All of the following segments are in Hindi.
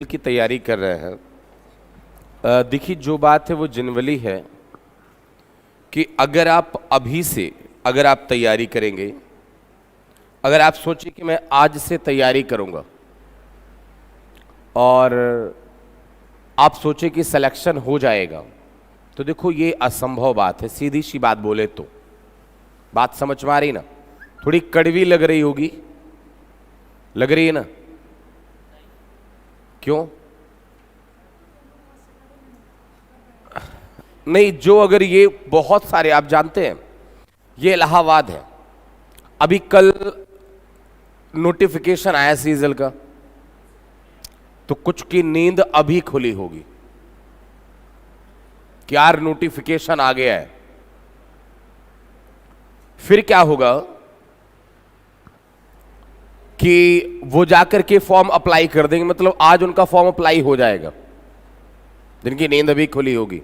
की तैयारी कर रहे हैं। देखिए, जो बात है वो जनरली है कि अगर आप अभी से अगर आप तैयारी करेंगे, अगर आप सोचिए कि मैं आज से तैयारी करूंगा और आप सोचे कि सिलेक्शन हो जाएगा, तो देखो ये असंभव बात है। सीधी सी बात बोले तो, बात समझ में आ रही ना? थोड़ी कड़वी लग रही होगी, लग रही है ना? क्यों नहीं? जो अगर ये बहुत सारे आप जानते हैं, ये इलाहाबाद है। अभी कल नोटिफिकेशन आया सीजल का, तो कुछ की नींद अभी खुली होगी कि यार नोटिफिकेशन आ गया है। फिर क्या होगा कि वो जाकर के फॉर्म अप्लाई कर देंगे, मतलब आज उनका फॉर्म अप्लाई हो जाएगा जिनकी नींद अभी खुली होगी,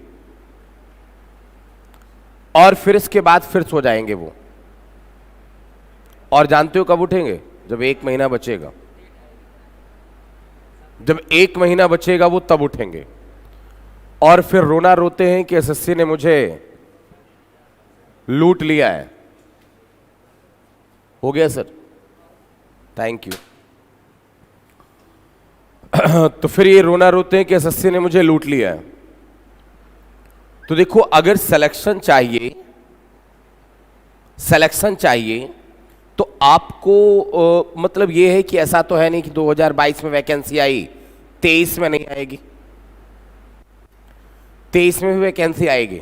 और फिर इसके बाद फिर सो जाएंगे वो। और जानते हो कब उठेंगे? जब 1 महीना बचेगा। जब 1 महीना बचेगा वो तब उठेंगे, और फिर रोना रोते हैं कि एसएससी ने मुझे लूट लिया है। हो गया सर, थैंक यू। तो फिर ये रोना रोते हैं कि एसएससी ने मुझे लूट लिया है। तो देखो, अगर सिलेक्शन चाहिए तो आपको मतलब ये है कि ऐसा तो है नहीं कि 2022 में वैकेंसी आई, 23 में नहीं आएगी। 23 में भी वैकेंसी आएगी,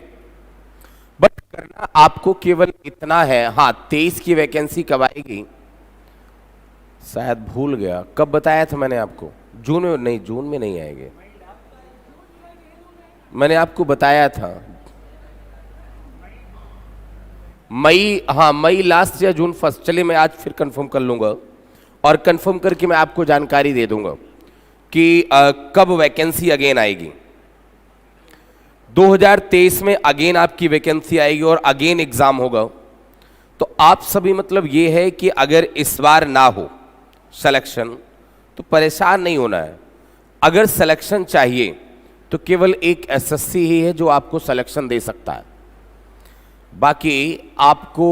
बट करना आपको केवल इतना है। हाँ, 23 की वैकेंसी कब आएगी शायद भूल गया, कब बताया था मैंने आपको? जून में नहीं, जून में नहीं आएंगे, मैंने आपको बताया था मई। हाँ, मई लास्ट या जून फर्स्ट। चलिए मैं आज फिर कंफर्म कर लूंगा, और कंफर्म करके मैं आपको जानकारी दे दूंगा कि कब वैकेंसी अगेन आएगी। 2023 में अगेन आपकी वैकेंसी आएगी और अगेन एग्जाम होगा। तो आप सभी मतलब ये है कि अगर इस बार ना हो सिलेक्शन तो परेशान नहीं होना है। अगर सिलेक्शन चाहिए तो केवल एक एसएससी ही है जो आपको सिलेक्शन दे सकता है। बाकी आपको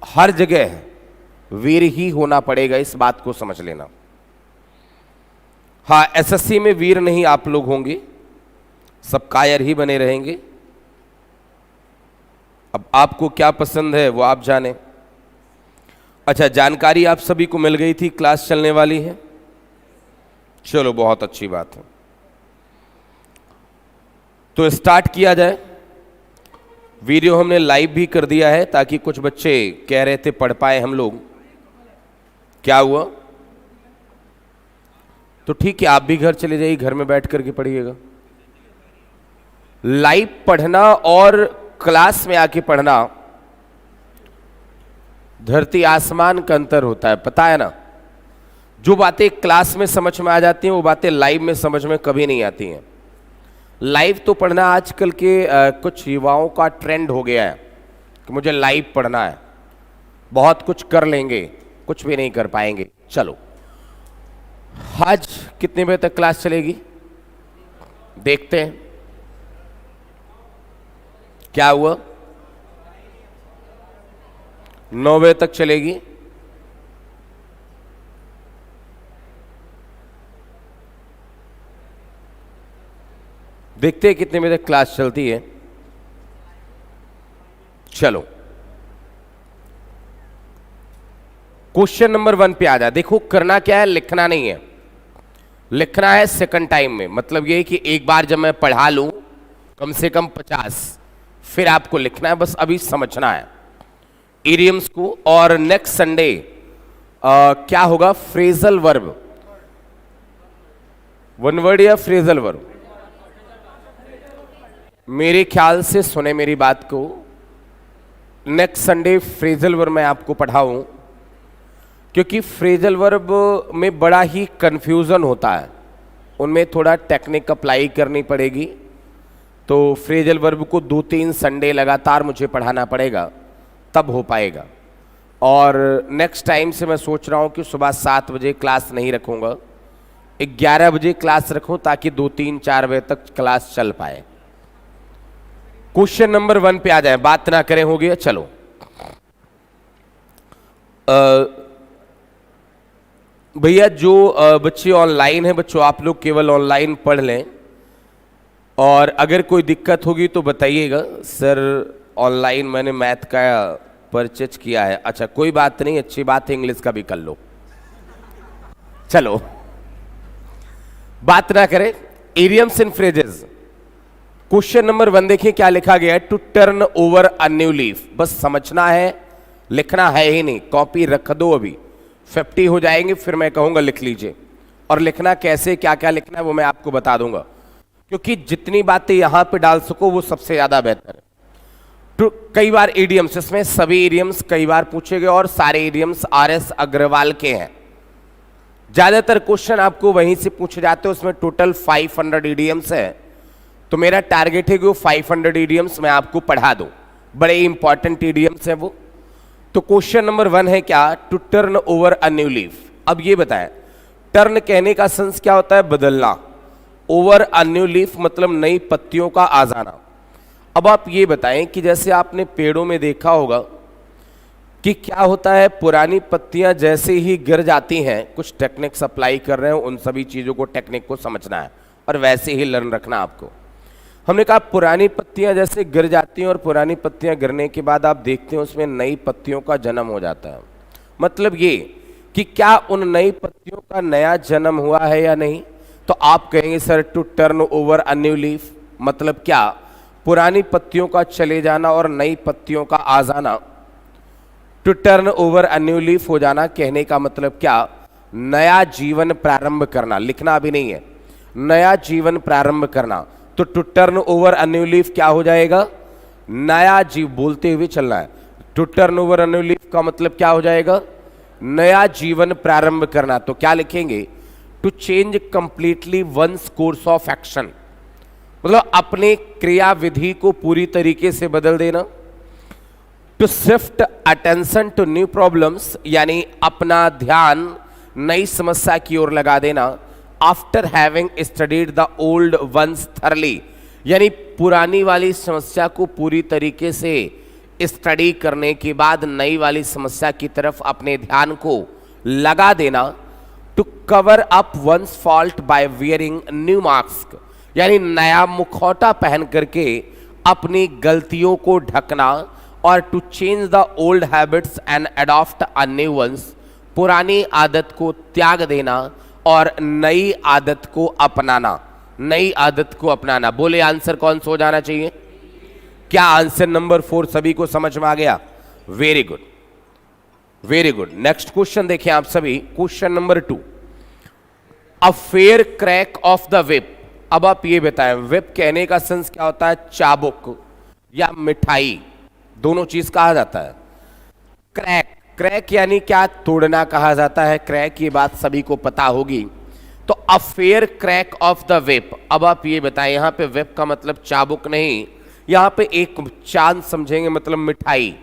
हर जगह वीर ही होना पड़ेगा, इस बात को समझ लेना। हाँ, एसएससी में वीर नहीं आप लोग होंगे, सब कायर ही बने रहेंगे। अब आपको क्या पसंद है वो आप जाने। अच्छा, जानकारी आप सभी को मिल गई थी, क्लास चलने वाली है। चलो, बहुत अच्छी बात है। तो स्टार्ट किया जाए। वीडियो हमने लाइव भी कर दिया है ताकि कुछ बच्चे कह रहे थे पढ़ पाए हम लोग। क्या हुआ? तो ठीक है, आप भी घर चले जाइए, घर में बैठ करके पढ़िएगा। लाइव पढ़ना और क्लास में आके पढ़ना धरती आसमान का अंतर होता है, पता है ना? जो बातें क्लास में समझ में आ जाती हैं वो बातें लाइव में समझ में कभी नहीं आती हैं। लाइव तो पढ़ना आजकल के कुछ युवाओं का ट्रेंड हो गया है कि मुझे लाइव पढ़ना है। बहुत कुछ कर लेंगे, कुछ भी नहीं कर पाएंगे। चलो, आज कितने बजे तक क्लास चलेगी देखते हैं। क्या हुआ? 9 बजे तक चलेगी। देखते हैं कितने बजे तक क्लास चलती है। चलो, क्वेश्चन नंबर 1 पे आ जा। देखो, करना क्या है, लिखना नहीं है, लिखना है सेकंड टाइम में। मतलब ये है कि एक बार जब मैं पढ़ा लूं कम से कम 50, फिर आपको लिखना है, बस अभी समझना है इडियम्स को। और नेक्स्ट संडे क्या होगा? फ्रेजल वर्ब, वन वर्ड या फ्रेजल वर्ब? मेरे ख्याल से सुने मेरी बात को, नेक्स्ट संडे फ्रेजल वर्ब मैं आपको पढ़ाऊं, क्योंकि फ्रेजल वर्ब में बड़ा ही कंफ्यूजन होता है, उनमें थोड़ा टेक्निक अप्लाई करनी पड़ेगी। तो फ्रेजल वर्ब को 2-3 संडे लगातार मुझे पढ़ाना पड़ेगा, तब हो पाएगा। और नेक्स्ट टाइम से मैं सोच रहा हूं कि सुबह 7 बजे क्लास नहीं रखूंगा, 11 बजे क्लास रखूं ताकि 2-3-4 बजे तक क्लास चल पाए। क्वेश्चन नंबर 1 पे आ जाए, बात ना करें, हो गया। चलो भैया जो बच्चे ऑनलाइन हैं, बच्चों आप लोग केवल ऑनलाइन पढ़ लें, और अगर कोई दिक्कत होगी तो बताइएगा। सर ऑनलाइन मैंने मैथ का परचेज किया है। अच्छा कोई बात नहीं, अच्छी बात है, इंग्लिश का भी कर लो। चलो बात ना करें, idioms and phrases. Question number 1 देखिए क्या लिखा गया है, to turn over a new leaf. बस समझना है, लिखना है ही नहीं, कॉपी रख दो, अभी 50 हो जाएंगे फिर मैं कहूंगा लिख लीजिए। और लिखना कैसे, क्या क्या लिखना है वो मैं आपको बता दूंगा, क्योंकि जितनी बातें यहां पे डाल सको वो सबसे ज्यादा बेहतर है। तो कई बार इडियम्स, इसमें सभी इडियम्स कई बार पूछे गए और सारे इडियम्स RS अग्रवाल के हैं। ज्यादातर क्वेश्चन आपको वहीं से पूछे जाते हैं, उसमें टोटल 500 इडियम्स है। तो मेरा टारगेट है कि वो 500 इडियम्स मैं आपको पढ़ा दूं, बड़े इंपॉर्टेंट इडियम्स हैं वो। तो क्वेश्चन नंबर 1 है क्या, to turn over a new leaf. अब ये बताएं, टर्न कहने का सेंस क्या होता है, बदलना। ओवर अ न्यू लीफ मतलब नई पत्तियों का आ जाना। अब आप ये बताएं कि जैसे आपने पेड़ों में देखा होगा कि क्या होता है, पुरानी पत्तियां जैसे ही गिर जाती हैं, कुछ टेक्निक्स अप्लाई कर रहे हैं, उन सभी चीज़ों को, टेक्निक को समझना है और वैसे ही लर्न रखना आपको। हमने कहा पुरानी पत्तियां जैसे गिर जाती हैं और पुरानी पत्तियां गिरने के बाद आप देखते हैं उसमें नई पत्तियों का जन्म हो जाता है। मतलब ये कि क्या उन नई पत्तियों का नया जन्म हुआ है या नहीं। तो आप कहेंगे sir to turn over a new leaf मतलब क्या, पुरानी पत्तियों का चले जाना और नई पत्तियों का आ जाना। To turn over a new leaf हो जाना कहने का मतलब क्या, नया जीवन प्रारंभ करना। लिखना अभी नहीं है, नया जीवन प्रारंभ करना। तो to turn over a new leaf क्या हो जाएगा, नया जीव, बोलते हुए चलना है। To turn over a new leaf का मतलब क्या हो जाएगा, नया जीवन प्रारंभ करना। तो क्या लिखेंगे, to change completely one's course of action, मतलब अपने क्रिया विधि को पूरी तरीके से बदल देना। To shift attention to new problems, यानी अपना ध्यान नई समस्या की ओर लगा देना। After having studied the old ones thoroughly, यानी पुरानी वाली समस्या को पूरी तरीके से स्टडी करने के बाद नई वाली समस्या की तरफ अपने ध्यान को लगा देना। To cover up one's fault by wearing new mask, यानी नया मुखौटा पहन करके अपनी गलतियों को ढकना। और to change the old habits and adopt a new ones, पुरानी आदत को त्याग देना और नई आदत को अपनाना। नई आदत को अपनाना, बोले आंसर कौन सा हो जाना चाहिए। क्या आंसर नंबर 4 सभी को समझ में आ गया, very good very good. Next question देखें आप सभी, question number 2, a fair crack of the whip। अब आप ये बताएं, whip कहने का सेंस क्या होता है, चाबुक या मिठाई, दोनों चीज कहा जाता है। क्रैक, क्रैक यानी क्या, तोड़ना कहा जाता है। क्रैक ये बात सभी को पता होगी। तो अ fair crack of the whip। अब आप ये बताएं, यहां पे whip का मतलब चाबुक नहीं, यहां पे एक चांद समझेंगे, मतलब मिठाई।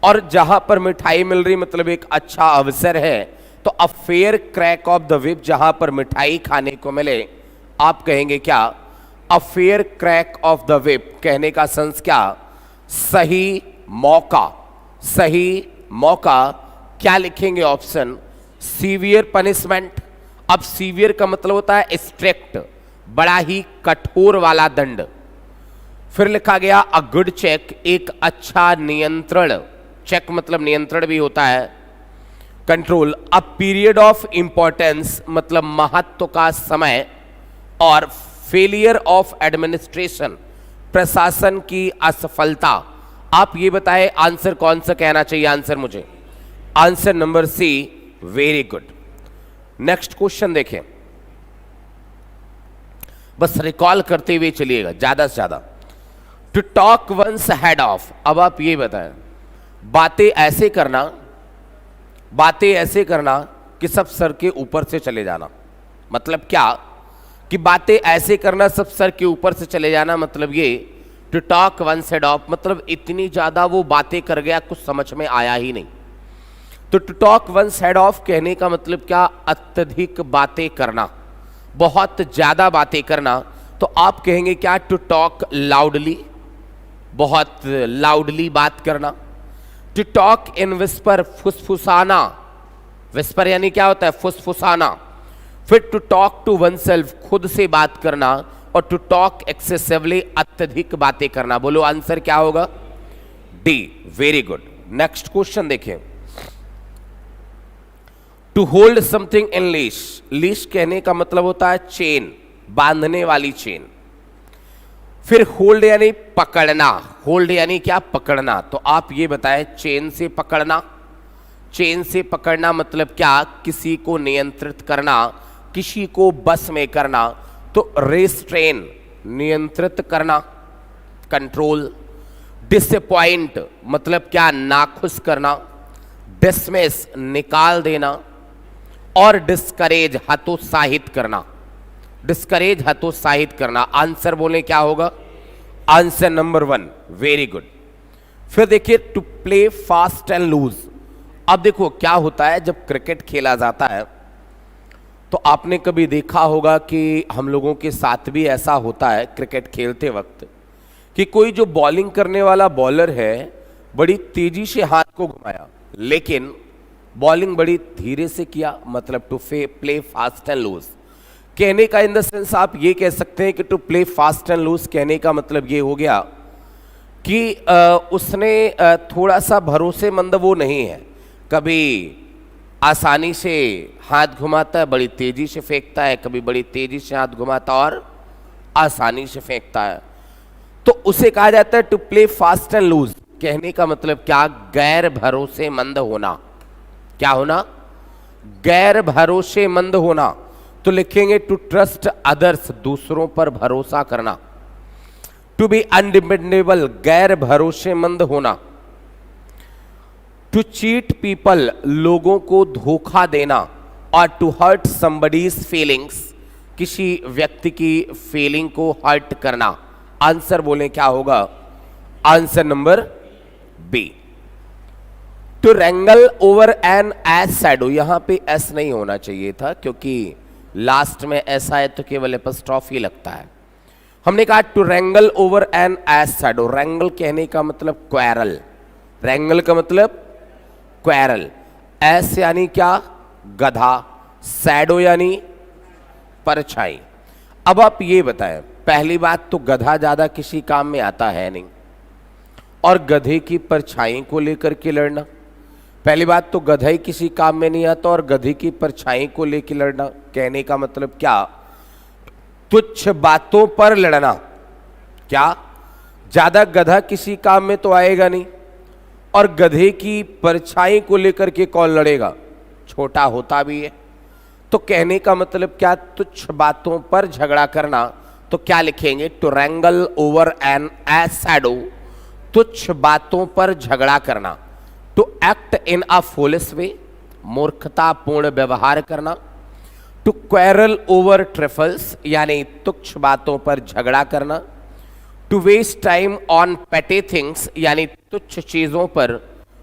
और जहां पर मिठाई मिल रही मतलब एक अच्छा अवसर है। तो अ fair crack of the whip, जहां पर मिठाई खाने को मिले, आप कहेंगे क्या, अ fair crack of the whip कहने का सेंस क्या, सही मौका। सही मौका क्या लिखेंगे, ऑप्शन सीवियर पनिशमेंट। अब सीवियर का मतलब होता है स्ट्रिक्ट, बड़ा ही कठोर वाला दंड। फिर लिखा गया अ गुड चेक, एक अच्छा नियंत्रण। चेक मतलब नियंत्रण भी होता है, control. A period of importance मतलब महत्व का समय। और फेलियर ऑफ एडमिनिस्ट्रेशन, प्रशासन की असफलता। आप ये बताएं आंसर कौन सा कहना चाहिए, आंसर मुझे, answer number C, very good. Next question देखें, बस रिकॉल करते हुए चलिएगा ज्यादा से ज्यादा। To talk one's head off. अब आप ये बताएं, बातें ऐसे करना, बातें ऐसे करना कि सब सर के ऊपर से चले जाना। मतलब क्या, कि बातें ऐसे करना सब सर के ऊपर से चले जाना। मतलब ये to talk one's head off मतलब इतनी ज्यादा वो बातें कर गया कुछ समझ में आया ही नहीं। तो to talk one's head off कहने का मतलब क्या, अत्यधिक बातें करना। बहुत ज्यादा बातें करना, तो आप कहेंगे क्या? टू टॉक लाउडली, बहुत लाउडली बात करना। टू टॉक इन विस्पर, फुसफुसाना। विस्पर यानी क्या होता है? फुसफुसाना। फिर टू टॉक टू वन सेल्फ, खुद से बात करना। और टू टॉक एक्सेसिवली, अत्यधिक बातें करना। बोलो आंसर क्या होगा? D. Very good. Next question देखें। To hold something in leash. Leash कहने का मतलब होता है चेन, बांधने वाली चेन। फिर होल्ड यानी पकड़ना। होल्ड यानी क्या? पकड़ना। तो आप ये बताएं, चेन से पकड़ना। चेन से पकड़ना मतलब क्या? किसी को नियंत्रित करना, किसी को बस में करना। तो रेस्ट्रेन, नियंत्रित करना, कंट्रोल। डिसअपॉइंट मतलब क्या? नाखुश करना। डिसमिस, निकाल देना। और डिस्करेज, हतोत्साहित करना। डिस्करेज, हतोत्साहित करना। आंसर बोले क्या होगा? Answer number 1। Very good. फिर देखिए, to play fast and loose. अब देखो क्या होता है जब क्रिकेट खेला जाता है, तो आपने कभी देखा होगा कि हम लोगों के साथ भी ऐसा होता है क्रिकेट खेलते वक्त, कि कोई जो बॉलिंग करने वाला बॉलर है बड़ी तेजी से हाथ को घुमाया, लेकिन बॉलिंग बड़ी धीरे से किया, मतलब to play fast and loose. कहने का इन द सेंस आप ये कह सकते हैं कि to play fast and loose कहने का मतलब ये हो गया कि उसने थोड़ा सा भरोसेमंद वो नहीं है, कभी आसानी से हाथ घुमाता है, बड़ी तेजी से फेंकता है, कभी बड़ी तेजी से हाथ घुमाता और आसानी से फेंकता है, तो उसे कहा जाता है to play fast and loose. कहने का मतलब क्या? गैर भरोसेमंद होना। क्या होना? गैर भरोसेमंद होना। तो लिखेंगे टू ट्रस्ट अदर्स, दूसरों पर भरोसा करना। टू बी अनडिपेंडेबल, गैर भरोसेमंद होना। टू चीट पीपल, लोगों को धोखा देना। और टू हर्ट समबडीज फीलिंग्स, किसी व्यक्ति की फीलिंग को हर्ट करना। आंसर बोले क्या होगा? Answer number B. To wrangle over an S shadow, यहां पे एस नहीं होना चाहिए था क्योंकि लास्ट में ऐसा है तो केवल एपस्ट्रॉफी लगता है। हमने कहा to wrangle over an S shadow. Wrangle कहने का मतलब क्वेरल। रेंगल का मतलब क्वेरल। एस यानी क्या? गधा। शैडो यानी परछाई। अब आप ये बताएं, पहली बात तो गधा ज्यादा किसी काम में आता है नहीं, और गधे की परछाई को लेकर के लड़ना। पहली बात तो गधा ही किसी काम में नहीं आता और गधे की परछाई को लेकर लड़ना। कहने का मतलब क्या? तुच्छ बातों पर लड़ना। क्या? ज्यादा गधा किसी काम में तो आएगा नहीं, और गधे की परछाई को लेकर के कौन लड़ेगा? छोटा होता भी है। तो कहने का मतलब क्या? तुच्छ बातों पर झगड़ा करना। तो क्या लिखेंगे? To wrangle over an S shadow, तुच्छ बातों पर झगड़ा करना। To act in a foolish way, मूर्खतापूर्ण व्यवहार करना। टू क्वेरल ओवर ट्रिफल्स, यानी तुच्छ बातों पर झगड़ा करना। To waste time on petty things, यानी तुच्छ चीजों पर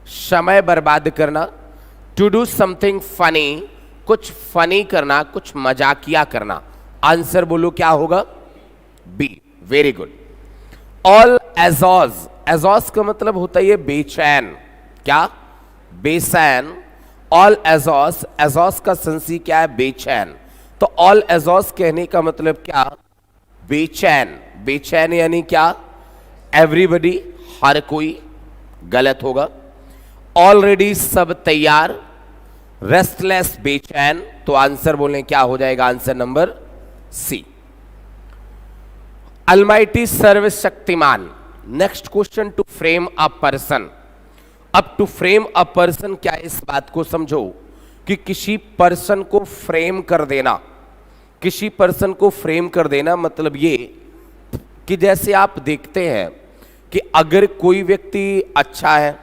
समय बर्बाद करना। टू डू समथिंग फनी, कुछ फनी करना, कुछ मजाकिया करना। आंसर बोलो क्या होगा? B. Very good. All ages, ages का मतलब होता है ये बेचैन। क्या? बेचैन। ऑल एजॉज, एजॉज का सेंसी क्या है? बेचैन। तो ऑल एजॉज कहने का मतलब क्या? बेचैन। बेचैन यानी क्या? एवरीबडी, हर कोई। गलत होगा। ऑलरेडी, सब तैयार। रेस्टलेस, बेचैन। तो आंसर बोलें क्या हो जाएगा? Answer number C. अलमाइटी, सर्वशक्तिमान। Next question, to frame a person. अब टू फ्रेम अ पर्सन क्या? इस बात को समझो कि किसी पर्सन को फ्रेम कर देना। किसी पर्सन को फ्रेम कर देना मतलब ये कि जैसे आप देखते हैं कि अगर कोई व्यक्ति अच्छा है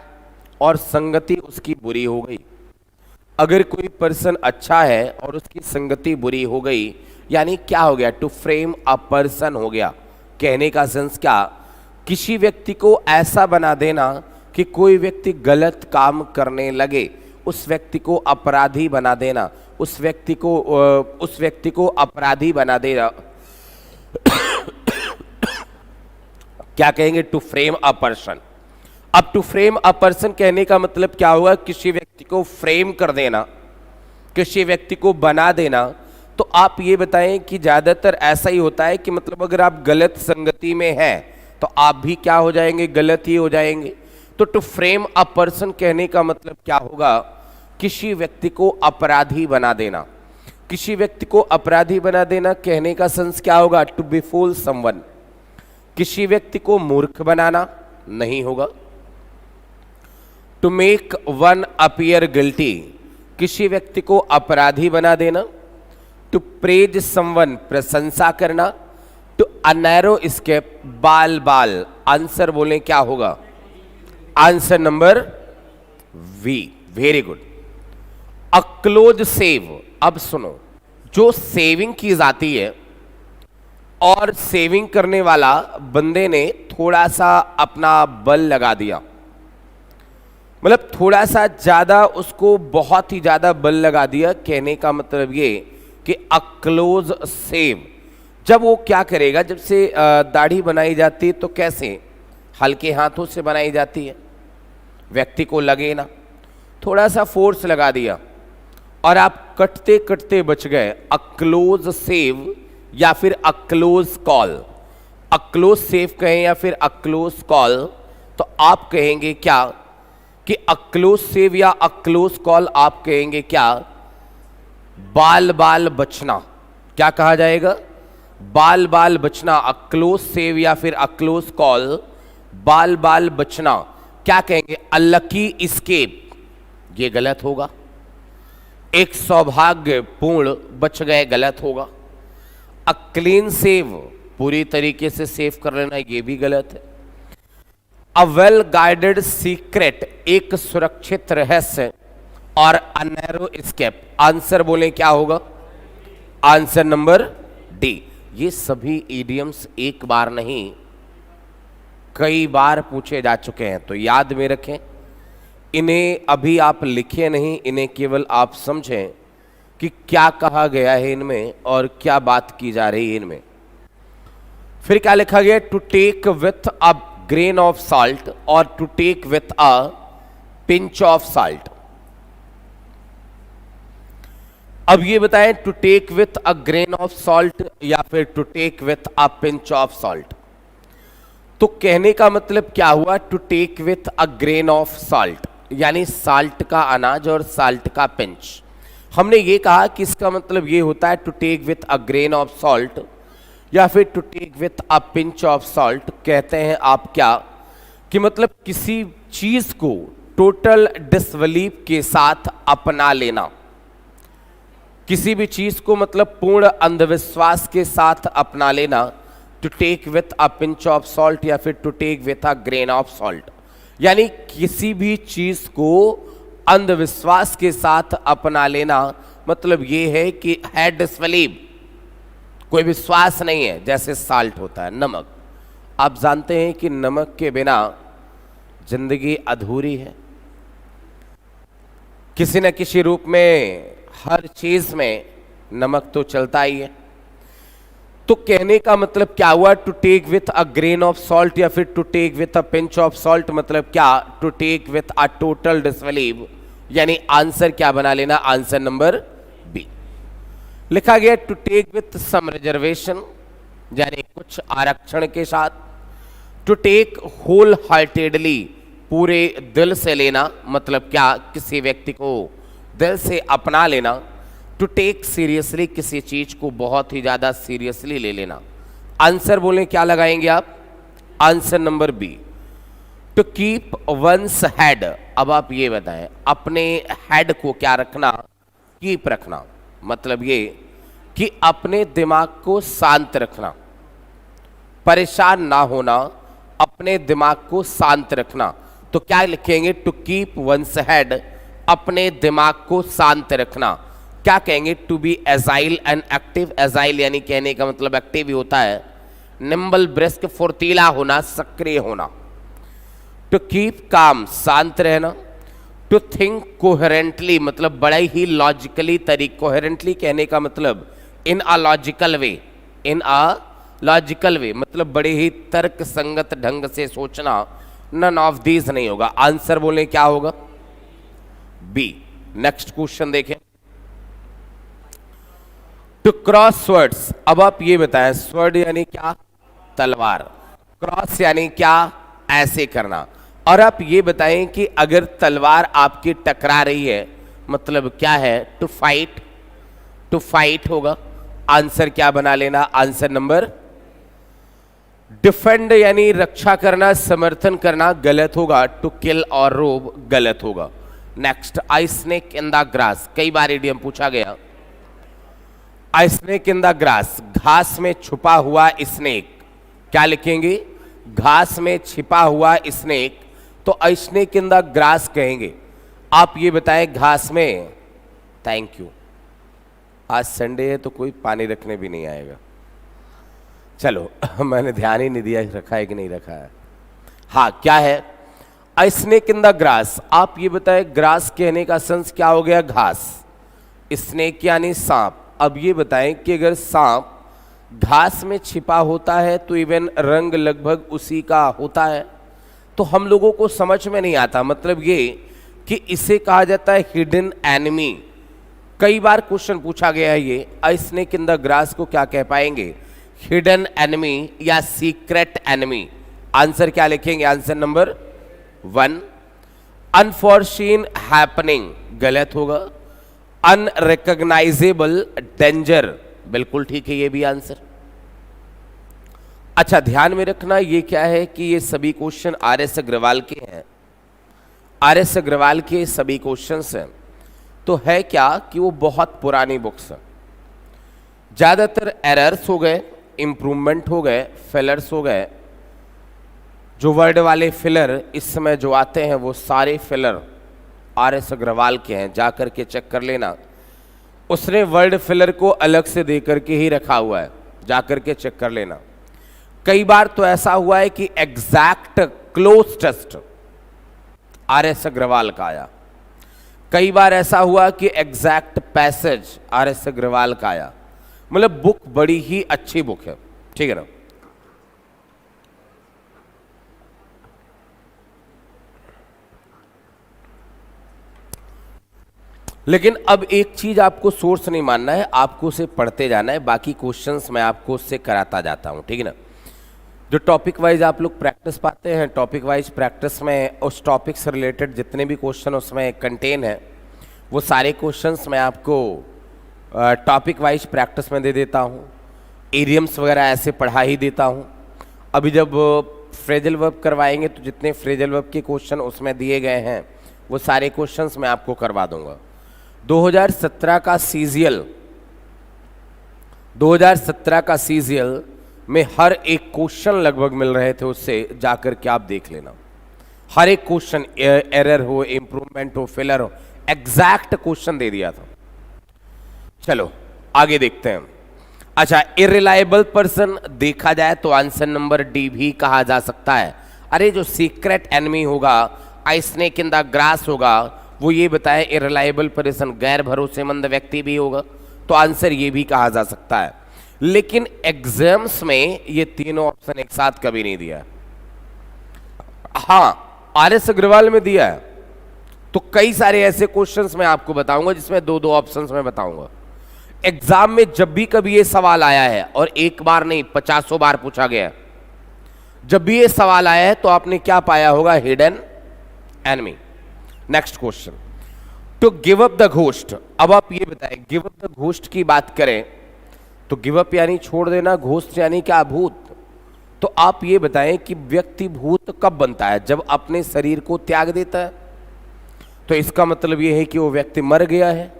और संगति उसकी बुरी हो गई, अगर कोई पर्सन अच्छा है और उसकी संगति बुरी हो गई, यानी क्या हो गया? टू फ्रेम अ पर्सन हो गया। कहने का सेंस क्या? किसी व्यक्ति को ऐसा बना देना कि कोई व्यक्ति गलत काम करने लगे, उस व्यक्ति को अपराधी बना देना, उस व्यक्ति को अपराधी बना देना, क्या कहेंगे? To frame a person. अब टू फ्रेम अ पर्सन कहने का मतलब क्या हुआ? किसी व्यक्ति को फ्रेम कर देना, किसी व्यक्ति को बना देना। तो आप ये बताएं कि ज्यादातर ऐसा ही होता है कि मतलब अगर आप गलत संगति में हैं तो आप भी क्या हो जाएंगे? गलत ही हो जाएंगे। तो टू फ्रेम अ पर्सन कहने का मतलब क्या होगा? किसी व्यक्ति को अपराधी बना देना। किसी व्यक्ति को अपराधी बना देना कहने का सेंस क्या होगा? To befool someone. किसी व्यक्ति को मूर्ख बनाना नहीं होगा। To make one appear guilty, किसी व्यक्ति को अपराधी बना देना। टू प्रेज समवन, प्रशंसा करना। टू अनैरो स्केप, बाल बाल। आंसर बोलें क्या होगा? Answer number V, very good. A close shave. अब सुनो, जो सेविंग की जाती है और सेविंग करने वाला बंदे ने थोड़ा सा अपना बल लगा दिया, मतलब थोड़ा सा ज्यादा, उसको बहुत ही ज्यादा बल लगा दिया। कहने का मतलब ये कि अ क्लोज सेव, जब वो क्या करेगा? जब से दाढ़ी बनाई जाती है तो कैसे? हल्के हाथों से बनाई जाती है, व्यक्ति को लगे ना, थोड़ा सा फोर्स लगा दिया और आप कटते कटते बच गए। अ क्लोज सेव या फिर a close call. A close save कहें या फिर अ क्लोज कॉल, तो आप कहेंगे क्या कि अ क्लोज सेव या अ क्लोज कॉल आप कहेंगे क्या? बाल बाल बचना। क्या कहा जाएगा? बाल बाल बचना। अ क्लोज सेव या फिर अ क्लोज कॉल, बाल बाल बचना। क्या कहेंगे? अ लकी स्केप, ये गलत होगा। एक सौभाग्यपूर्ण बच गए, गलत होगा। अ क्लीन सेव, पूरी तरीके से सेव कर लेना, ये भी गलत है। अ वेल गाइडेड सीक्रेट, एक सुरक्षित रहस्य। और अ नैरो स्केप, आंसर बोलें क्या होगा? Answer number D. ये सभी इडियम्स एक बार नहीं कई बार पूछे जा चुके हैं, तो याद में रखें। इन्हें अभी आप लिखे नहीं, इन्हें केवल आप समझें कि क्या कहा गया है इनमें और क्या बात की जा रही है इनमें। फिर क्या लिखा गया? To take with a grain of salt और to take with a pinch of salt. अब ये बताएं, to take with a grain of salt या फिर to take with a pinch of salt. तो कहने का मतलब क्या हुआ? To take with a grain of salt, यानी साल्ट का अनाज और साल्ट का पिंच। हमने ये कहा कि इसका मतलब ये होता है to take with a grain of salt या फिर to take with a pinch of salt. कहते हैं आप क्या कि मतलब किसी चीज को टोटल डिसबिलीफ के साथ अपना लेना, किसी भी चीज को मतलब पूर्ण अंधविश्वास के साथ अपना लेना। To take with a pinch of salt या फिर to take with a grain of salt, यानी किसी भी चीज को अंधविश्वास के साथ अपना लेना, मतलब ये है कि है डिसबिलीव, कोई विश्वास नहीं है। जैसे साल्ट होता है, नमक। आप जानते हैं कि नमक के बिना जिंदगी अधूरी है। किसी न किसी रूप में हर चीज में नमक तो चलता ही है। तो कहने का मतलब क्या हुआ? To take with a grain of salt या फिर to take with a pinch of salt, मतलब क्या? To take with a total disbelief, यानी आंसर क्या बना लेना? Answer number B. लिखा गया to take with some reservation, यानी कुछ आरक्षण के साथ। टू टेक होल हार्टेडली, पूरे दिल से लेना, मतलब क्या? किसी व्यक्ति को दिल से अपना लेना। टू टेक सीरियसली, किसी चीज को बहुत ही ज्यादा सीरियसली ले लेना। आंसर बोलें क्या लगाएंगे आप? Answer number B, to keep one's head. अब आप ये बताएं, अपने हेड को क्या रखना? कीप रखना, मतलब ये कि अपने दिमाग को शांत रखना, परेशान ना होना, अपने दिमाग को शांत रखना। तो क्या लिखेंगे? टू कीप वंस हेड, अपने दिमाग को शांत रखना। क्या कहेंगे? To be agile and active. Agile यानी कहने का मतलब एक्टिव ही होता है। निम्बल, ब्रिस्क, फुर्तीला होना, सक्रिय होना। टू कीप काम, शांत रहना। टू थिंक कोहेरेंटली मतलब बड़े ही लॉजिकली तरीके, कोहेरेंटली कहने का मतलब इन a logical way, in a logical वे मतलब बड़े ही तर्क संगत ढंग से सोचना, नन ऑफ दीज नहीं होगा। आंसर बोले क्या होगा? बी। नेक्स्ट क्वेश्चन देखें, टू क्रॉस स्वर्ड्स। अब आप ये बताएं, स्वर्ड यानी क्या? तलवार। क्रॉस यानी क्या? ऐसे करना। और आप ये बताएं कि अगर तलवार आपकी टकरा रही है मतलब क्या है? To fight. टू फाइट होगा। आंसर क्या बना लेना? आंसर नंबर डिफेंड यानी रक्षा करना, समर्थन करना गलत होगा। टू किल और रोब गलत होगा। Next, I snake in the grass. कई बार इडियम पूछा गया। आई स्नेक इन द ग्रास, घास में छुपा हुआ स्नेक। क्या लिखेंगे? घास में छिपा हुआ स्नेक, तो आई स्नेक इन द ग्रास कहेंगे। आप ये बताएं घास में। Thank you. आज संडे है तो कोई पानी रखने भी नहीं आएगा। चलो मैंने ध्यान ही नहीं दिया रखा है कि नहीं रखा है। हाँ, क्या है? अ स्नेक इन द ग्रास। आप ये बताएं ग्रास कहने का सेंस क्या हो गया? घास। स्नेक यानी सांप। अब ये बताएं कि अगर सांप घास में छिपा होता है तो इवन रंग लगभग उसी का होता है, तो हम लोगों को समझ में नहीं आता। मतलब ये कि इसे कहा जाता है हिडन एनिमी। कई बार क्वेश्चन पूछा गया है ये, अ स्नेक इन द ग्रास को क्या कह पाएंगे? हिडन एनिमी या सीक्रेट एनिमी। आंसर क्या लिखेंगे? Answer number 1। अनफॉर्चून हैपनिंग गलत होगा। अनरिकॉग्नाइजेबल डेंजर बिल्कुल ठीक है, ये भी आंसर। अच्छा, ध्यान में रखना ये क्या है कि ये सभी क्वेश्चन आर.एस. अग्रवाल के हैं। आर.एस. अग्रवाल के सभी क्वेश्चंस हैं। तो है क्या कि वो बहुत पुरानी बुक्स हैं। ज्यादातर एरर्स हो गए, इंप्रूवमेंट हो गए, फेलर्स हो गए। जो वर्ड वाले फिलर इस समय जो आते हैं वो सारे फिलर आर.एस. अग्रवाल के हैं। जाकर के चेक कर लेना, उसने वर्ड फिलर को अलग से दे करके ही रखा हुआ है, जाकर के चेक कर लेना। कई बार तो ऐसा हुआ है कि exact close test R S. Agarwal का आया। कई बार ऐसा हुआ कि एग्जैक्ट पैसेज आर.एस. अग्रवाल का आया। मतलब बुक बड़ी ही अच्छी बुक है, ठीक है ना। लेकिन अब एक चीज आपको सोर्स नहीं मानना है, आपको उसे पढ़ते जाना है। बाकी क्वेश्चंस मैं आपको उससे कराता जाता हूं, ठीक है ना। जो टॉपिक वाइज आप लोग प्रैक्टिस पाते हैं, टॉपिक वाइज प्रैक्टिस में उस टॉपिक से रिलेटेड जितने भी क्वेश्चन उसमें कंटेन है वो सारे क्वेश्चंस मैं आपको टॉपिक वाइज प्रैक्टिस में दे देता हूं। इडियम्स वगैरह ऐसे पढ़ा ही देता हूं। अभी जब फ्रेजल वर्ब करवाएंगे तो जितने फ्रेजल वर्ब के क्वेश्चन उसमें दिए गए हैं वो सारे क्वेश्चंस मैं आपको करवा दूंगा। 2017 का सीजीएल, 2017 का सीजीएल में हर एक क्वेश्चन लगभग मिल रहे थे, उससे जाकर के आप देख लेना। हर एक क्वेश्चन एरर हो, इंप्रूवमेंट हो, फेलर हो, एग्जैक्ट क्वेश्चन दे दिया था। चलो आगे देखते हैं। अच्छा, इरिलायबल पर्सन देखा जाए तो आंसर नंबर डी भी कहा जा सकता है। अरे जो सीक्रेट एनिमी होगा, आई स्नेक इन द ग्रास होगा, वो ये बताए इरिलायबल पर्सन गैर भरोसेमंद व्यक्ति भी होगा, तो आंसर ये भी कहा जा सकता है। लेकिन एग्जाम्स में ये तीनों ऑप्शन एक साथ कभी नहीं दिया। हाँ, आर.एस. अग्रवाल में दिया है। तो कई सारे ऐसे क्वेश्चंस मैं आपको बताऊंगा जिसमें दो दो ऑप्शंस में बताऊंगा। एग्जाम में जब भी कभी ये सवाल आया है, और एक बार नहीं 50 बार पूछा गया है, जब भी ये सवाल आया है तो आपने क्या पाया होगा? Hidden enemy. Next question, to give up the ghost. अब आप ये बताएं, गिव अप द घोस्ट की बात करें तो गिव अप यानी छोड़ देना, घोस्ट यानी क्या? भूत। तो आप ये बताएं कि व्यक्ति भूत कब बनता है? जब अपने शरीर को त्याग देता है। तो इसका मतलब ये है कि वो व्यक्ति मर गया है।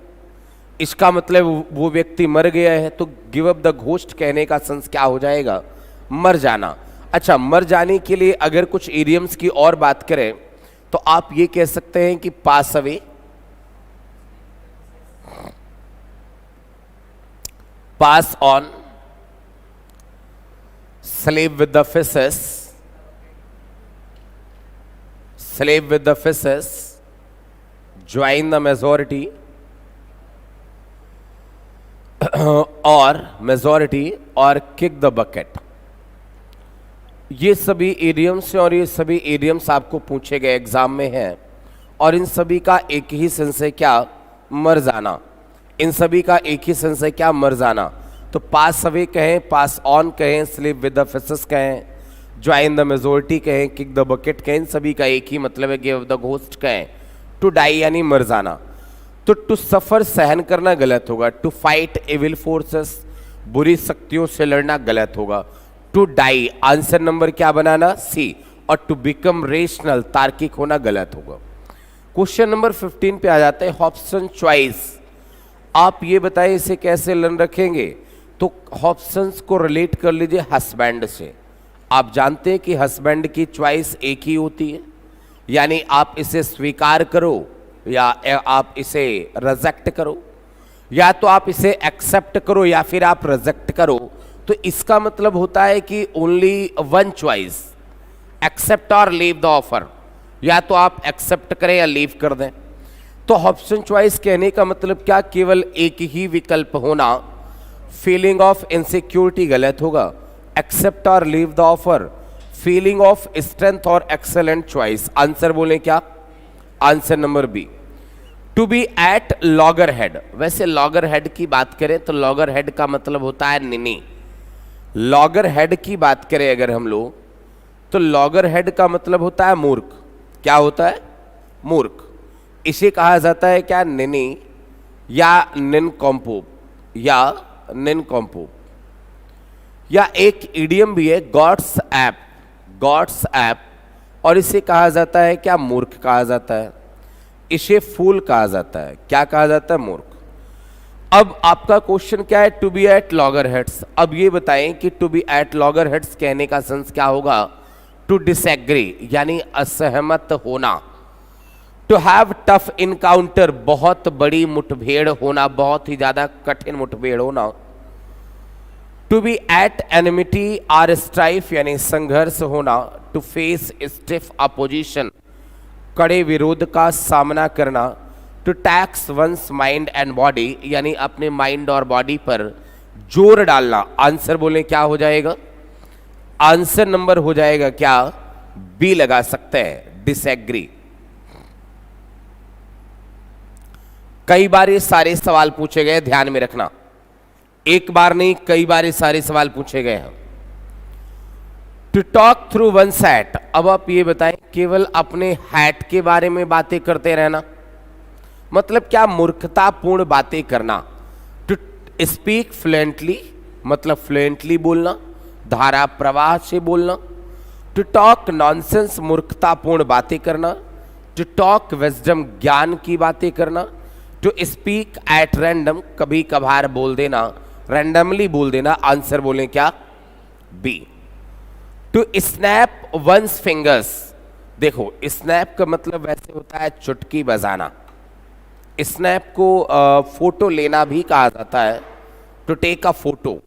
इसका मतलब वो व्यक्ति मर गया है, तो गिव अप द घोस्ट कहने का सेंस क्या हो जाएगा? मर जाना। अच्छा, मर जाने के लिए अगर कुछ इडियम्स की और बात करें तो आप ये कह सकते हैं कि pass away, pass on, sleep with the fishes, sleep with the fishes, join the majority और किक द बकेट। ये सभी इडियम्स हैं और ये सभी इडियम्स आपको पूछे गए एग्जाम में हैं और इन सभी का एक ही सेंस है क्या? मर जाना। इन सभी का एक ही सेंस है क्या? मर जाना। तो पास अवे कहें, पास ऑन कहें, स्लीप विद द फिशेस कहें, ज्वाइन द मेजोरिटी कहें, किक द बकेट कहें, इन सभी का एक ही मतलब है गिव द घोस्ट कहें। टू डाई यानी मर जाना। तो टू सफर सहन करना गलत होगा। टू फाइट एविल फोर्सेस बुरी शक्तियों से लड़ना गलत होगा। टू डाई आंसर नंबर क्या बनाना? सी। और टू बिकम रेशनल तार्किक होना गलत होगा। क्वेश्चन नंबर 15 पे आ जाते हैं। हॉब्सन चॉइस, आप ये बताइए इसे कैसे लर्न रखेंगे? तो हॉब्सन्स को रिलेट कर लीजिए हस्बैंड से। आप जानते हैं कि हस्बैंड की चॉइस एक ही होती है, यानी आप इसे स्वीकार करो या आप इसे रिजेक्ट करो, या तो आप इसे एक्सेप्ट करो या फिर आप रिजेक्ट करो। तो इसका मतलब होता है कि ओनली वन चॉइस, एक्सेप्ट और लीव द ऑफर, या तो आप एक्सेप्ट करें या लीव कर दें। तो ऑप्शन चॉइस कहने का मतलब क्या? केवल एक ही विकल्प होना। फीलिंग ऑफ इनसिक्योरिटी गलत होगा। एक्सेप्ट और leave the offer, feeling of strength और एक्सेलेंट चॉइस। आंसर बोले क्या? Answer number B. To be at loggerhead, वैसे लॉगर हेड की बात करें तो लॉगर हेड का मतलब होता है निनी। लॉगर हेड की बात करें अगर हम लोग, तो लॉगर हेड का मतलब होता है मूर्ख। क्या होता है? मूर्ख। इसे कहा जाता है क्या? निनी या निनकॉम्पोप या निनकॉम्पोप। या एक इडियम भी है गॉड्स ऐप, गॉड्स ऐप, और इसे कहा जाता है क्या? मूर्ख कहा जाता है। इसे फूल कहा जाता है। क्या कहा जाता है? मूर्ख। अब आपका क्वेश्चन क्या है? To be at loggerheads. अब ये बताएं कि to be at loggerheads कहने का सेंस क्या होगा? टू डिसएग्री यानी असहमत होना। टू हैव टफ इनकाउंटर, बहुत बड़ी मुठभेड़ होना, बहुत ही ज्यादा कठिन मुठभेड़ होना। To be at enmity or strife यानी संघर्ष होना। टू फेस स्टिफ अपोजिशन, कड़े विरोध का सामना करना। To tax one's mind and body यानी अपने माइंड और बॉडी पर जोर डालना। आंसर बोले क्या हो जाएगा? आंसर नंबर हो जाएगा क्या? बी लगा सकते हैं, डिसएग्री। कई बार ये सारे सवाल पूछे गए, ध्यान में रखना, एक बार नहीं कई बार ये सारे सवाल पूछे गए हैं। To talk through one hat, अब आप ये बताएं केवल अपने हैट के बारे में बातें करते रहना मतलब क्या? मूर्खतापूर्ण बातें करना। टू स्पीक फ्लुएंटली मतलब फ्लुएंटली बोलना, धारा प्रवाह से बोलना। टू टॉक नॉनसेंस मूर्खतापूर्ण बातें करना। टू टॉक विजडम ज्ञान की बातें करना। टू स्पीक एट रैंडम कभी कभार बोल देना, रैंडमली बोल देना। आंसर बोले क्या? B. To snap one's fingers, देखो स्नैप का मतलब वैसे होता है चुटकी बजाना। स्नैप को फोटो लेना भी कहा जाता है। To take a photo,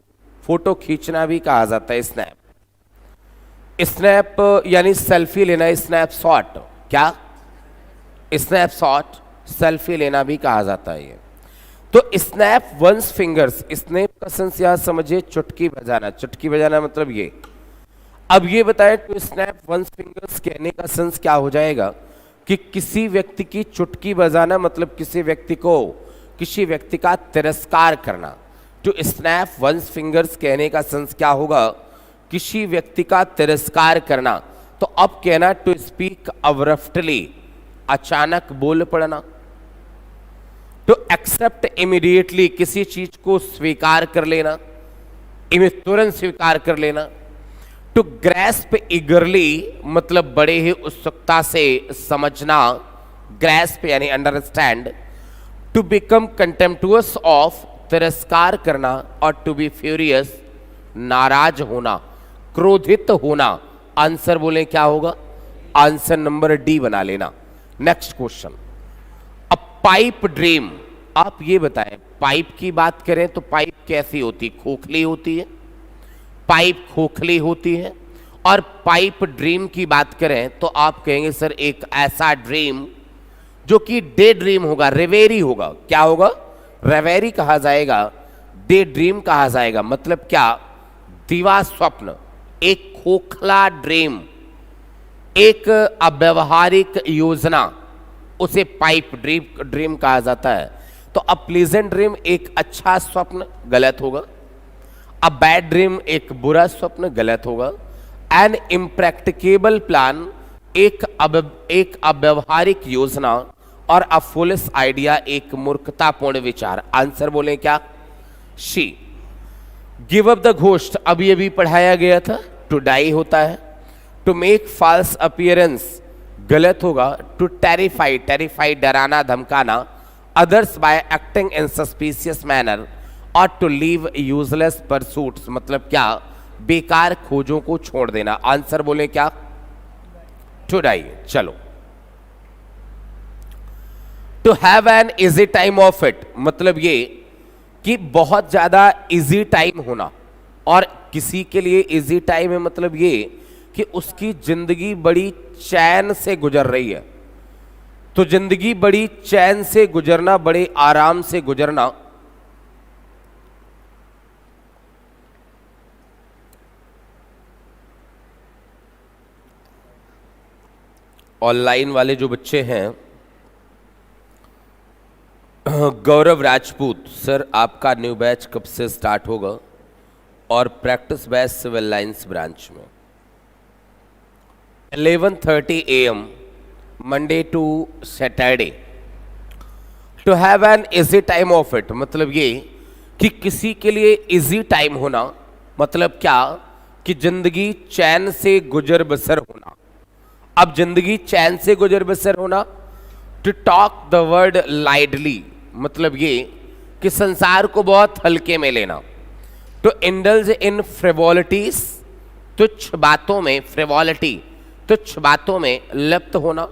photo खींचना भी कहा जाता है स्नैप। स्नैप यानी सेल्फी लेना, स्नैपशॉट। क्या? स्नैपशॉट सेल्फी लेना भी कहा जाता है ये। तो स्नैप वंस फिंगर्स, स्नैप का सेंस यहां समझिए चुटकी बजाना। चुटकी बजाना मतलब ये। अब ये बताएं टू स्नैप वंस फिंगर्स कहने का सेंस क्या हो जाएगा? कि किसी व्यक्ति की चुटकी बजाना मतलब किसी व्यक्ति का तिरस्कार करना। टू स्नैप वंस फिंगर्स कहने का सेंस क्या होगा? किसी व्यक्ति का तिरस्कार करना। तो अब कहना टू स्पीक अब्रप्टली, अचानक बोल पड़ना। टू एक्सेप्ट इमीडिएटली, किसी चीज को स्वीकार कर लेना, तुरंत स्वीकार कर लेना। टू ग्रैस्प ईगरली मतलब बड़े ही उत्सुकता से समझना, ग्रैस्प यानी अंडरस्टैंड। टू बिकम कंटेम्प्टुअस ऑफ तिरस्कार करना, और टू बी फ्यूरियस नाराज होना, क्रोधित होना। आंसर बोले क्या होगा? आंसर नंबर डी बना लेना। नेक्स्ट क्वेश्चन, अ पाइप ड्रीम, आप ये बताएं पाइप की बात करें तो पाइप कैसी होती? खोखली होती है, पाइप खोखली होती है। और पाइप ड्रीम की बात करें तो आप कहेंगे सर एक ऐसा ड्रीम जो कि डे ड्रीम होगा, रेवेरी होगा। क्या होगा? रेवेरी कहा जाएगा, डे ड्रीम कहा जाएगा। मतलब क्या? दिवा स्वप्न, एक खोखला ड्रीम, एक अव्यवहारिक योजना, उसे पाइप ड्रीम कहा जाता है। तो अ प्लीजेंट ड्रीम एक अच्छा स्वप्न, गलत होगा। अ बैड ड्रीम एक बुरा स्वप्न, गलत होगा। एन इम्प्रैक्टिकेबल प्लान एक अव्यवहारिक योजना, और अ फुलिश आइडिया एक मूर्खतापूर्ण विचार। आंसर बोले क्या? She. Give up the ghost अभी अभी पढ़ाया गया था, टू डाई होता है। टू मेक फॉल्स अपीयरेंस गलत होगा। टू टेरिफाई डराना धमकाना others by acting in suspicious manner, और टू लीव यूजलेस परसूट्स मतलब क्या? बेकार खोजों को छोड़ देना। आंसर बोले क्या? To die. चलो, to have an easy time of it मतलब ये कि बहुत ज्यादा इजी टाइम होना, और किसी के लिए इजी टाइम है मतलब ये कि उसकी जिंदगी बड़ी चैन से गुजर रही है। तो जिंदगी बड़ी चैन से गुजरना, बड़े आराम से गुजरना, ऑनलाइन वाले जो बच्चे हैं, गौरव राजपूत सर, आपका न्यू बैच कब से स्टार्ट होगा? और practice batch Civil Lines branch में 11:30 AM Monday to Saturday. To have an easy time of it मतलब ये कि किसी के लिए इजी टाइम होना, मतलब क्या? कि जिंदगी चैन से गुजर बसर होना। अब जिंदगी चैन से गुजर बसर होना। To talk the word lightly मतलब ये कि संसार को बहुत हल्के में लेना। टू इंडल्ज इन फ्रिवोलिटीज तुच्छ बातों में, फ्रिवोलिटी तुच्छ बातों में लिप्त होना।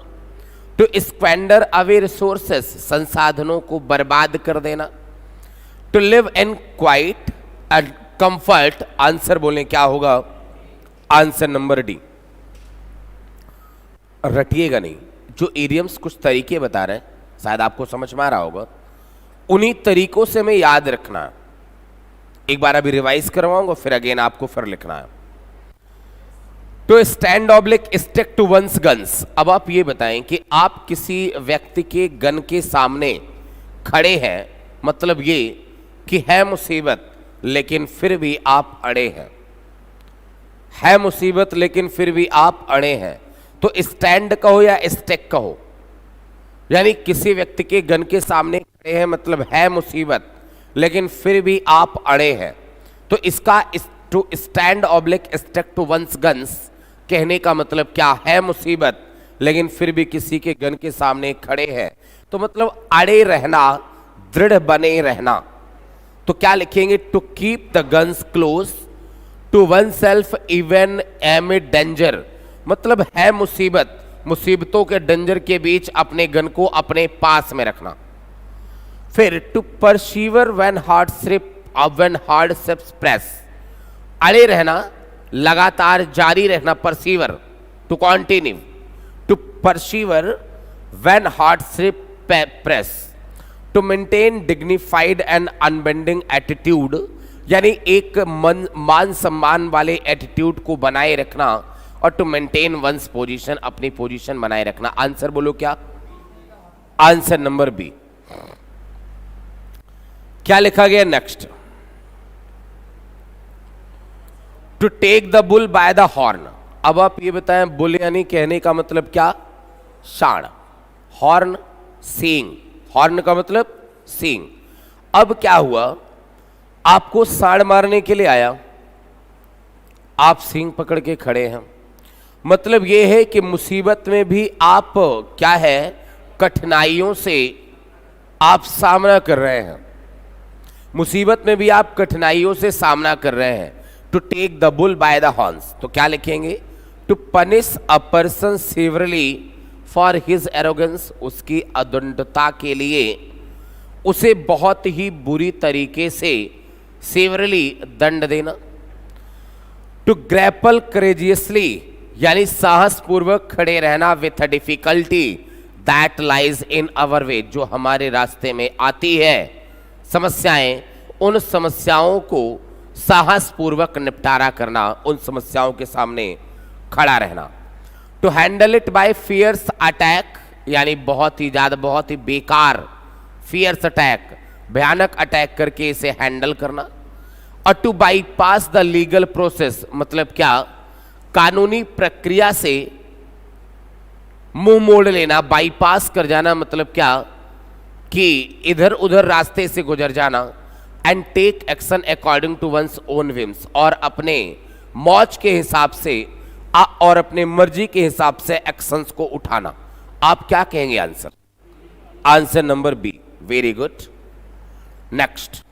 टू स्क्वेंडर अवे रिसोर्सेस संसाधनों को बर्बाद कर देना। To live in quiet and comfort answer बोलें क्या होगा? Answer number D. रटिएगा नहीं, जो इडियम्स कुछ तरीके बता रहे हैं शायद आपको समझ में आ रहा होगा, उन्हीं तरीकों से हमें याद रखना है। एक बार अभी रिवाइज करवाऊंगा, फिर अगेन आपको फिर लिखना है। To stand oblique stick to one's guns. अब आप ये बताएं कि आप किसी व्यक्ति के गन के सामने खड़े हैं, मतलब ये कि है मुसीबत लेकिन फिर भी आप अड़े हैं। है मुसीबत लेकिन फिर भी आप अड़े हैं। तो स्टैंड कहो या स्टिक कहो, यानी किसी व्यक्ति के गन के सामने खड़े हैं मतलब है मुसीबत लेकिन फिर भी आप अड़े हैं। तो इसका to stand oblique stick to one's guns कहने का मतलब क्या है? मुसीबत लेकिन फिर भी किसी के गन के सामने खड़े हैं, तो मतलब अड़े रहना, दृढ़ बने रहना। तो क्या लिखेंगे? To keep the guns close to one self even amid danger मतलब है मुसीबत, मुसीबतों के डेंजर के बीच अपने गन को अपने पास में रखना। फिर to persevere when hardships press अड़े रहना, लगातार जारी रहना, persevere to continue. To persevere when hardship press. To maintain dignified and unbending attitude यानी एक मान सम्मान वाले एटीट्यूड को बनाए रखना, और टू मेंटेन वंस पोजीशन अपनी पोजीशन बनाए रखना। आंसर बोलो क्या? Answer number B. क्या लिखा गया next? To take the bull by the horn. अब आप ये बताएं, बुल यानी कहने का मतलब क्या? शाण। हॉर्न सींग, हॉर्न का मतलब सींग। अब क्या हुआ? आपको साड़ मारने के लिए आया, आप सींग पकड़ के खड़े हैं, मतलब यह है कि मुसीबत में भी आप क्या है? कठिनाइयों से आप सामना कर रहे हैं। मुसीबत में भी आप कठिनाइयों से सामना कर रहे हैं। To take the bull by the horns तो क्या लिखेंगे? To punish a person severely for his arrogance उसकी अदंडता के लिए उसे बहुत ही बुरी तरीके से सेवरली दंड देना। टू ग्रैपल करेजियसली यानी साहसपूर्वक खड़े रहना with difficulty that lies in our way, जो हमारे रास्ते में आती है समस्याएं, उन समस्याओं को साहस पूर्वक निपटारा करना, उन समस्याओं के सामने खड़ा रहना। To handle it by fierce attack, यानी बहुत ही ज्यादा, बहुत ही बेकार फियर्स अटैक, भयानक अटैक करके इसे हैंडल करना। और to bypass the legal process, मतलब क्या, कानूनी प्रक्रिया से मुंह मोड़ लेना, बाईपास कर जाना, मतलब क्या कि इधर उधर रास्ते से गुजर जाना। And take action according to one's own whims, और अपने मौज के हिसाब से और अपने मर्जी के हिसाब से एक्शंस को उठाना। आप क्या कहेंगे answer? Answer number B, very good. Next,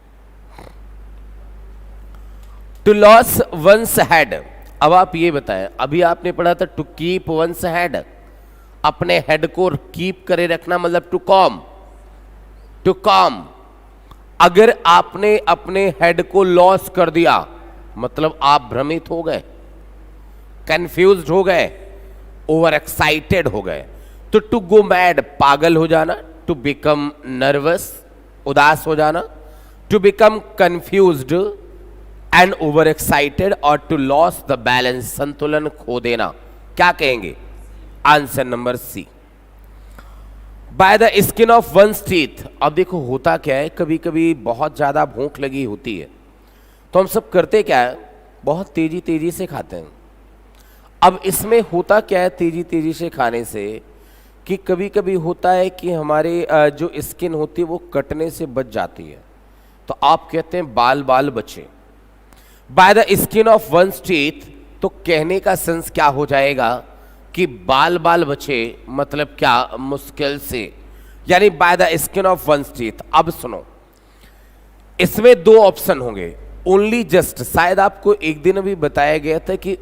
to lose one's head. अब आप ये बताएं, अभी आपने पढ़ा था टू कीप वंस हेड, अपने हेड को कीप करे रखना, मतलब टू कॉम, टू कॉम। अगर आपने अपने हेड को लॉस कर दिया, मतलब आप भ्रमित हो गए, कंफ्यूज्ड हो गए, ओवर एक्साइटेड हो गए। तो टू गो मैड, पागल हो जाना, टू बिकम नर्वस, उदास हो जाना, to become confused and over excited, और टू लॉस द बैलेंस, संतुलन खो देना। क्या कहेंगे? Answer number C, by the skin of one's teeth. अब देखो होता क्या है, कभी कभी बहुत ज्यादा भूख लगी होती है, तो हम सब करते क्या है, बहुत तेजी तेजी से खाते हैं। अब इसमें होता क्या है तेजी तेजी से खाने से, कि कभी कभी होता है कि हमारे जो स्किन होती है वो कटने से बच जाती है, तो आप कहते हैं बाल बाल बचे। By the skin of one's teeth, तो कहने का सेंस क्या हो जाएगा कि बाल बाल बचे, मतलब क्या, मुश्किल से, यानी by the skin of one's teeth. अब सुनो, इसमें दो ऑप्शन होंगे, ओनली जस्ट, शायद आपको एक दिन अभी बताया गया था कि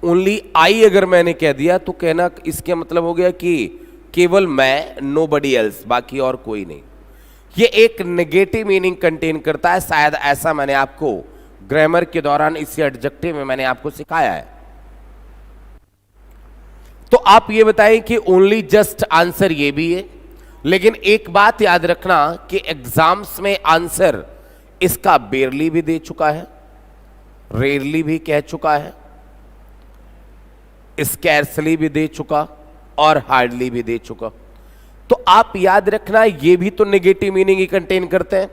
ओनली आई अगर मैंने कह दिया तो कहना इसके मतलब हो गया कि केवल मैं, नो बडी एल्स, बाकी और कोई नहीं। ये एक नेगेटिव मीनिंग कंटेन करता है, शायद ऐसा मैंने आपको ग्रामर के दौरान इसी एडजेक्टिव में मैंने आपको सिखाया है। तो आप ये बताएं कि ओनली जस्ट आंसर ये भी है, लेकिन एक बात याद रखना कि एग्जाम्स में आंसर इसका बेरली भी दे चुका है, रेयरली भी कह चुका है, स्कैर्सली भी दे चुका, और हार्डली भी दे चुका। तो आप याद रखना ये भी तो नेगेटिव मीनिंग ही कंटेन करते हैं।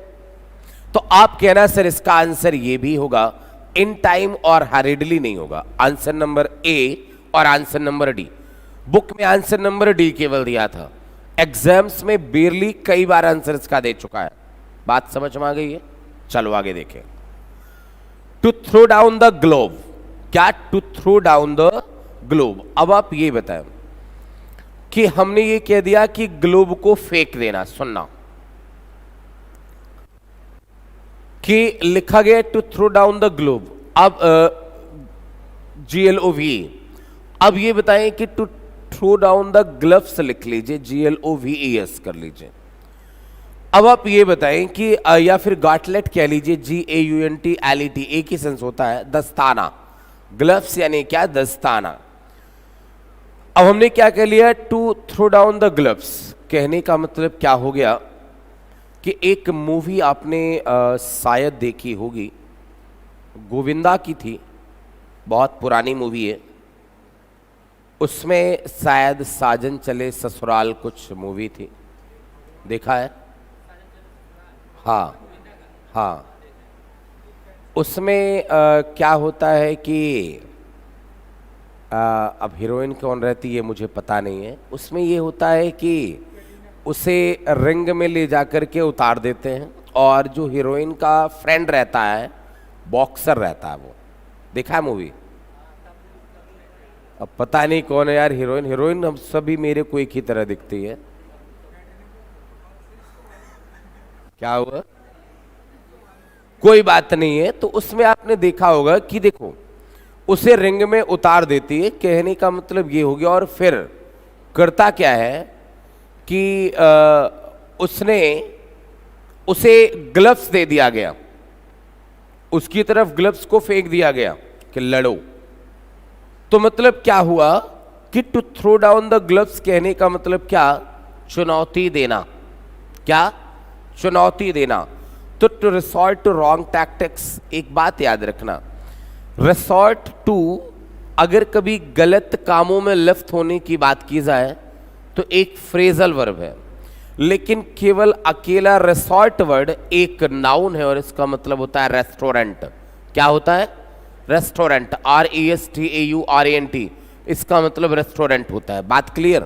तो आप कहना सर इसका आंसर ये भी होगा, इन टाइम और हरिडली नहीं होगा। आंसर नंबर ए और आंसर नंबर डी। बुक में आंसर नंबर डी केवल दिया था, एग्जाम्स में बेरली कई बार आंसर इसका दे चुका है। बात समझ में आ गई है? चलो आगे देखें। To throw down the glove, क्या? To throw down the globe. अब आप ये बताएं कि हमने ये कह दिया कि ग्लोब को फेंक देना, सुनना कि लिखा गया to throw down the globe. अब GLOV। अब ये बताएं कि to throw down the gloves लिख लीजिए, GLOVES कर लीजिए। अब आप ये बताएं कि या फिर गाटलेट कह लीजिए, GAUNTLET, एक ही सेंस होता है, दस्ताना। ग्लव्स यानी क्या? दस्ताना। अब हमने क्या कह लिया? To throw down the gloves. कहने का मतलब क्या हो गया कि एक मूवी आपने शायद देखी होगी, गोविंदा की थी, बहुत पुरानी मूवी है, उसमें शायद साजन चले ससुराल कुछ मूवी थी, देखा है? हाँ हाँ। उसमें क्या होता है कि अब हीरोइन कौन रहती है मुझे पता नहीं है। उसमें ये होता है कि उसे रिंग में ले जाकर के उतार देते हैं, और जो हीरोइन का फ्रेंड रहता है, बॉक्सर रहता है, वो देखा है मूवी? अब पता नहीं कौन है यार हीरोइन। हीरोइन हम सभी मेरे को एक ही तरह दिखती है। क्या हुआ? कोई बात नहीं है। तो उसमें आपने देखा होगा कि देखो उसे रिंग में उतार देती है, कहने का मतलब ये हो गया। और फिर करता क्या है कि उसे ग्लव्स दे दिया गया, उसकी तरफ ग्लव्स को फेंक दिया गया कि लड़ो। तो मतलब क्या हुआ कि to throw down the gloves कहने का मतलब क्या? चुनौती देना। क्या? चुनौती देना। तो to resort to wrong tactics, एक बात याद रखना, रिसॉर्ट टू अगर कभी गलत कामों में लिप्त होने की बात की जाए तो एक फ्रेजल वर्ब है, लेकिन केवल अकेला रिसॉर्ट वर्ड एक नाउन है और इसका मतलब होता है रेस्टोरेंट। क्या होता है? रेस्टोरेंट। RESTAURANT, इसका मतलब रेस्टोरेंट होता है। बात क्लियर?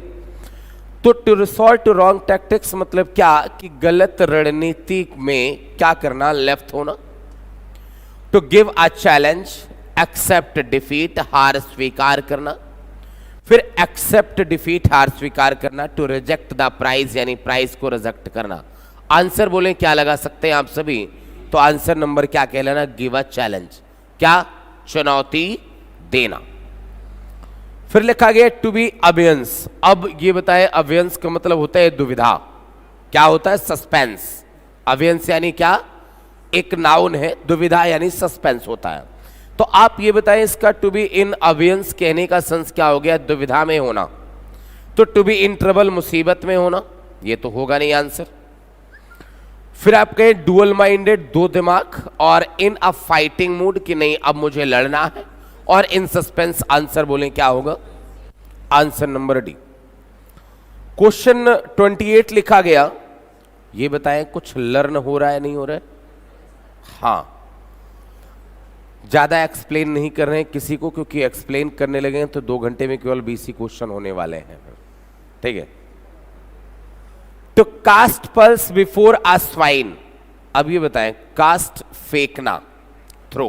तो to resort to wrong tactics मतलब क्या कि गलत रणनीति में क्या करना? लेफ्ट होना। To give a challenge, accept defeat, हार स्वीकार करना। फिर एक्सेप्ट डिफीट, हार स्वीकार करना। टू रिजेक्ट द प्राइज, यानी प्राइज को रिजेक्ट करना। आंसर बोले क्या लगा सकते हैं आप सभी? तो आंसर नंबर क्या कह लेना? Give a challenge. क्या? चुनौती देना। फिर लिखा गया टू बी अबियंस। अब ये बताए अबियंस का मतलब होता है दुविधा। क्या होता है? सस्पेंस। अबियंस यानी क्या? एक नाउन है, दुविधा यानी सस्पेंस होता है। तो आप ये बताएं इसका टू बी इन अबियंस कहने का सेंस क्या हो गया? दुविधा में होना। तो टू बी इन ट्रबल, मुसीबत में होना, ये तो होगा नहीं आंसर। फिर आप कहें डुअल माइंडेड, दो दिमाग, और इन अ फाइटिंग मूड कि नहीं अब मुझे लड़ना है, और इन सस्पेंस। आंसर बोलें क्या होगा? Answer number D. क्वेश्चन 28 लिखा गया, ये बताएं कुछ लर्न हो रहा है नहीं हो रहा है? हाँ, ज्यादा एक्सप्लेन नहीं कर रहे हैं किसी को, क्योंकि एक्सप्लेन करने लगे हैं तो 2 घंटे में केवल 20 ही क्वेश्चन होने वाले हैं। ठीक है। तो cast pearls before a swine. अब ये बताएं, कास्ट फेंकना, थ्रो,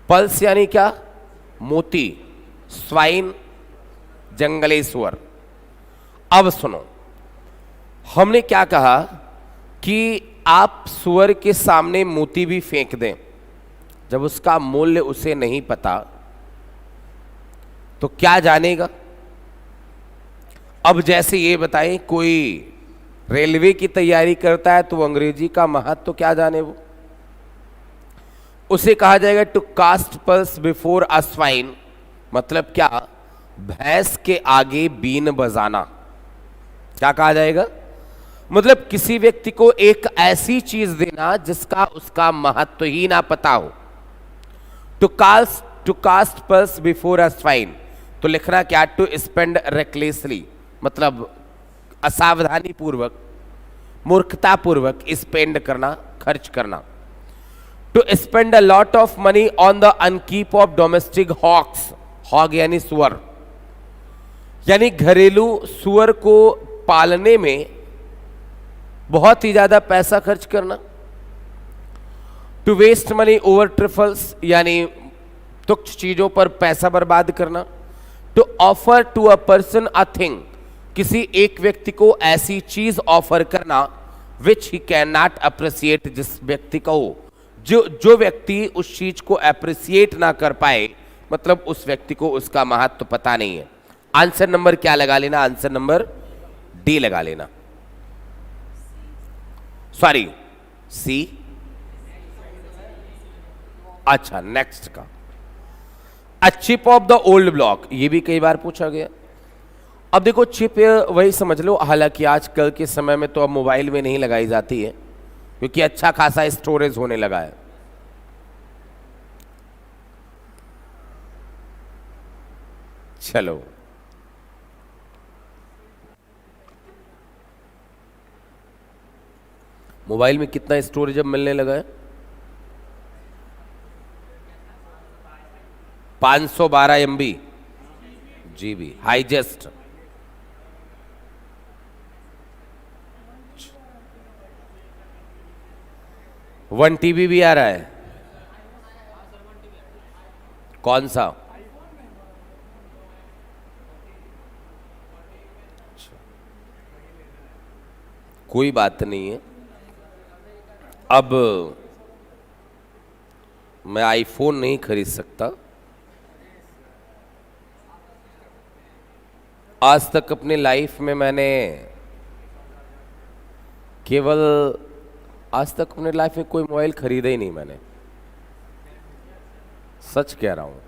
पल्स यानी क्या? मोती, स्वाइन जंगली सुअर। अब सुनो, हमने क्या कहा कि आप सुअर के सामने मोती भी फेंक दें, जब उसका मूल्य उसे नहीं पता तो क्या जानेगा? अब जैसे ये बताएं, कोई रेलवे की तैयारी करता है तो वो अंग्रेजी का महत्व तो क्या जाने, वो उसे कहा जाएगा to cast pearls before a swine. मतलब क्या? भैंस के आगे बीन बजाना। क्या कहा जाएगा? मतलब किसी व्यक्ति को एक ऐसी चीज देना जिसका उसका महत्व ही ना पता हो। To cast pearls before a swine, तो लिखना क्या? टू स्पेंड रेकलेसली, मतलब असावधानी पूर्वक, मूर्खता पूर्वक स्पेंड करना, खर्च करना। To spend a lot of money on the upkeep of domestic hogs. Hog यानी सुअर, यानी घरेलू सुअर को पालने में बहुत ही ज्यादा पैसा खर्च करना। To waste money over trifles, यानी तुच्छ चीजों पर पैसा बर्बाद करना। To offer to a person a thing, किसी एक व्यक्ति को ऐसी चीज ऑफर करना which he can not appreciate, जिस व्यक्ति को जो व्यक्ति उस चीज को अप्रिसिएट ना कर पाए, मतलब उस व्यक्ति को उसका महत्व पता नहीं है। आंसर नंबर क्या लगा लेना? आंसर नंबर डी लगा लेना, सॉरी सी। अच्छा, नेक्स्ट का अ chip off the old block, ये भी कई बार पूछा गया। अब देखो चिप वही समझ लो, हालांकि आजकल के समय में तो अब मोबाइल में नहीं लगाई जाती है क्योंकि अच्छा खासा स्टोरेज होने लगा है। चलो, मोबाइल में कितना स्टोरेज अब मिलने लगा है? 512 MB GB हाईजेस्ट। 1 TB भी आ रहा है। कौन सा? कोई बात नहीं है। अब मैं आईफोन नहीं खरीद सकता। आज तक अपनी लाइफ में मैंने आज तक अपने लाइफ में कोई मोबाइल खरीदा ही नहीं मैंने, सच कह रहा हूं।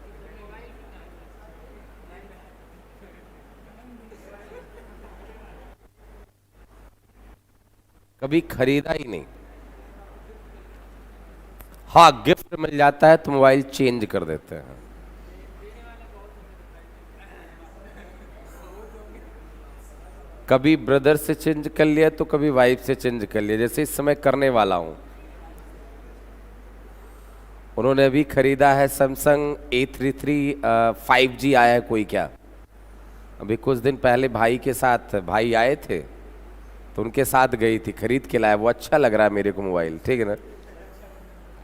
कभी खरीदा ही नहीं। हाँ, गिफ्ट मिल जाता है तो मोबाइल चेंज कर देते हैं। कभी ब्रदर से चेंज कर लिया तो कभी वाइफ से चेंज कर लिया, जैसे इस समय करने वाला हूं। उन्होंने अभी खरीदा है सैमसंग A33 5G आया है कोई क्या। अभी कुछ दिन पहले भाई के साथ भाई आए थे तो उनके साथ गई थी, खरीद के लाया। वो अच्छा लग रहा है मेरे को मोबाइल, ठीक है ना।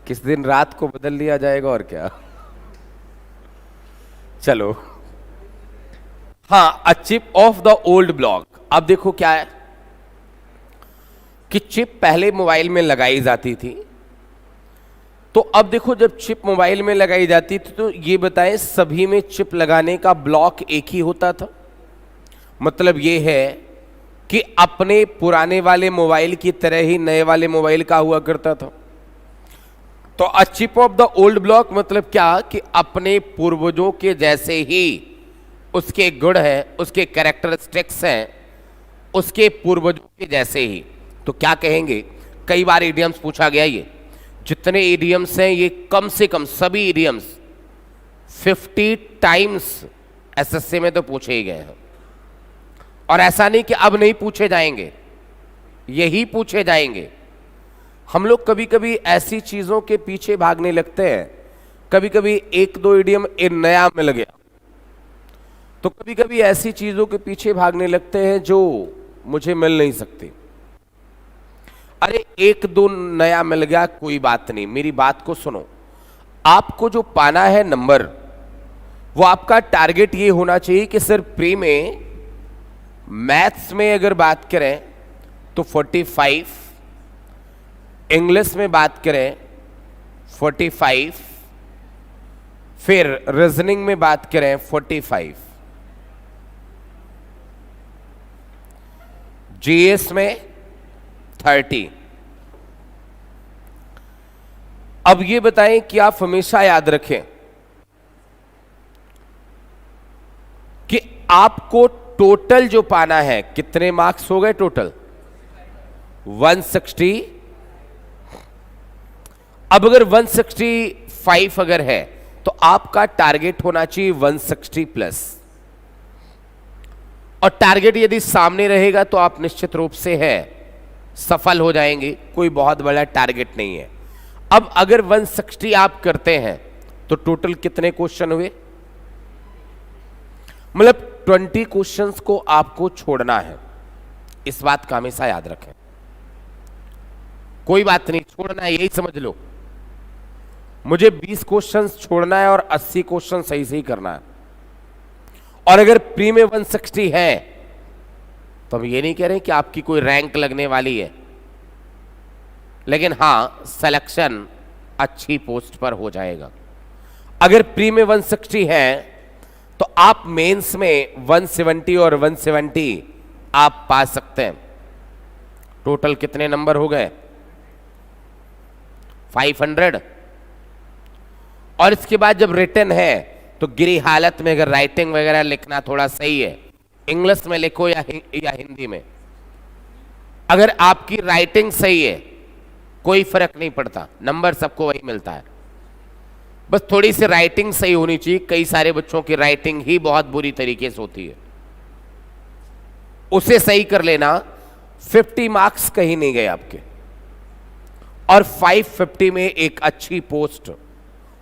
किस दिन रात को बदल लिया जाएगा और क्या। चलो, हाँ, अ chip off the old block. अब देखो क्या है कि चिप पहले मोबाइल में लगाई जाती थी, तो अब देखो जब चिप मोबाइल में लगाई जाती थी तो ये बताएं सभी में चिप लगाने का ब्लॉक एक ही होता था। मतलब ये है कि अपने पुराने वाले मोबाइल की तरह ही नए वाले मोबाइल का हुआ करता था। तो अ chip off the old block मतलब क्या कि अपने पूर्वजों के जैसे ही उसके गुण हैं, उसके कैरेक्टरिस्टिक्स हैं, उसके पूर्वजों के जैसे ही। तो क्या कहेंगे, कई बार इडियम्स पूछा गया, ये जितने इडियम्स हैं ये कम से कम सभी इडियम्स 50 टाइम्स एसएससी में तो पूछे ही गए हैं। और ऐसा नहीं कि अब नहीं पूछे जाएंगे, यही पूछे जाएंगे। हम लोग कभी कभी ऐसी चीजों के पीछे भागने लगते हैं, कभी कभी एक दो इडियम एक नया मिल गया, तो कभी कभी ऐसी चीजों के पीछे भागने लगते हैं जो मुझे मिल नहीं सकती। अरे एक दो नया मिल गया कोई बात नहीं, मेरी बात को सुनो। आपको जो पाना है नंबर, वो आपका टारगेट ये होना चाहिए कि सर प्री में मैथ्स में अगर बात करें तो 45, इंग्लिश में बात करें 45, फिर रीजनिंग में बात करें 45, जीएस में 30। अब ये बताएं कि आप हमेशा याद रखें कि आपको टोटल जो पाना है, कितने मार्क्स हो गए टोटल 160। अब अगर 165 अगर है तो आपका टारगेट होना चाहिए 160 प्लस। और टारगेट यदि सामने रहेगा तो आप निश्चित रूप से है सफल हो जाएंगे, कोई बहुत बड़ा टारगेट नहीं है। अब अगर 160 आप करते हैं तो टोटल कितने क्वेश्चन हुए, मतलब 20 क्वेश्चंस को आपको छोड़ना है। इस बात का हमेशा याद रखें, कोई बात नहीं, छोड़ना है, यही समझ लो। मुझे 20 क्वेश्चंस छोड़ना है और 80 क्वेश्चन सही से ही करना है। और अगर प्री में 160 है तो हम ये नहीं कह रहे कि आपकी कोई रैंक लगने वाली है, लेकिन हां सिलेक्शन अच्छी पोस्ट पर हो जाएगा। अगर प्री में 160 है तो आप मेंस में 170 और 170 आप पा सकते हैं। टोटल कितने नंबर हो गए 500। और इसके बाद जब रिटन है तो गिरी हालत में अगर राइटिंग वगैरह लिखना थोड़ा सही है, इंग्लिश में लिखो या हिंदी में, अगर आपकी राइटिंग सही है कोई फर्क नहीं पड़ता, नंबर सबको वही मिलता है। बस थोड़ी सी राइटिंग सही होनी चाहिए। कई सारे बच्चों की राइटिंग ही बहुत बुरी तरीके से होती है, उसे सही कर लेना, 50 मार्क्स कहीं नहीं गए आपके। और 550 में एक अच्छी पोस्ट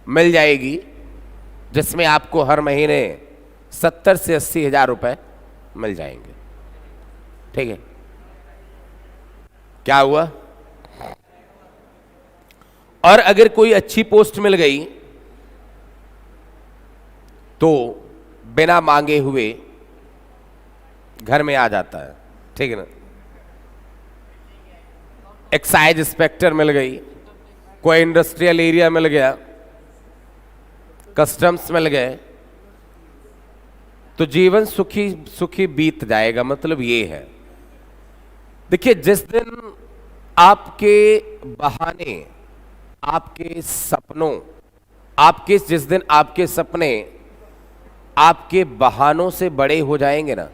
मिल जाएगी जिसमें आपको हर महीने 70 से 80 हजार रुपए मिल जाएंगे। ठीक है, क्या हुआ? और अगर कोई अच्छी पोस्ट मिल गई तो बिना मांगे हुए घर में आ जाता है, ठीक है ना। एक्साइज इंस्पेक्टर मिल गई, कोई इंडस्ट्रियल एरिया मिल गया, कस्टम्स मिल गए, तो जीवन सुखी सुखी बीत जाएगा। मतलब ये है, देखिए जिस दिन आपके बहाने, आपके सपनों, जिस दिन आपके सपने आपके बहानों से बड़े हो जाएंगे ना,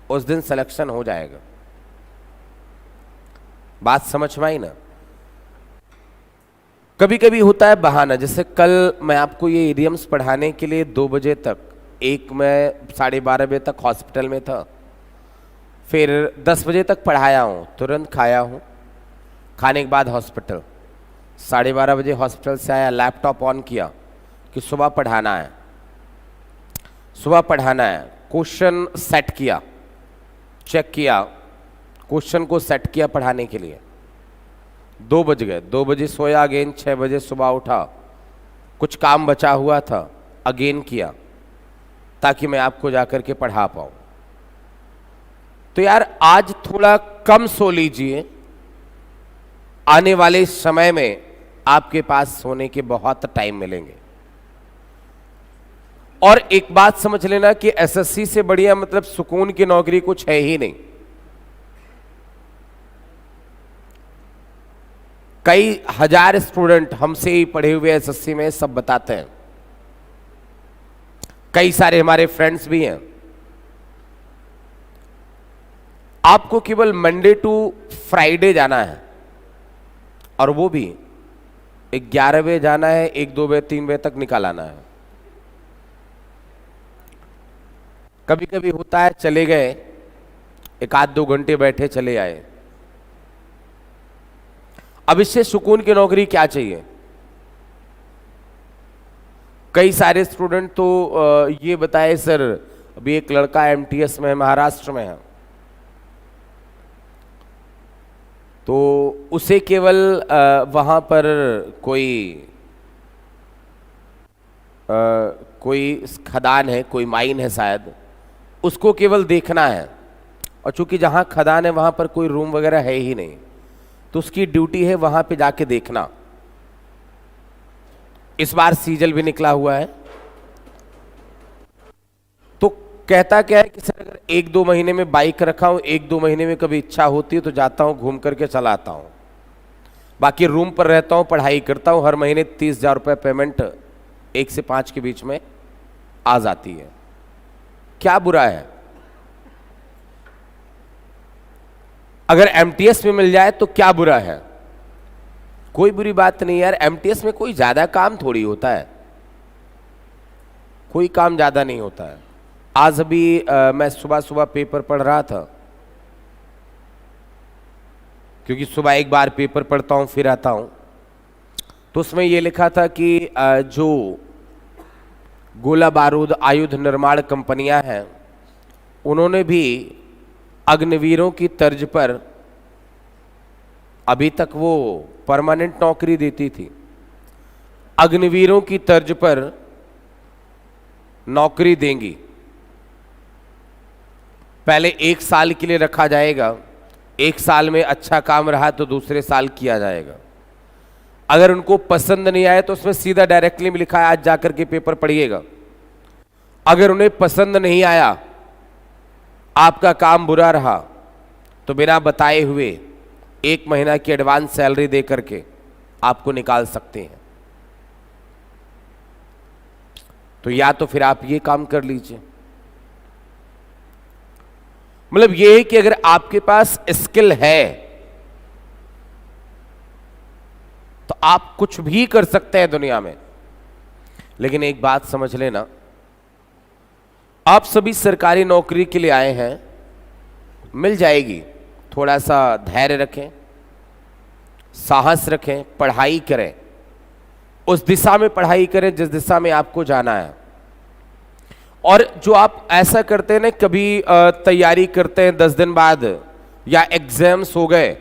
उस दिन सिलेक्शन हो जाएगा। बात समझ में आई ना? कभी कभी होता है बहाना, जैसे कल मैं आपको ये इडियम्स पढ़ाने के लिए 2 बजे तक, एक मैं 12:30 बजे तक हॉस्पिटल में था, फिर 10 बजे तक पढ़ाया हूँ, तुरंत खाया हूँ, खाने के बाद हॉस्पिटल, 12:30 बजे हॉस्पिटल से आया, लैपटॉप ऑन किया कि सुबह पढ़ाना है, सुबह पढ़ाना है, क्वेश्चन सेट किया, चेक किया, क्वेश्चन को सेट किया पढ़ाने के लिए, 2 बज गए, 2 बजे सोया, अगेन 6 बजे सुबह उठा, कुछ काम बचा हुआ था अगेन किया, ताकि मैं आपको जाकर के पढ़ा पाऊँ। तो यार आज थोड़ा कम सो लीजिए, आने वाले समय में आपके पास सोने के बहुत टाइम मिलेंगे। और एक बात समझ लेना कि एसएससी से बढ़िया मतलब सुकून की नौकरी कुछ है ही नहीं। कई हजार स्टूडेंट हमसे ही पढ़े हुए एसएससी में सब बताते हैं, कई सारे हमारे फ्रेंड्स भी हैं। आपको केवल मंडे टू फ्राइडे जाना है, और वो भी 11 बजे जाना है, 1-2 बजे 3 बजे तक निकाल आना है। कभी कभी होता है चले गए, 1-2 घंटे बैठे चले आए। अब इससे सुकून की नौकरी क्या चाहिए? कई सारे स्टूडेंट तो ये बताए सर, अभी एक लड़का एमटीएस में है, महाराष्ट्र में है, तो उसे केवल वहां पर कोई खदान है, कोई माइन है शायद, उसको केवल देखना है, और चूंकि जहां खदान है वहां पर कोई रूम वगैरह है ही नहीं, तो उसकी ड्यूटी है वहां पे जाके देखना। इस बार सीजल भी निकला हुआ है, तो कहता क्या है कि सर अगर 1-2 महीने में बाइक रखा हूं, 1-2 महीने में कभी इच्छा होती है तो जाता हूं, घूम करके चला आता हूं, बाकी रूम पर रहता हूं, पढ़ाई करता हूं, हर महीने 30,000 रुपये पेमेंट 1 से 5 के बीच में आ जाती है। क्या बुरा है? अगर एमटीएस में मिल जाए तो क्या बुरा है? कोई बुरी बात नहीं यार, एमटीएस में कोई ज्यादा काम थोड़ी होता है, कोई काम ज्यादा नहीं होता है। आज अभी मैं सुबह सुबह पेपर पढ़ रहा था, क्योंकि सुबह एक बार पेपर पढ़ता हूं फिर आता हूं, तो उसमें यह लिखा था कि जो गोला बारूद आयुध निर्माण कंपनियां हैं, उन्होंने भी अग्निवीरों की तर्ज पर अभी तक वो परमानेंट नौकरी देती थी, अग्निवीरों की तर्ज पर नौकरी देंगी। पहले 1 साल के लिए रखा जाएगा, 1 साल में अच्छा काम रहा तो दूसरे साल किया जाएगा। अगर उनको पसंद नहीं आए तो उसमें सीधा डायरेक्टली में लिखा है आज जाकर के पेपर पढ़िएगा। अगर उन्हें पसंद नहीं आया, आपका काम बुरा रहा, तो बिना बताए हुए 1 महीना की एडवांस सैलरी दे करके आपको निकाल सकते हैं। तो या तो फिर आप ये काम कर लीजिए। मतलब ये है कि अगर आपके पास स्किल है तो आप कुछ भी कर सकते हैं दुनिया में। लेकिन एक बात समझ लेना, आप सभी सरकारी नौकरी के लिए आए हैं, मिल जाएगी। थोड़ा सा धैर्य रखें, साहस रखें, पढ़ाई करें, उस दिशा में पढ़ाई करें जिस दिशा में आपको जाना है। और जो आप ऐसा करते हैं ना, कभी तैयारी करते हैं 10 दिन बाद, या एग्जाम्स हो गए,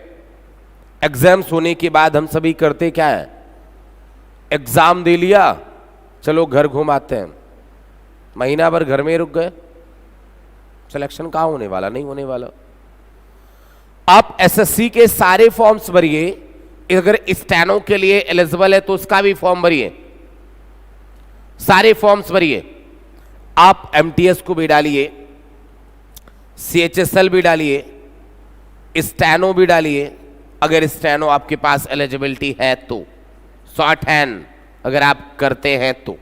एग्जाम्स होने के बाद हम सभी करते क्या है, एग्जाम दे लिया, चलो घर घूम आते हैं, महीना भर घर में रुक गए, सिलेक्शन कहाँ होने वाला, नहीं होने वाला। आप एसएससी के सारे फॉर्म्स भरिए, अगर स्टेनो के लिए एलिजिबल है तो उसका भी फॉर्म भरिए, सारे फॉर्म्स भरिए। आप एमटीएस को भी डालिए, सीएचएसएल भी डालिए, स्टेनो भी डालिए, अगर स्टेनो आपके पास एलिजिबिलिटी है तो, शॉर्ट हैंड अगर आप करते हैं तो,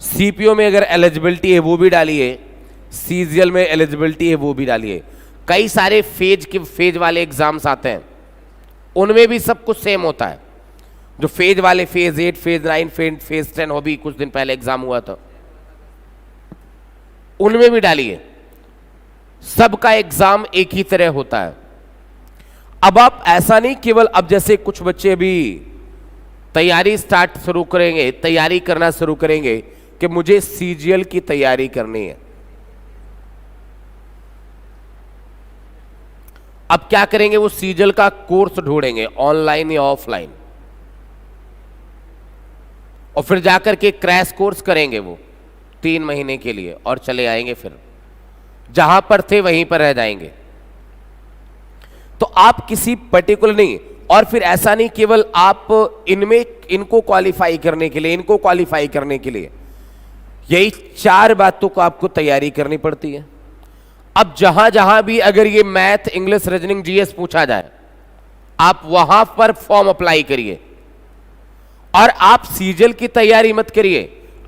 सीपीओ में अगर एलिजिबिलिटी है वो भी डालिए, सीजीएल में एलिजिबिलिटी है वो भी डालिए। कई सारे फेज वाले एग्जाम्स आते हैं, उनमें भी सब कुछ सेम होता है। जो फेज वाले, फेज 8, फेज 9, फेज 10 अभी कुछ दिन पहले एग्जाम हुआ था, उनमें भी डालिए, सबका एग्जाम एक ही तरह होता है। अब आप ऐसा नहीं केवल, अब जैसे कुछ बच्चे भी तैयारी शुरू करेंगे, तैयारी करना शुरू करेंगे कि मुझे सीजीएल की तैयारी करनी है। अब क्या करेंगे, वो सीजीएल का कोर्स ढूंढेंगे, ऑनलाइन या ऑफलाइन, और फिर जाकर के क्रैश कोर्स करेंगे वो 3 महीने के लिए, और चले आएंगे, फिर जहां पर थे वहीं पर रह जाएंगे। तो आप किसी पर्टिकुलर नहीं, और फिर ऐसा नहीं केवल आप इनमें, इनको क्वालिफाई करने के लिए, इनको क्वालिफाई करने के लिए, यही 4 बातों को आपको तैयारी करनी पड़ती है। अब जहां जहां भी अगर ये मैथ, इंग्लिश, रीजनिंग, जीएस पूछा जाए, आप वहां पर फॉर्म अप्लाई करिए, और आप सीजीएल की तैयारी मत करिए,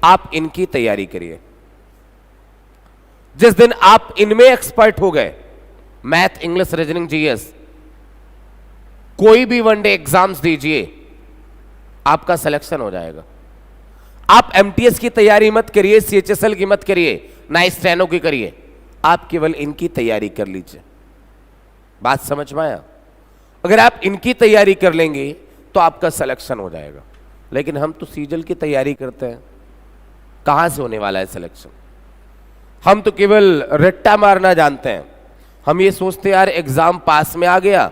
आप इनकी तैयारी करिए। जिस दिन आप इनमें एक्सपर्ट हो गए, मैथ, इंग्लिश, रीजनिंग, जीएस, कोई भी वनडे एग्जाम्स दीजिए, आपका सिलेक्शन हो जाएगा। आप एमटीएस की तैयारी मत करिए, सीएचएसएल की मत करिए, ना स्टेनो की करिए, आप केवल इनकी तैयारी कर लीजिए। बात समझ में आया? अगर आप इनकी तैयारी कर लेंगे तो आपका सिलेक्शन हो जाएगा। लेकिन हम तो सीजीएल की तैयारी करते हैं, कहां से होने वाला है सिलेक्शन? हम तो केवल रट्टा मारना जानते हैं। हम ये सोचते हैं यार एग्जाम पास में आ गया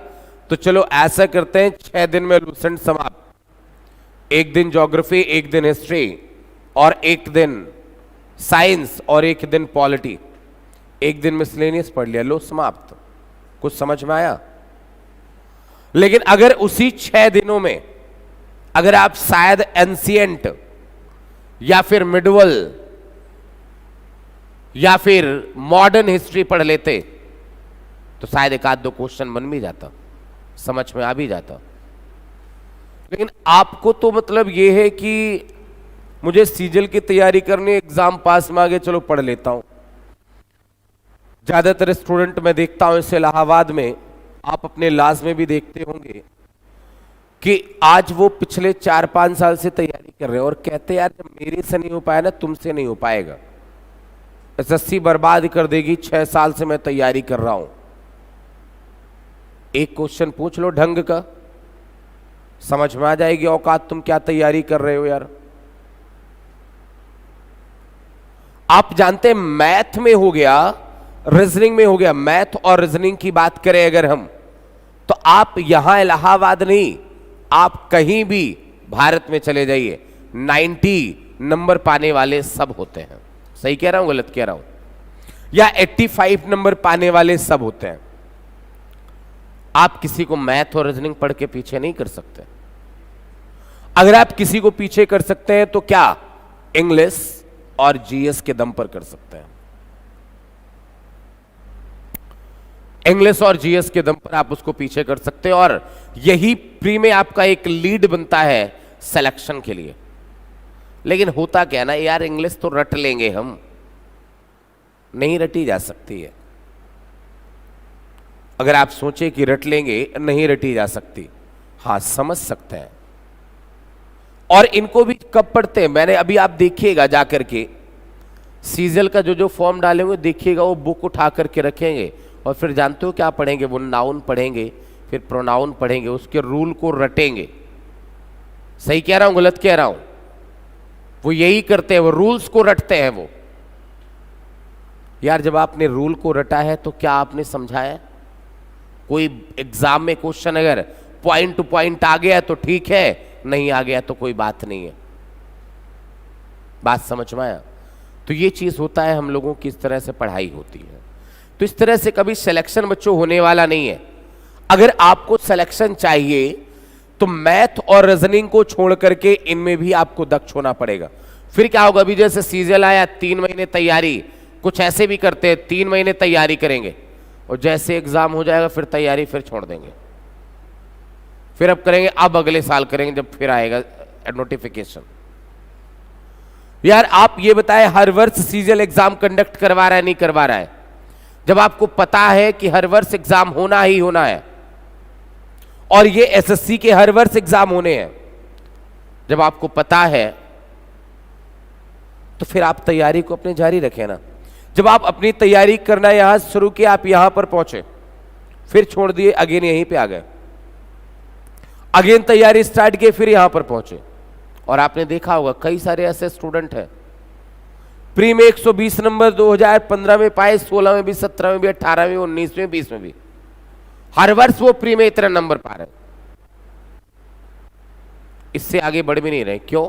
तो चलो ऐसा करते हैं 6 दिन में लूसेंट समाप्त, 1 दिन ज्योग्राफी, 1 दिन हिस्ट्री, और 1 दिन साइंस, और 1 दिन पॉलिटी, 1 दिन मिसलेनियस पढ़ लिया, लो समाप्त। कुछ समझ में आया? लेकिन अगर उसी 6 दिनों में अगर आप शायद एंशिएंट या फिर मिडवल या फिर मॉडर्न हिस्ट्री पढ़ लेते तो शायद 1-2 क्वेश्चन बन भी जाता, समझ में आ भी जाता। लेकिन आपको तो मतलब ये है कि मुझे सीजीएल की तैयारी करनी, एग्जाम पास में आ गए, चलो पढ़ लेता हूं। ज्यादातर स्टूडेंट मैं देखता हूं इस इलाहाबाद में, आप अपने लाज में भी देखते होंगे कि आज वो पिछले 4-5 साल से तैयारी कर रहे हैं, और कहते यार जब मेरे से नहीं हो पाया ना, तुमसे नहीं हो पाएगा। एसएससी बर्बाद कर देगी, 6 साल से मैं तैयारी कर रहा हूं। एक क्वेश्चन पूछ लो ढंग का, समझ में आ जाएगी औकात, तुम क्या तैयारी कर रहे हो यार। आप जानते हैं मैथ में हो गया, रीजनिंग में हो गया, मैथ और रीजनिंग की बात करें अगर हम, तो आप यहां इलाहाबाद नहीं, आप कहीं भी भारत में चले जाइए, 90 नंबर पाने वाले सब होते हैं। सही कह रहा हूं, गलत कह रहा हूं? या 85 नंबर पाने वाले सब होते हैं। आप किसी को मैथ और रीजनिंग पढ़ के पीछे नहीं कर सकते। अगर आप किसी को पीछे कर सकते हैं तो क्या, इंग्लिश और जीएस के दम पर कर सकते हैं। इंग्लिश और जीएस के दम पर आप उसको पीछे कर सकते हैं, और यही प्री में आपका एक लीड बनता है सिलेक्शन के लिए। लेकिन होता क्या ना यार, इंग्लिश तो रट लेंगे हम, नहीं रटी जा सकती है। अगर आप सोचे कि रट लेंगे, नहीं रटी जा सकती। हाँ, समझ सकते हैं। और इनको भी कब पढ़ते हैं, मैंने अभी, आप देखिएगा जाकर के सीजीएल का जो जो फॉर्म डाले हुए देखिएगा, वो बुक उठा करके रखेंगे, और फिर जानते हो क्या पढ़ेंगे, वो नाउन पढ़ेंगे, फिर प्रोनाउन पढ़ेंगे, उसके रूल को रटेंगे। सही कह रहा हूं, गलत कह रहा हूं? वो यही करते हैं, वो रूल्स को रटते हैं वो। यार जब आपने रूल को रटा है तो क्या आपने समझाया? कोई एग्जाम में क्वेश्चन अगर पॉइंट टू पॉइंट आ गया तो ठीक है, नहीं आ गया तो कोई बात नहीं है। बात समझ में आया? तो ये चीज होता है हम लोगों की, इस तरह से पढ़ाई होती है। तो इस तरह से कभी सिलेक्शन बच्चों होने वाला नहीं है। अगर आपको सिलेक्शन चाहिए तो मैथ और रीजनिंग को छोड़ करके इनमें भी आपको दक्ष होना पड़ेगा। फिर क्या होगा, अभी जैसे सीजीएल आया, 3 महीने तैयारी, कुछ ऐसे भी करते हैं 3 महीने तैयारी करेंगे, और जैसे एग्जाम हो जाएगा फिर तैयारी फिर छोड़ देंगे, फिर अब करेंगे, अब अगले साल करेंगे जब फिर आएगा नोटिफिकेशन। यार आप ये बताएं, हर वर्ष सीजीएल एग्जाम कंडक्ट करवा रहा है, नहीं करवा रहा है? जब आपको पता है कि हर वर्ष एग्जाम होना ही होना है, और ये एसएससी के हर वर्ष एग्जाम होने हैं। जब आपको पता है तो फिर आप तैयारी को अपने जारी रखें ना। जब आप अपनी तैयारी करना यहां शुरू किया, आप यहां पर पहुंचे, फिर छोड़ दिए, अगेन यहीं पे आ गए, अगेन तैयारी स्टार्ट की, फिर यहां पर पहुंचे। और आपने देखा होगा कई सारे ऐसे स्टूडेंट हैं प्री में 120 नंबर 2015 में पाए, 16 में भी, 17 में भी, 18 में, 19 में, 20 में भी, हर वर्ष वो प्री में इतने नंबर पा रहे, इससे आगे बढ़ भी नहीं रहे। क्यों?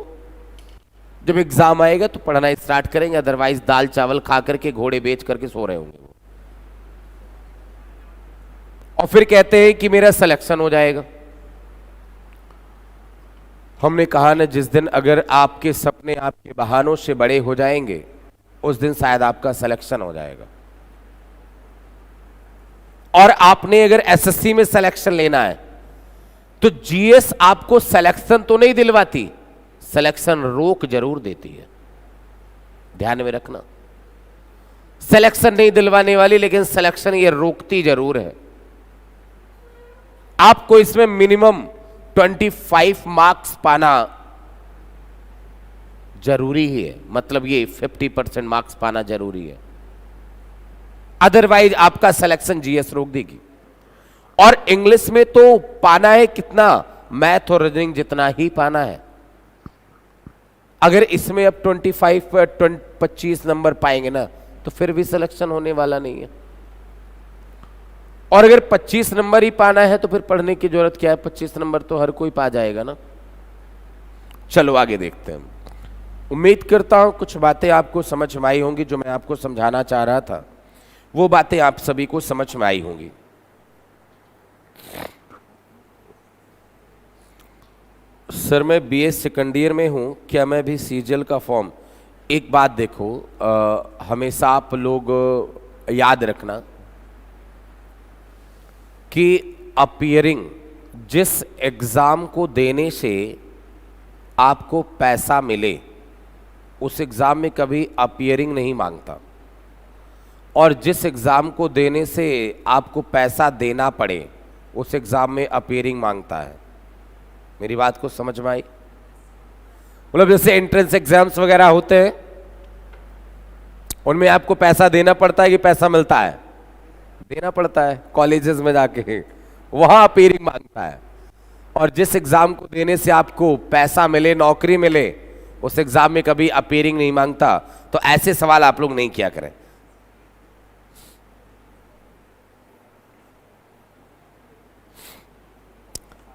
जब एग्जाम आएगा तो पढ़ना स्टार्ट करेंगे, अदरवाइज दाल चावल खा करके, घोड़े बेच करके सो रहे होंगे वो। और फिर कहते हैं कि मेरा सिलेक्शन हो जाएगा। हमने कहा ना, जिस दिन अगर आपके सपने आपके बहानों से बड़े हो जाएंगे, उस दिन शायद आपका सिलेक्शन हो जाएगा। और आपने अगर एसएससी में सिलेक्शन लेना है तो जीएस आपको सिलेक्शन तो नहीं दिलवाती, सिलेक्शन रोक जरूर देती है, ध्यान में रखना। सिलेक्शन नहीं दिलवाने वाली, लेकिन सिलेक्शन ये रोकती जरूर है। आपको इसमें मिनिमम 25 मार्क्स पाना जरूरी ही है, मतलब ये 50% मार्क्स पाना जरूरी है, अदरवाइज आपका सिलेक्शन जीएस रोक देगी। और इंग्लिश में तो पाना है कितना, मैथ और रीजनिंग जितना ही पाना है। अगर इसमें अब 25 नंबर पाएंगे ना, तो फिर भी सिलेक्शन होने वाला नहीं है। और अगर 25 नंबर ही पाना है तो फिर पढ़ने की जरूरत क्या है, 25 नंबर तो हर कोई पा जाएगा ना। चलो आगे देखते हैं। उम्मीद करता हूं कुछ बातें आपको समझ में आई होंगी, जो मैं आपको समझाना चाह रहा था वो बातें आप सभी को समझ में आई होंगी। सर मैं बीए सेकंड ईयर में हूं, क्या मैं भी सीजीएल का फॉर्म? एक बात देखो, हमेशा आप लोग याद रखना कि अपीयरिंग, जिस एग्जाम को देने से आपको पैसा मिले, उस एग्जाम में कभी अपीयरिंग नहीं मांगता, और जिस एग्जाम को देने से आपको पैसा देना पड़े, उस एग्जाम में अपीयरिंग मांगता है। मेरी बात को समझ में आई? मतलब जैसे एंट्रेंस एग्जाम्स वगैरह होते हैं, उनमें आपको पैसा देना पड़ता है कि पैसा मिलता है? देना पड़ता है। कॉलेजेस में जाके वहां अपीयरिंग मांगता है। और जिस एग्जाम को देने से आपको पैसा मिले, नौकरी मिले, उस एग्जाम में कभी अपीयरिंग नहीं मांगता। तो ऐसे सवाल आप लोग नहीं किया करें।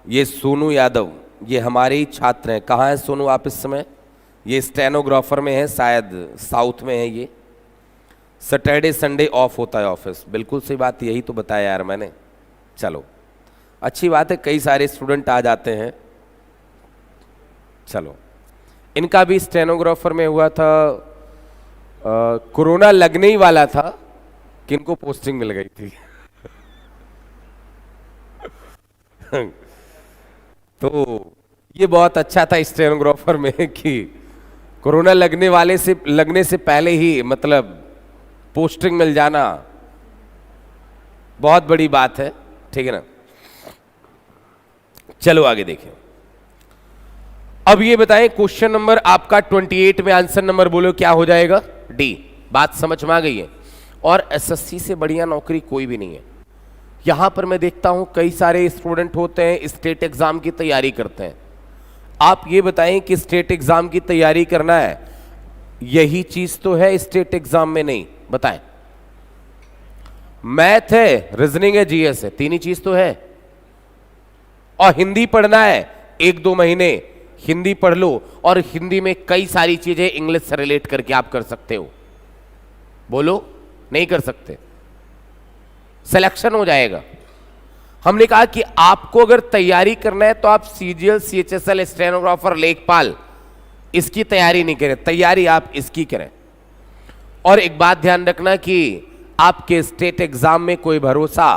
ये सोनू यादव, ये हमारे ही छात्र हैं। कहाँ है सोनू आप इस समय? ये स्टेनोग्राफर में है, शायद साउथ में है। ये सैटरडे संडे ऑफ होता है ऑफिस। बिल्कुल सही बात, यही तो बताया यार मैंने। चलो अच्छी बात है, कई सारे स्टूडेंट आ जाते हैं। चलो, इनका भी स्टेनोग्राफर में हुआ था। कोरोना लगने ही वाला था कि इनको पोस्टिंग मिल गई थी। तो ये बहुत अच्छा था स्टेनोग्राफर में कि कोरोना लगने से पहले ही मतलब पोस्टिंग मिल जाना बहुत बड़ी बात है। ठीक है ना? चलो आगे देखें। अब ये बताएं, क्वेश्चन नंबर आपका 28 में आंसर नंबर बोलो क्या हो जाएगा? डी। बात समझ में आ गई है? और एसएससी से बढ़िया नौकरी कोई भी नहीं है। यहां पर मैं देखता हूं कई सारे स्टूडेंट होते हैं, स्टेट एग्जाम की तैयारी करते हैं। आप ये बताएं कि स्टेट एग्जाम की तैयारी करना है, यही चीज तो है स्टेट एग्जाम में? नहीं, बताएं। मैथ है, रीजनिंग है, जीएस है, तीन ही चीज तो है। और हिंदी पढ़ना है, 1-2 महीने हिंदी पढ़ लो, और हिंदी में कई सारी चीजें इंग्लिश से रिलेट करके आप कर सकते हो। बोलो, नहीं कर सकते? सिलेक्शन हो जाएगा। हमने कहा कि आपको अगर तैयारी करना है तो आप सीजीएल, सीएचएसएल, स्टेनोग्राफर, लेखपाल, इसकी तैयारी नहीं करें, तैयारी आप इसकी करें। और एक बात ध्यान रखना कि आपके स्टेट एग्जाम में कोई भरोसा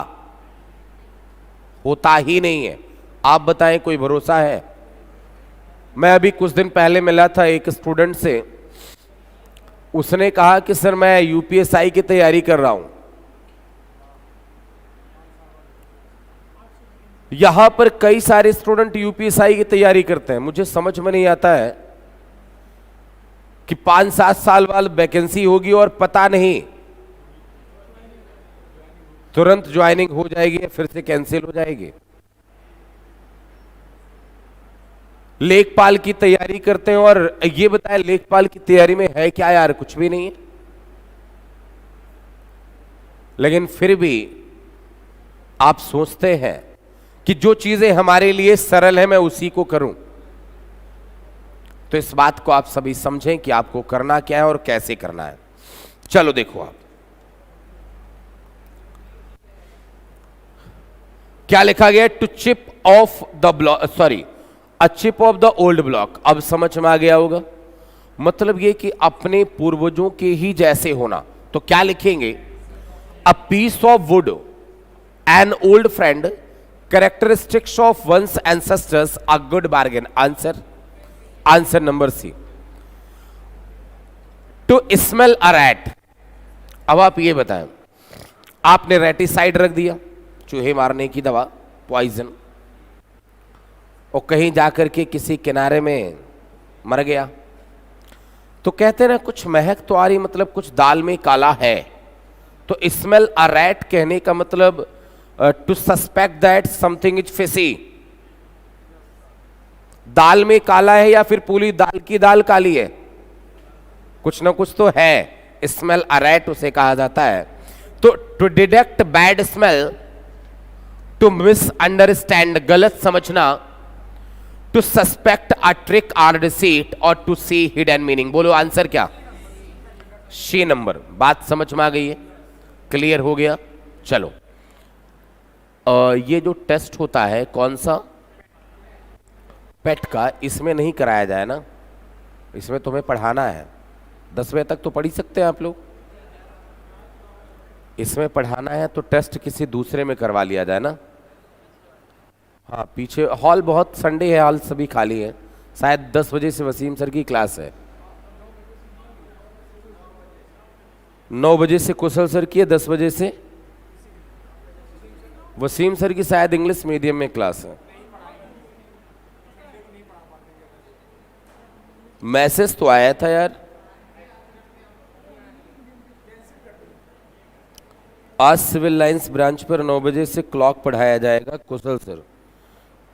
होता ही नहीं है। आप बताएं, कोई भरोसा है? मैं अभी कुछ दिन पहले मिला था एक स्टूडेंट से, उसने कहा कि सर मैं यूपीएसआई की तैयारी कर रहा हूं। यहां पर कई सारे स्टूडेंट यूपीएसआई की तैयारी करते हैं, मुझे समझ में नहीं आता है कि 5-7 साल बाद वैकेंसी होगी और पता नहीं तुरंत ज्वाइनिंग हो जाएगी या फिर से कैंसिल हो जाएगी। लेखपाल की तैयारी करते हैं और ये बताएं लेखपाल की तैयारी में है क्या यार, कुछ भी नहीं है। लेकिन फिर भी आप सोचते हैं कि जो चीजें हमारे लिए सरल है मैं उसी को करूं। तो इस बात को आप सभी समझें कि आपको करना क्या है और कैसे करना है। चलो देखो आप क्या लिखा गया, to chip off the block, sorry a chip off the old block. अब समझ में आ गया होगा, मतलब ये कि अपने पूर्वजों के ही जैसे होना। तो क्या लिखेंगे, a piece of wood an old friend characteristics of one's ancestors a good bargain. Answer number C. To smell a rat. अब आप ये बताएं, आपने रेटिसाइड रख दिया, चूहे मारने की दवा, पॉइजन, और कहीं जाकर के किसी किनारे में मर गया, तो कहते ना कुछ महक तो आ रही, मतलब कुछ दाल में काला है। तो स्मेल अ रैट कहने का मतलब to suspect that something is fishy. दाल में काला है या फिर पूरी दाल की दाल काली है, कुछ ना कुछ तो है, स्मेल अ रैट उसे कहा जाता है। तो to detect bad smell, to misunderstand गलत समझना, टू सस्पेक्ट अ ट्रिक और डिसीट, और टू सी हिडन मीनिंग। बोलो आंसर क्या, सी नंबर। बात समझ में आ गई है, क्लियर हो गया। चलो ये जो टेस्ट होता है कौन सा, पेट का, इसमें नहीं कराया जाए ना, इसमें तुम्हें पढ़ाना है। 10 बजे तक तो पढ़ ही सकते हैं आप लोग, इसमें पढ़ाना है तो टेस्ट किसी दूसरे में करवा लिया जाए ना। हाँ पीछे हॉल बहुत, संडे है हॉल सभी खाली है, शायद 10 बजे से वसीम सर की क्लास है, 9 बजे से कुशल सर की है, 10 बजे से वसीम सर की शायद इंग्लिश मीडियम में क्लास है। मैसेज तो आया था यार, आज सिविल लाइंस ब्रांच पर 9 बजे से क्लॉक पढ़ाया जाएगा कुशल सर,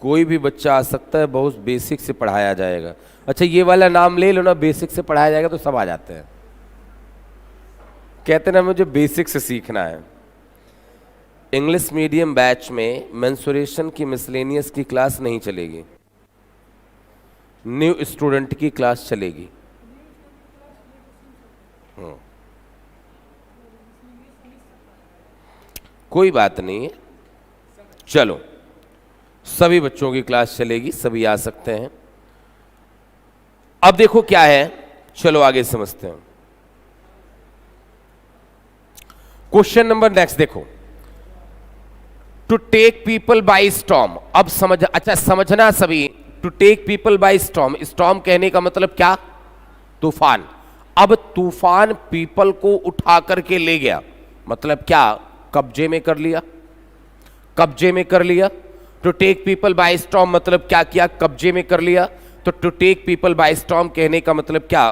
कोई भी बच्चा आ सकता है, बहुत बेसिक से पढ़ाया जाएगा। अच्छा ये वाला नाम ले लो ना, बेसिक से पढ़ाया जाएगा तो सब आ जाते हैं, कहते ना मुझे बेसिक से सीखना है। इंग्लिश मीडियम बैच में मेंसुरेशन की मिसलेनियस की क्लास नहीं चलेगी, न्यू स्टूडेंट की क्लास चलेगी। कोई बात नहीं है, चलो सभी बच्चों की क्लास चलेगी, सभी आ सकते हैं। अब देखो क्या है, चलो आगे समझते हैं। क्वेश्चन नंबर नेक्स्ट देखो, to take people by storm. अब समझ, अच्छा समझना सभी, to take people by storm, storm कहने का मतलब क्या, तूफान। अब तूफान पीपल को उठा करके ले गया, मतलब क्या, कब्जे में कर लिया, कब्जे में कर लिया। To take people by storm मतलब क्या किया, कब्जे में कर लिया। तो to take people by storm कहने का मतलब क्या,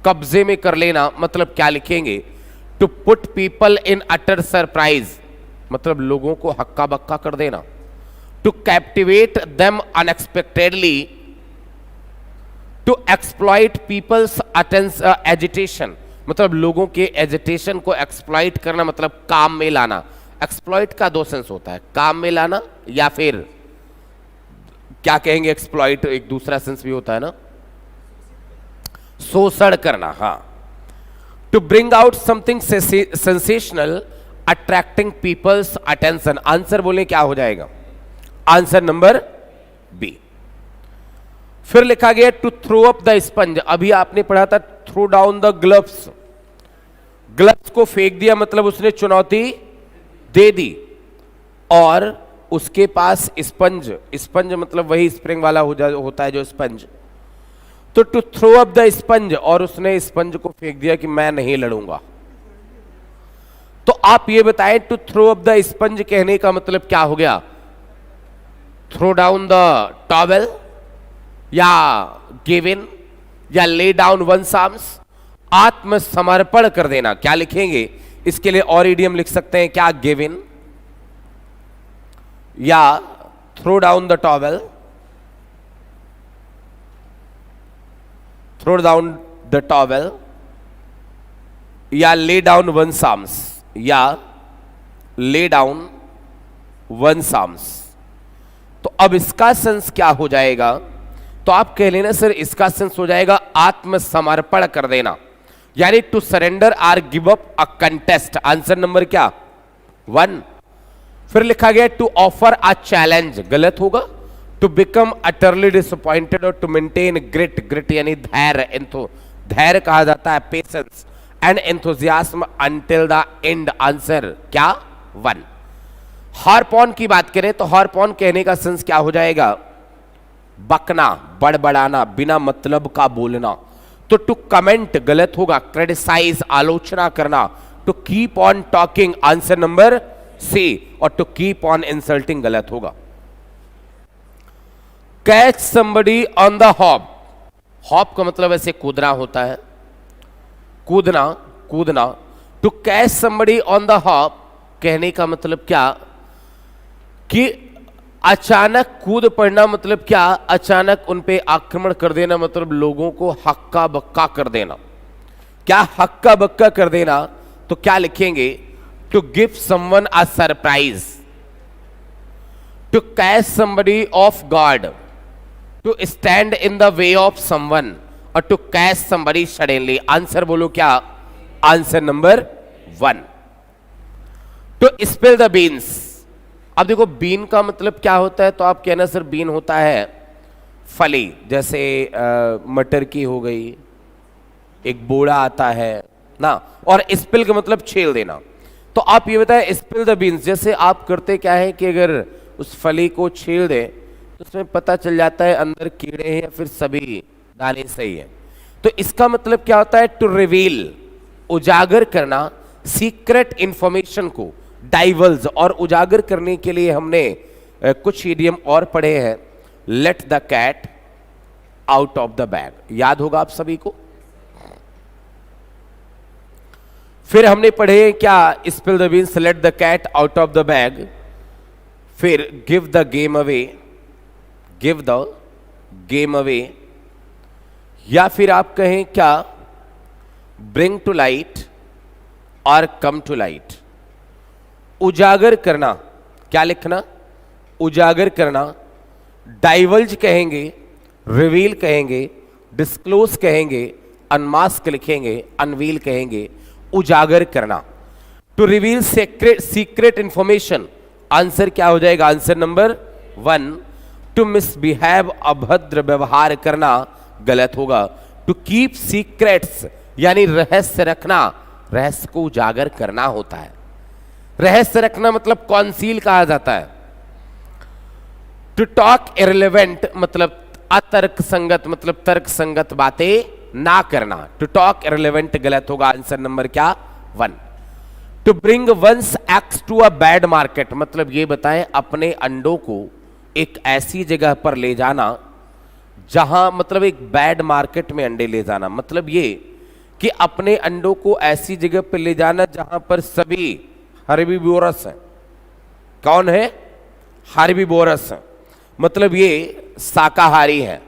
कब्जे में कर लेना, मतलब क्या लिखेंगे, to put people in utter surprise, मतलब लोगों को हक्का बक्का कर देना। To captivate them unexpectedly, to exploit people's agitation, मतलब लोगों के एजिटेशन को एक्सप्लॉइट करना, मतलब काम में लाना। एक्सप्लॉइट का 2 सेंस होता है, काम में लाना या फिर क्या कहेंगे, एक्सप्लॉइट एक दूसरा सेंस भी होता है ना, शोषण करना। हाँ, to bring out something sensational attracting people's attention. Answer बोले क्या हो जाएगा, आंसर नंबर बी। फिर लिखा गया to throw up the sponge. अभी आपने पढ़ा था throw down the gloves, gloves को फेंक दिया, मतलब उसने चुनौती दे दी। और उसके पास स्पंज, स्पंज मतलब वही स्प्रिंग वाला होता है जो स्पंज। तो to throw up the sponge, और उसने स्पंज को फेंक दिया कि मैं नहीं लड़ूंगा। तो आप ये बताएं to throw up the sponge कहने का मतलब क्या हो गया, थ्रो डाउन द टॉवेल, या गिव इन, या ले डाउन वंस आर्म्स, आत्मसमर्पण कर देना। क्या लिखेंगे इसके लिए? और इडियम लिख सकते हैं क्या? गिव इन, या throw down the towel, throw down the towel, या ले डाउन वंस आर्म्स, या ले डाउन वंस आर्म्स। तो अब इसका सेंस क्या हो जाएगा? तो आप कह लेना सर इसका सेंस हो जाएगा आत्मसमर्पण कर देना, यानी to surrender or give up a contest. Answer number क्या? 1। फिर लिखा गया टू ऑफर अ चैलेंज, गलत होगा। टू बिकम अटरली डिसअपॉइंटेड और टू मेंटेन ग्रिट, ग्रिट यानी धैर्य, धैर्य कहा जाता है, patience and enthusiasm until the end. Answer क्या? 1। हार्पॉन की बात करें तो हार्पॉन कहने का सेंस क्या हो जाएगा? बकना, बड़बड़ाना, बिना मतलब का बोलना। तो टू कमेंट गलत होगा, क्रिटिसाइज आलोचना करना। To keep on talking, answer number C, और टू कीप ऑन इंसल्टिंग गलत होगा। Catch somebody on the hop, hop का मतलब ऐसे कूदना होता है, कूदना, कूदना। To catch somebody on the hop कहने का मतलब क्या? कि अचानक कूद पड़ना, मतलब क्या? अचानक उन पे आक्रमण कर देना, मतलब लोगों को हक्का बक्का कर देना। क्या हक्का बक्का कर देना? तो क्या लिखेंगे? To give someone a surprise, to catch somebody off guard, to stand in the way of someone, और to catch somebody suddenly. Answer बोलो क्या? Answer number 1। To spill the beans, अब देखो बीन का मतलब क्या होता है? तो आप कहना सर बीन होता है फली, जैसे मटर की हो गई, एक बोड़ा आता है ना, और स्पिल का मतलब छील देना। तो आप ये बताएं स्पिल द बीन्स, जैसे आप करते क्या है कि अगर उस फली को छील दें तो उसमें पता चल जाता है अंदर कीड़े हैं या फिर सभी दाने सही है। तो इसका मतलब क्या होता है? टू रिवील, उजागर करना, सीक्रेट इंफॉर्मेशन को डाइवल्ज, और उजागर करने के लिए हमने कुछ इडियम और पढ़े हैं। Let the cat out of the bag, याद होगा आप सभी को। फिर हमने पढ़े क्या? Spill the beans, let the cat out of the bag. फिर give the game away, give the game away, या फिर आप कहें क्या? ब्रिंग टू लाइट और कम टू लाइट। उजागर करना, क्या लिखना? उजागर करना। डाइवल्ज कहेंगे, रिवील कहेंगे, डिस्क्लोज कहेंगे, अनमास्क लिखेंगे, अनवील कहेंगे, उजागर करना। To reveal secret information, answer क्या हो जाएगा? Answer number 1। टू मिसबिहेव, अभद्र व्यवहार करना, गलत होगा। टू कीप सीक्रेट्स यानी रहस्य रखना, रहस्य को उजागर करना होता है। रहस्य रखना मतलब कॉन्सील कहा जाता है। टू टॉक इररिलेवेंट मतलब अतर्क संगत, मतलब तर्क संगत बातें ना करना। टू टॉक इररिलेवेंट गलत होगा, आंसर नंबर क्या? 1। To bring one's eggs to a bad market, मतलब ये बताएं अपने अंडों को एक ऐसी जगह पर ले जाना जहां, मतलब एक बैड मार्केट में अंडे ले जाना, मतलब ये कि अपने अंडों को ऐसी जगह पर ले जाना जहां पर सभी हर्बीवोरस है। कौन है? हर्बीवोरस है, मतलब ये शाकाहारी है।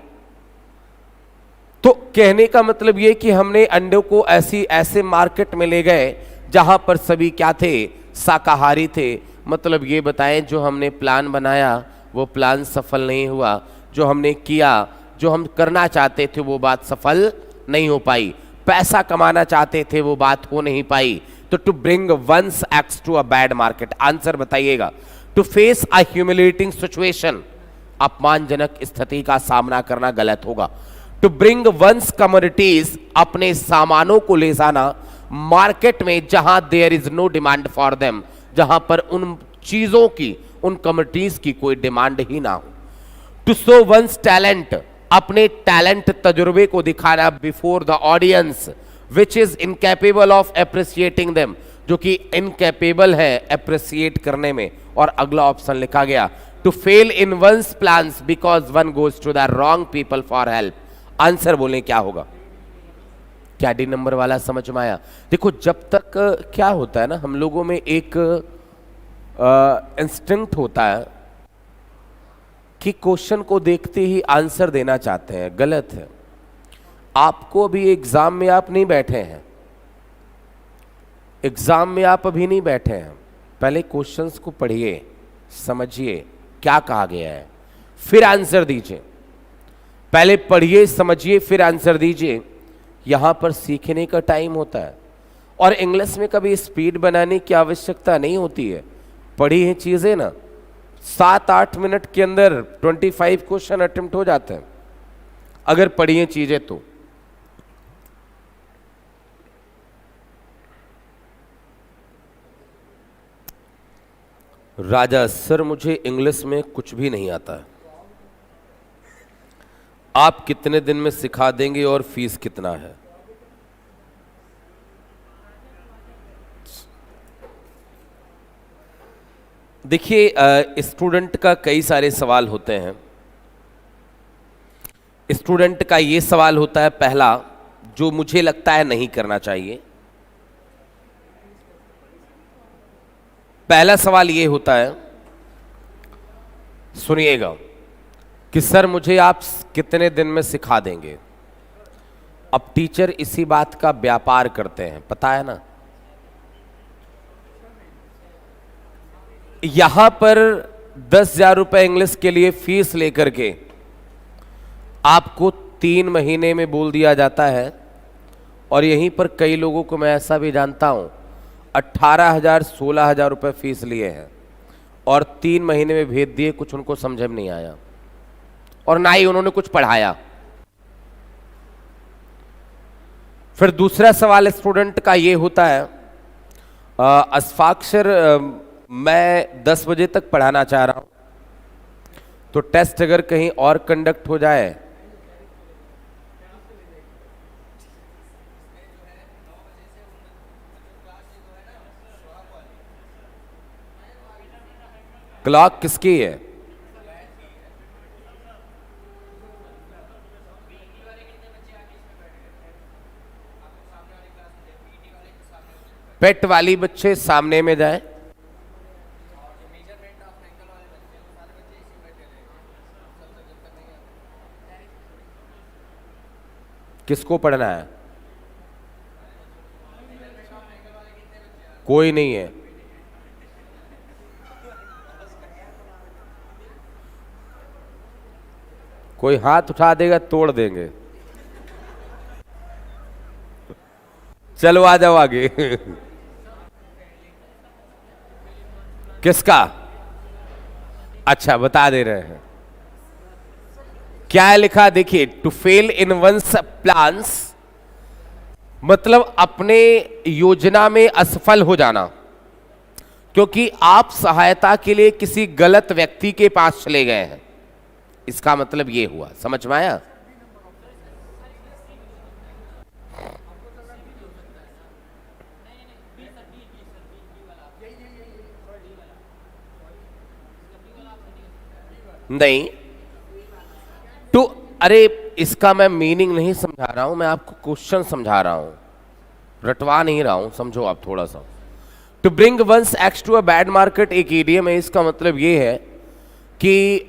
तो कहने का मतलब ये कि हमने अंडों को ऐसे मार्केट में ले गए जहां पर सभी क्या थे? शाकाहारी थे। मतलब ये बताएं जो हमने प्लान बनाया वो प्लान सफल नहीं हुआ, जो हमने किया, जो हम करना चाहते थे वो बात सफल नहीं हो पाई, पैसा कमाना चाहते थे वो बात हो नहीं पाई। तो to bring one's eggs to a bad market, answer बताइएगा। To face a humiliating situation, अपमानजनक स्थिति का सामना करना, गलत होगा। टू ब्रिंग वंस कमोडिटीज, अपने सामानों को ले जाना मार्केट में जहां there is no demand for them, जहां पर उन चीजों की, उन कमोडिटीज की कोई डिमांड ही ना हो। टू शो वंस टैलेंट, अपने टैलेंट तजुर्बे को दिखाना before the audience which is incapable of appreciating them, जो कि इनकैपेबल है एप्रिसिएट करने में, और अगला ऑप्शन लिखा गया to fail in one's plans because one goes to the wrong people for help. Answer बोले क्या होगा? क्या डी नंबर वाला समझ में आया? देखो जब तक क्या होता है ना, हम लोगों में एक इंस्टिंक्ट होता है कि क्वेश्चन को देखते ही आंसर देना चाहते हैं। गलत है। आपको अभी एग्जाम में आप नहीं बैठे हैं, एग्जाम में आप अभी नहीं बैठे हैं। पहले क्वेश्चंस को पढ़िए, समझिए क्या कहा गया है, फिर आंसर दीजिए। पहले पढ़िए, समझिए, फिर आंसर दीजिए। यहां पर सीखने का टाइम होता है और इंग्लिश में कभी स्पीड बनाने की आवश्यकता नहीं होती है। पढ़ी है चीजें ना, 7-8 मिनट के अंदर 25 क्वेश्चन अटेम्प्ट हो जाते हैं अगर पढ़ी है चीजें तो। राजा सर मुझे इंग्लिश में कुछ भी नहीं आता है, आप कितने दिन में सिखा देंगे और फीस कितना है? देखिए स्टूडेंट का कई सारे सवाल होते हैं। स्टूडेंट का ये सवाल होता है पहला, जो मुझे लगता है नहीं करना चाहिए। पहला सवाल ये होता है, सुनिएगा, कि सर मुझे आप कितने दिन में सिखा देंगे। अब टीचर इसी बात का व्यापार करते हैं, पता है ना। यहां पर 10,000 रुपए इंग्लिश के लिए फीस लेकर के आपको 3 महीने में बोल दिया जाता है। और यहीं पर कई लोगों को मैं ऐसा भी जानता हूं 18,000 16,000 रुपए फीस लिए हैं और 3 महीने में भेज दिए, कुछ उनको समझ में नहीं आया और ना ही उन्होंने कुछ पढ़ाया। फिर दूसरा सवाल स्टूडेंट का ये होता है, अशफाक सर मैं 10 बजे तक पढ़ाना चाह रहा हूं, तो टेस्ट अगर कहीं और कंडक्ट हो जाए क्लॉक किसकी है? पेट वाली बच्चे सामने में जाए। किसको पढ़ना है? कोई नहीं है। कोई हाथ उठा देगा तोड़ देंगे। चलो आ जाओ आगे। किसका? अच्छा बता दे रहे हैं क्या है लिखा, देखिए to fail in one's plans मतलब अपने योजना में असफल हो जाना, क्योंकि आप सहायता के लिए किसी गलत व्यक्ति के पास चले गए हैं। इसका मतलब ये हुआ, समझ में आया? नहीं तो अरे इसका मैं मीनिंग नहीं समझा रहा हूं, मैं आपको क्वेश्चन समझा रहा हूं, रटवा नहीं रहा हूं, समझो आप थोड़ा सा। To bring one's eggs to a bad market एक ईडियम है। इसका मतलब ये है कि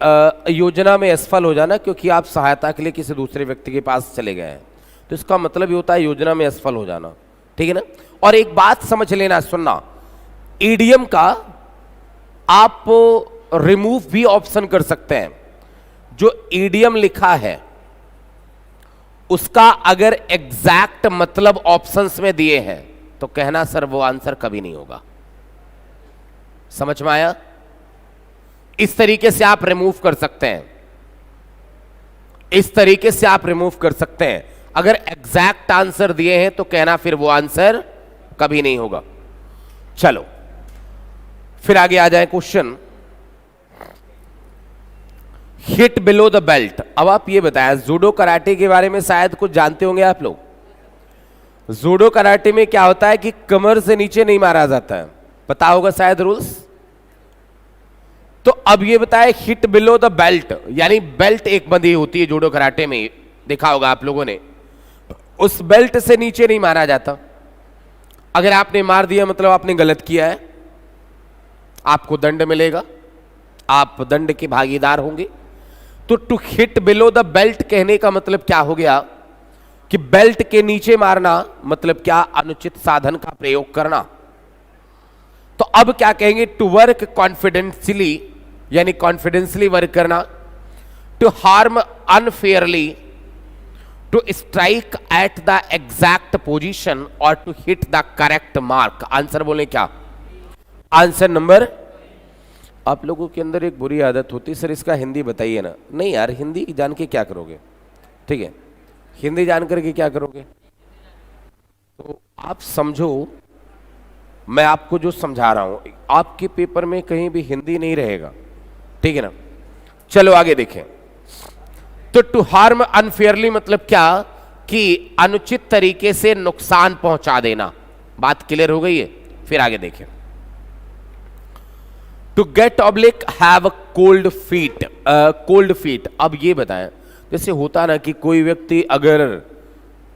योजना में असफल हो जाना, क्योंकि आप सहायता के लिए किसी दूसरे व्यक्ति के पास चले गए हैं, तो इसका मतलब ये होता है योजना में असफल हो जाना। ठीक है ना। और एक बात समझ लेना, सुनना, ईडियम का आप रिमूव भी ऑप्शन कर सकते हैं। जो ईडियम लिखा है उसका अगर एग्जैक्ट मतलब ऑप्शंस में दिए हैं तो कहना सर वो आंसर कभी नहीं होगा। समझ में आया? इस तरीके से आप रिमूव कर सकते हैं, इस तरीके से आप रिमूव कर सकते हैं। अगर एग्जैक्ट आंसर दिए हैं तो कहना फिर वो आंसर कभी नहीं होगा। चलो फिर आगे आ जाए question, hit below the belt. अब आप ये बताएं, जूडो कराटे के बारे में शायद कुछ जानते होंगे आप लोग। जूडो कराटे में क्या होता है कि कमर से नीचे नहीं मारा जाता है, पता होगा शायद रूल्स। तो अब ये बताए हिट बिलो द बेल्ट, यानी बेल्ट एक बंधी होती है जूडो कराटे में, देखा होगा आप लोगों ने, उस बेल्ट से नीचे नहीं मारा जाता। अगर आपने मार दिया मतलब आपने गलत किया है, आपको दंड मिलेगा, आप दंड के भागीदार होंगे। तो to hit below the belt कहने का मतलब क्या हो गया कि बेल्ट के नीचे मारना मतलब क्या, अनुचित साधन का प्रयोग करना। तो अब क्या कहेंगे, टू वर्क कॉन्फिडेंशियली, यानी कॉन्फिडेंशियली वर्क करना, to harm unfairly, to strike at the exact position और to hit the correct mark. Answer बोले क्या, आंसर नंबर। आप लोगों के अंदर एक बुरी आदत होती है, सर इसका हिंदी बताइए ना। नहीं यार, हिंदी जान के क्या करोगे, ठीक है, हिंदी जान करके क्या करोगे। तो आप समझो, मैं आपको जो समझा रहा हूं, आपके पेपर में कहीं भी हिंदी नहीं रहेगा, ठीक है ना। चलो आगे देखें। तो टू हार्म अनफेयरली मतलब क्या, कि अनुचित तरीके से नुकसान पहुंचा देना। बात क्लियर हो गई है। फिर आगे देखें। To get oblique have cold feet, cold feet. अब ये बताएं, जैसे होता ना कि कोई व्यक्ति अगर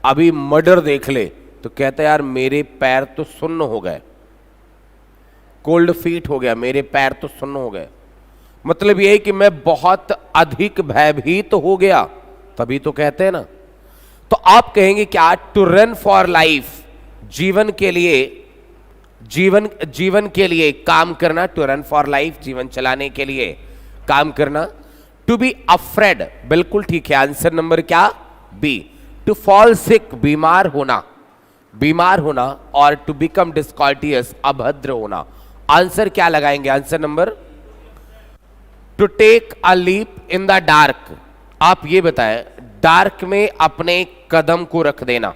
अभी मर्डर देख ले तो कहता है यार मेरे पैर तो सुन्न हो गए, कोल्ड फीट हो गया, मेरे पैर तो सुन्न हो गए। मतलब ये है कि मैं बहुत अधिक भयभीत हो गया, तभी तो कहते हैं ना। तो आप कहेंगे क्या, टू रन फॉर लाइफ, जीवन के लिए, जीवन के लिए काम करना। टू रन फॉर लाइफ, जीवन चलाने के लिए काम करना। टू बी अफ्रेड, बिल्कुल ठीक है, आंसर नंबर क्या, बी। टू फॉल सिक, बीमार होना, बीमार होना। और टू बिकम डिस्कॉर्टियस, अभद्र होना। आंसर क्या लगाएंगे, answer number. To take a leap in the dark, आप ये बताएं, डार्क में अपने कदम को रख देना,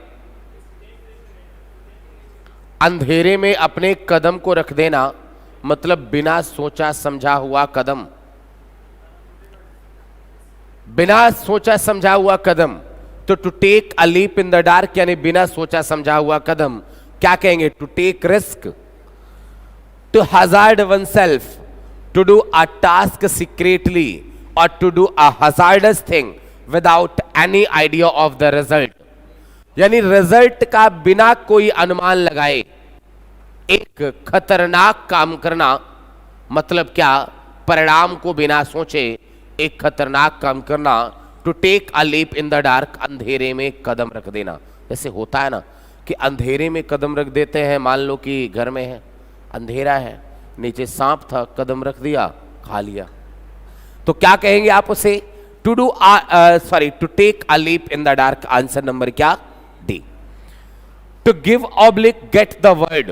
अंधेरे में अपने कदम को रख देना मतलब बिना सोचा समझा हुआ कदम, बिना सोचा समझा हुआ कदम। तो to take a leap in the dark यानी बिना सोचा समझा हुआ कदम। क्या कहेंगे, to take risk, to hazard oneself, to do a task secretly, और to do a hazardous thing without any idea of the result, यानी रिजल्ट का बिना कोई अनुमान लगाए एक खतरनाक काम करना। मतलब क्या, परिणाम को बिना सोचे एक खतरनाक काम करना। To take a leap in the dark, अंधेरे में कदम रख देना। जैसे होता है ना कि अंधेरे में कदम रख देते हैं, मान लो कि घर में है, अंधेरा है, नीचे सांप था, कदम रख दिया, खा लिया। तो क्या कहेंगे आप उसे, to do to take a leap in the dark. Answer number क्या, D. To give oblique get the word,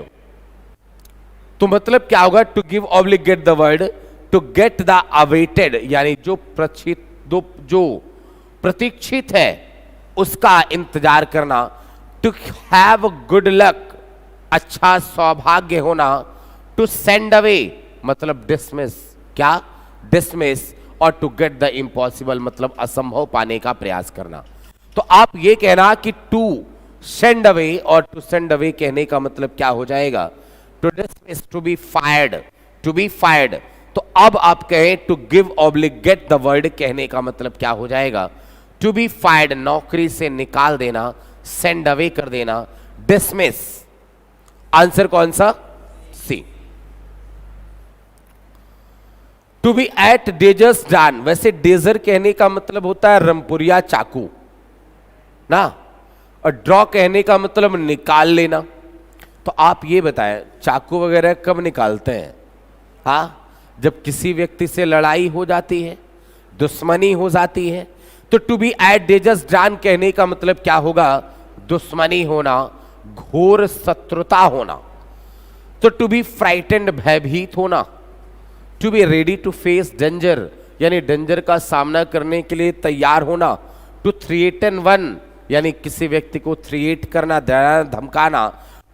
तो मतलब क्या होगा, to give oblique get the word, to get the awaited यानी जो प्रतीक्षित है उसका इंतजार करना। टू हैव गुड लक, अच्छा सौभाग्य होना। टू सेंड अवे मतलब डिसमिस, क्या, डिसमिस। और टू गेट द इम्पॉसिबल मतलब असंभव पाने का प्रयास करना। तो आप ये कहना कि टू सेंड अवे, और टू सेंड अवे कहने का मतलब क्या हो जाएगा, to dismiss, to be fired, to be fired. तो अब आप कहें to give oblique get the word कहने का मतलब क्या हो जाएगा, टू बी फायर्ड नौकरी से निकाल देना, सेंड अवे कर देना, डिसमिस। आंसर कौन सा, सी। टू बी एट डेजर्स डान, वैसे डेजर कहने का मतलब होता है रमपुरिया चाकू ना, और ड्रॉ कहने का मतलब निकाल लेना। तो आप ये बताएं चाकू वगैरह कब निकालते हैं, हाँ, जब किसी व्यक्ति से लड़ाई हो जाती है, दुश्मनी हो जाती है। तो टू बी एट डेजर्स डान कहने का मतलब क्या होगा, दुश्मनी होना, घोर शत्रुता होना। तो टू बी फ्राइटेंड भयभीत होना। To be ready to face danger यानी डेंजर का सामना करने के लिए तैयार होना। टू थ्रेटन वन यानी किसी व्यक्ति को थ्रेट करना, डराना, धमकाना।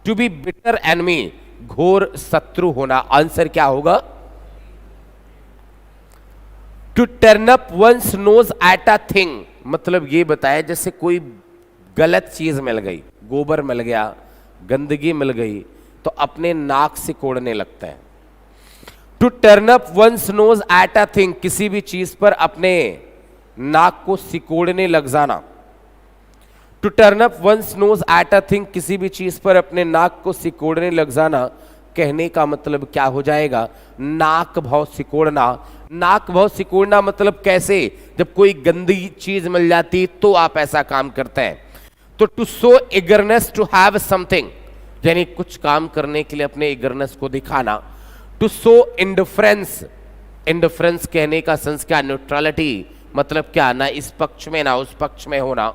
टू बी बिटर एनमी घोर शत्रु होना। आंसर क्या होगा, to turn up one's nose at a thing मतलब ये बताया जैसे कोई गलत चीज मिल गई, गोबर मिल गया, गंदगी मिल गई, तो अपने नाक से कोड़ने लगता है। To turn up one's nose at a thing, किसी भी चीज पर अपने नाक को सिकोड़ने लग जाना। To turn up one's nose at a thing, किसी भी चीज पर अपने नाक को सिकोड़ने लग जाना, कहने का मतलब क्या हो जाएगा? नाक भाव सिकोड़ना। नाक भाव सिकोड़ना मतलब कैसे? जब कोई गंदी चीज मिल जाती तो आप ऐसा काम करते हैं। तो to show eagerness to have something, यानी कुछ काम करने के लिए अपने ईगरनेस को दिखाना। टू शो इंडिफरेंस, इंडिफरेंस कहने का सेंस क्या? न्यूट्रलिटी, मतलब क्या? ना इस पक्ष में ना उस पक्ष में होना।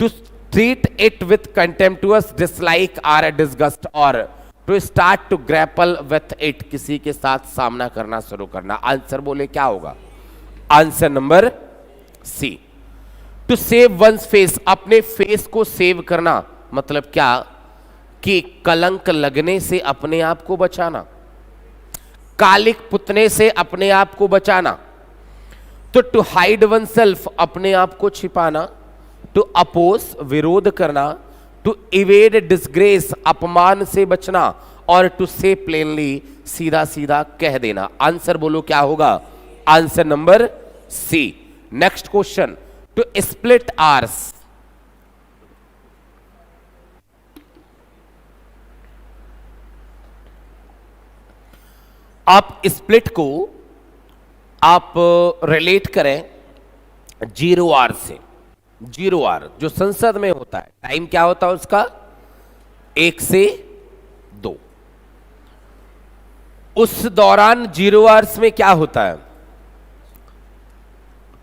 To treat it with contemptuous dislike or disgust, और to start to grapple with it, किसी के साथ सामना करना शुरू करना। आंसर बोले क्या होगा? Answer number C. To save one's face, अपने फेस को सेव करना, मतलब क्या? कि कलंक लगने से अपने आप को बचाना, कालिक पुतने से अपने आप को बचाना। तो टू हाइड वन सेल्फ, अपने आप को छिपाना। टू अपोज, विरोध करना। टू इवेड डिसग्रेस, अपमान से बचना। और टू से प्लेनली, सीधा सीधा कह देना। आंसर बोलो क्या होगा? Answer number C. Next question, to split hairs. आप स्प्लिट को आप रिलेट करें जीरो आर से। जीरो आर जो संसद में होता है, टाइम क्या होता है उसका? 1 से 2। उस दौरान जीरो आवर्स में क्या होता है?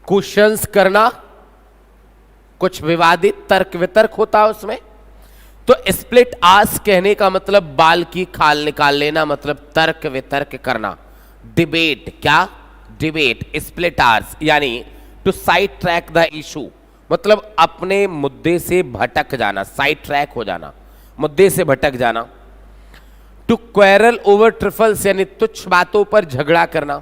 क्वेश्चंस करना, कुछ विवादित तर्क वितर्क होता है उसमें। तो स्प्लिट आर्स कहने का मतलब बाल की खाल निकाल लेना, मतलब तर्क वितर्क करना। डिबेट, क्या? डिबेट। स्प्लिट आर्स यानी to side track the issue, मतलब अपने मुद्दे से भटक जाना, साइड ट्रैक हो जाना, मुद्दे से भटक जाना। टू क्वेरल ओवर ट्रिफल्स यानी तुच्छ बातों पर झगड़ा करना।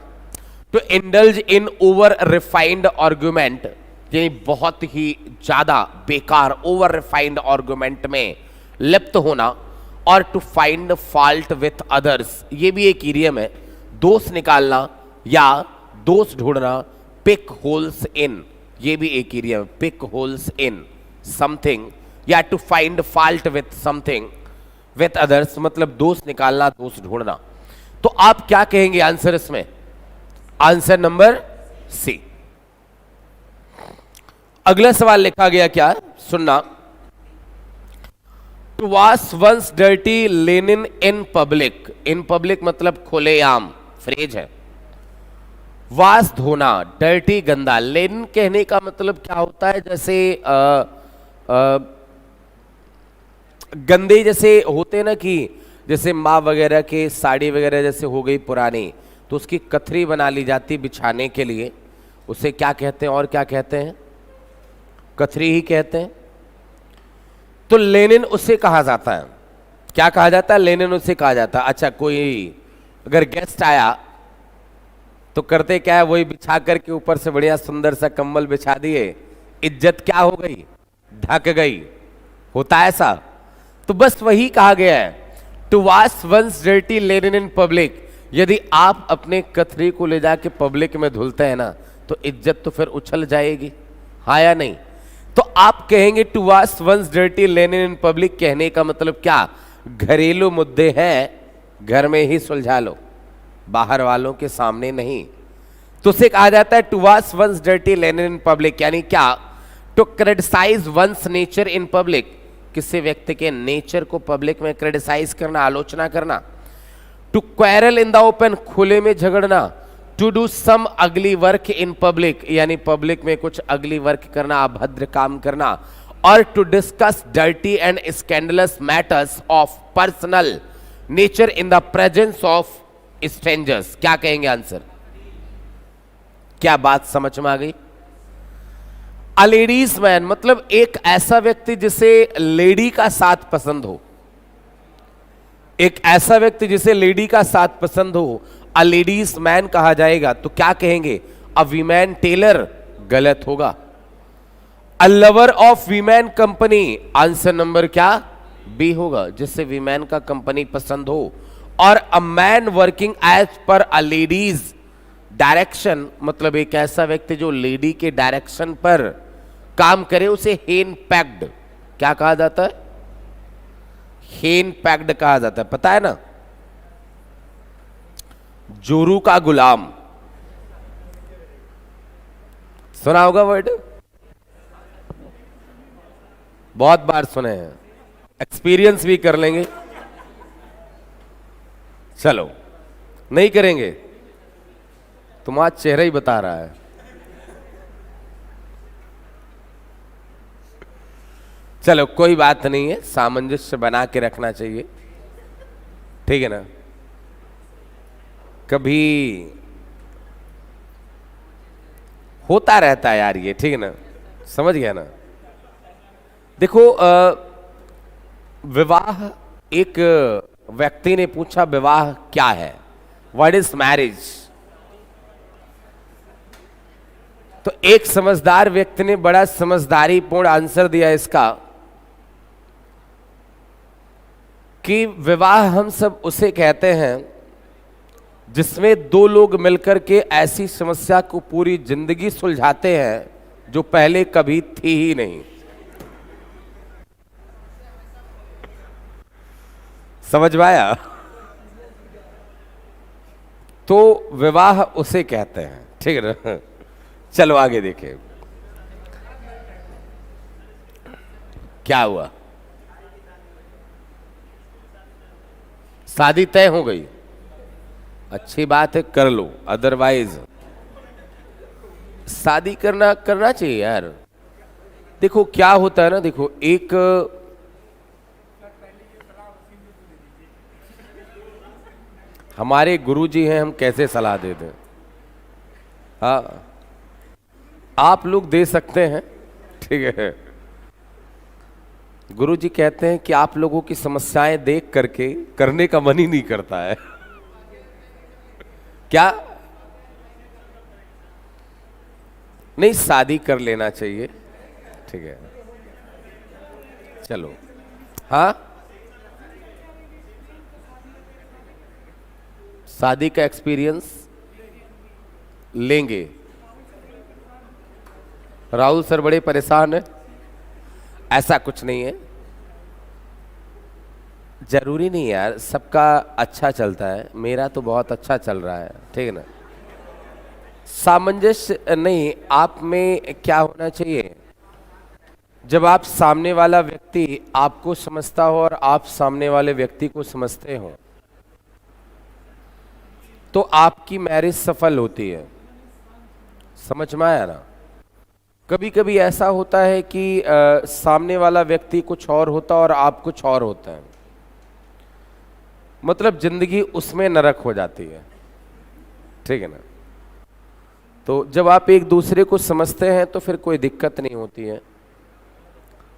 To indulge in over refined argument यानी बहुत ही ज्यादा बेकार ओवर रिफाइंड आर्गुमेंट में लिप्त होना। और to find fault with others, ये भी एक इडियम है, दोष निकालना या दोष ढूंढना। पिक होल्स इन, ये भी एक idiom, pick holes in something, या to find fault with something with others, मतलब दोष निकालना, दोष ढूंढना। तो आप क्या कहेंगे आंसर इसमें? Answer number C. अगला सवाल लिखा गया क्या, सुनना। To wash one's dirty linen in public, in public मतलब खुलेआम, फ्रेज है। वॉश धोना, डर्टी गंदा। लिनन कहने का मतलब क्या होता है? जैसे गंदे जैसे होते ना, कि जैसे माँ वगैरह के साड़ी वगैरह जैसे हो गई पुरानी, तो उसकी कथरी बना ली जाती बिछाने के लिए, उसे क्या कहते हैं? और क्या कहते हैं? कथरी ही कहते हैं। तो लेनिन उसे कहा जाता है, क्या कहा जाता है? लेनिन उसे कहा जाता है। अच्छा, कोई अगर गेस्ट आया तो करते क्या है? वही बिछा करके ऊपर से बढ़िया सुंदर सा कंबल बिछा दिए, इज्जत क्या हो गई? ढक गई। होता है ऐसा? तो बस वही कहा गया है, to wash one's dirty linen in public. यदि आप अपने कथरी को ले जाके पब्लिक में धुलते हैं ना, तो इज्जत तो फिर उछल जाएगी, हाँ या नहीं? तो आप कहेंगे to wash one's dirty linen in public, कहने का मतलब क्या? घरेलू मुद्दे हैं, घर में ही सुलझा लो, बाहर वालों के सामने नहीं। तो उसे कहा जाता है to wash one's dirty linen in public, यानी क्या? To criticise one's nature in public, किसी व्यक्ति के नेचर को पब्लिक में क्रिटिसाइज करना, आलोचना करना। To quarrel in the open, खुले में झगड़ना। To do some ugly work in public, यानी पब्लिक में कुछ अगली वर्क करना, अभद्र काम करना। और to discuss dirty and scandalous matters of personal nature in the presence of strangers. क्या कहेंगे आंसर? क्या बात समझ में आ गई? अ लेडीज मैन मतलब एक ऐसा व्यक्ति जिसे लेडी का साथ पसंद हो, एक ऐसा व्यक्ति जिसे लेडी का साथ पसंद हो, अ लेडीज मैन कहा जाएगा। तो क्या कहेंगे? अ वीमेन टेलर, गलत होगा। A lover of women company, answer number क्या? बी होगा, जिससे वीमेन का कंपनी पसंद हो। और a man working as per a ladies direction, मतलब एक ऐसा व्यक्ति जो लेडी के डायरेक्शन पर काम करे उसे हेन पैक्ड क्या कहा जाता है? हेन पैक्ड कहा जाता है, पता है ना? जोरू का गुलाम सुना होगा वर्ड, बहुत बार सुने हैं, एक्सपीरियंस भी कर लेंगे। चलो नहीं करेंगे, तुम्हारा चेहरा ही बता रहा है। चलो कोई बात नहीं है, सामंजस्य बना के रखना चाहिए, ठीक है ना? कभी होता रहता है यार ये, ठीक है ना? समझ गया ना? देखो विवाह, एक व्यक्ति ने पूछा विवाह क्या है, व्हाट इज मैरिज? तो एक समझदार व्यक्ति ने बड़ा समझदारीपूर्ण आंसर दिया इसका कि विवाह हम सब उसे कहते हैं जिसमें दो लोग मिलकर के ऐसी समस्या को पूरी जिंदगी सुलझाते हैं जो पहले कभी थी ही नहीं। समझ में आया? तो विवाह उसे कहते हैं, ठीक है ना? चलो आगे देखें क्या हुआ। शादी तय हो गई, अच्छी बात है, कर लो, अदरवाइज शादी करना चाहिए यार। देखो क्या होता है ना, देखो एक हमारे गुरुजी हैं, हम कैसे सलाह दे दें? हाँ आप लोग दे सकते हैं, ठीक है। गुरुजी कहते हैं कि आप लोगों की समस्याएं देख करके करने का मन ही नहीं करता है। क्या नहीं, शादी कर लेना चाहिए, ठीक है। चलो हाँ, शादी का एक्सपीरियंस लेंगे। राहुल सर बड़े परेशान है, ऐसा कुछ नहीं है, जरूरी नहीं यार सबका अच्छा चलता है, मेरा तो बहुत अच्छा चल रहा है, ठीक है ना? सामंजस्य नहीं, आप में क्या होना चाहिए, जब आप सामने वाला व्यक्ति आपको समझता हो और आप सामने वाले व्यक्ति को समझते हो तो आपकी मैरिज सफल होती है। समझ में आया ना? कभी कभी ऐसा होता है कि सामने वाला व्यक्ति कुछ और होता और आप कुछ और होता है, मतलब जिंदगी उसमें नरक हो जाती है, ठीक है ना? तो जब आप एक दूसरे को समझते हैं तो फिर कोई दिक्कत नहीं होती है।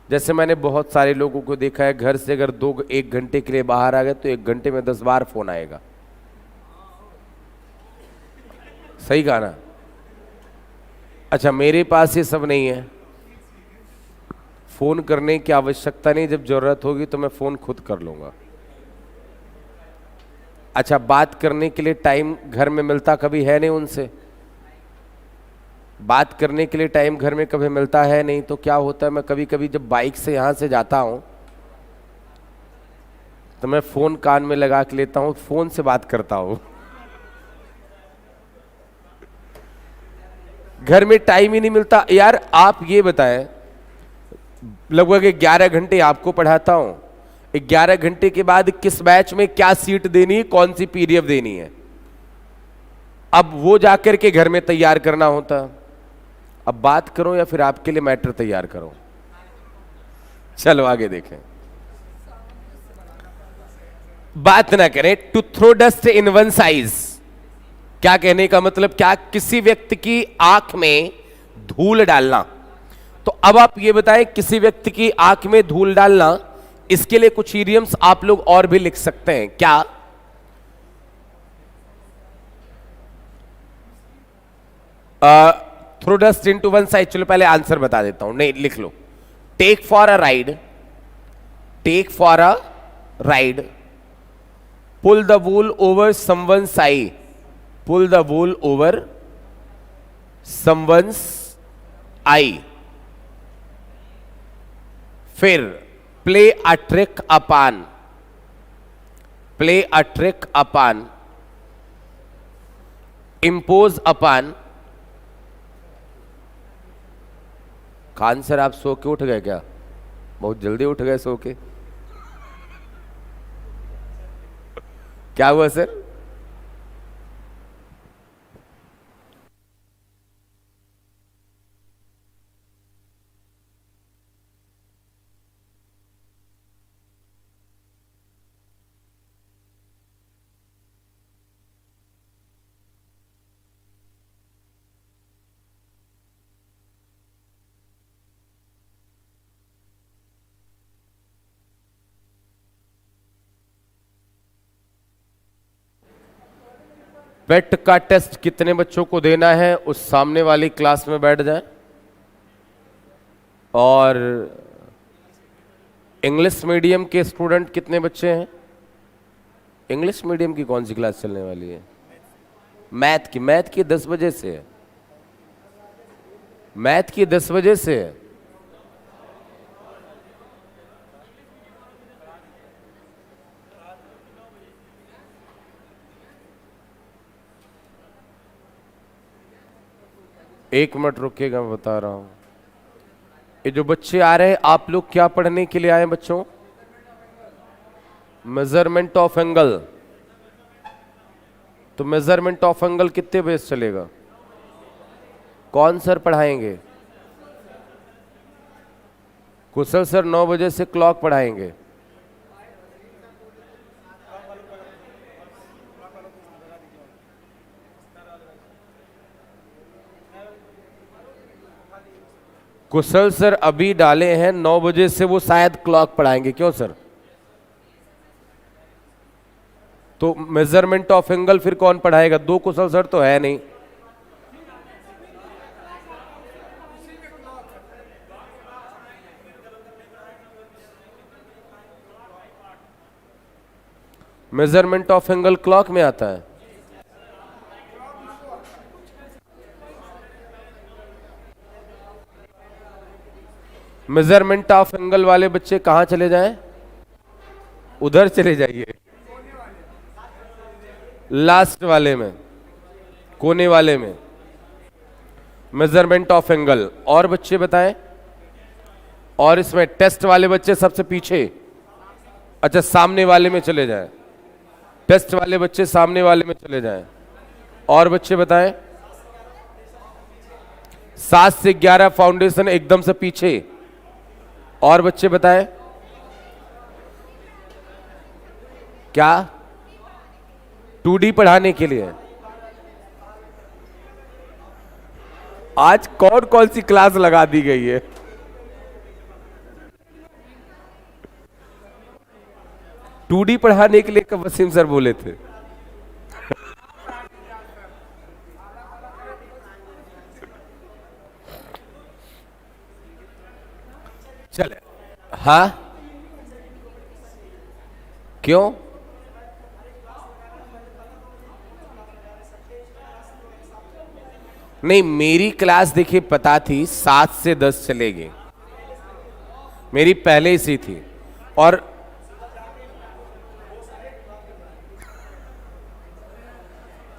जैसे मैंने बहुत सारे लोगों को देखा है, घर से अगर 1 घंटे के लिए बाहर आ गए तो 1 घंटे में 10 बार फोन आएगा। सही कहा ना? अच्छा मेरे पास ये सब नहीं है, फोन करने की आवश्यकता नहीं, जब जरूरत होगी तो मैं फोन खुद कर लूंगा। अच्छा बात करने के लिए टाइम घर में मिलता कभी है नहीं उनसे, बात करने के लिए टाइम घर में कभी मिलता है नहीं, तो क्या होता है, मैं कभी कभी जब बाइक से यहां से जाता हूं तो मैं फोन कान में लगा के लेता हूं, फोन से बात करता हूं। घर में टाइम ही नहीं मिलता यार। आप ये बताएं, लगभग 11 घंटे आपको पढ़ाता हूं, 11 घंटे के बाद किस बैच में क्या सीट देनी है, कौन सी पीडीएफ देनी है, अब वो जाकर के घर में तैयार करना होता। अब बात करो या फिर आपके लिए मैटर तैयार करो? चलो आगे देखें। बात ना करें, to throw dust in one's eyes, क्या कहने का मतलब, क्या किसी व्यक्ति की आंख में धूल डालना। तो अब आप ये बताएं, किसी व्यक्ति की आंख में धूल डालना, इसके लिए कुछ इडियम्स आप लोग और भी लिख सकते हैं। क्या? Throw dust into one side. चलो पहले आंसर बता देता हूं, नहीं लिख लो। Take for a ride, take for a ride, pull the wool over someone's eye, pull the wool over someone's eye. फिर play a trick upon, play a trick upon, impose upon. Khan sir आप सो के उठ गए क्या? बहुत जल्दी उठ गए सो के, क्या हुआ सर? पेट का टेस्ट कितने बच्चों को देना है उस सामने वाली क्लास में बैठ जाएं। और इंग्लिश मीडियम के स्टूडेंट कितने बच्चे हैं? इंग्लिश मीडियम की कौन सी क्लास चलने वाली है? मैथ की, मैथ की 10 बजे से है, मैथ की 10 बजे से है। एक मिनट रुकिएगा, मैं बता रहा हूं। ये जो बच्चे आ रहे हैं, आप लोग क्या पढ़ने के लिए आए बच्चों? Measurement of angle. तो मेजरमेंट ऑफ एंगल कितने बजे से चलेगा? कौन सर पढ़ाएंगे? कुशल सर 9 बजे से क्लॉक पढ़ाएंगे। कुशल सर अभी डाले हैं 9 बजे से, वो शायद क्लॉक पढ़ाएंगे। क्यों सर? तो मेजरमेंट ऑफ एंगल फिर कौन पढ़ाएगा? 2 कुशल सर तो है नहीं। मेजरमेंट ऑफ एंगल क्लॉक में आता है। मेजरमेंट ऑफ एंगल वाले बच्चे कहां चले जाएं? उधर चले जाइए, लास्ट वाले में, कोने वाले में मेजरमेंट ऑफ एंगल। और बच्चे बताएं। और इसमें टेस्ट वाले बच्चे सबसे पीछे, अच्छा सामने वाले में चले जाएं। टेस्ट वाले बच्चे सामने वाले में चले जाएं। और बच्चे बताएं। 7 से 11 फाउंडेशन एकदम से पीछे। और बच्चे बताएं। क्या 2D पढ़ाने के लिए? आज कौन कौन सी क्लास लगा दी गई है? टू डी पढ़ाने के लिए कब वसीम सर बोले थे? चले, हाँ क्यों? नहीं, मेरी क्लास देखिए पता थी 7 से 10 चलेगी, मेरी पहले से थी। और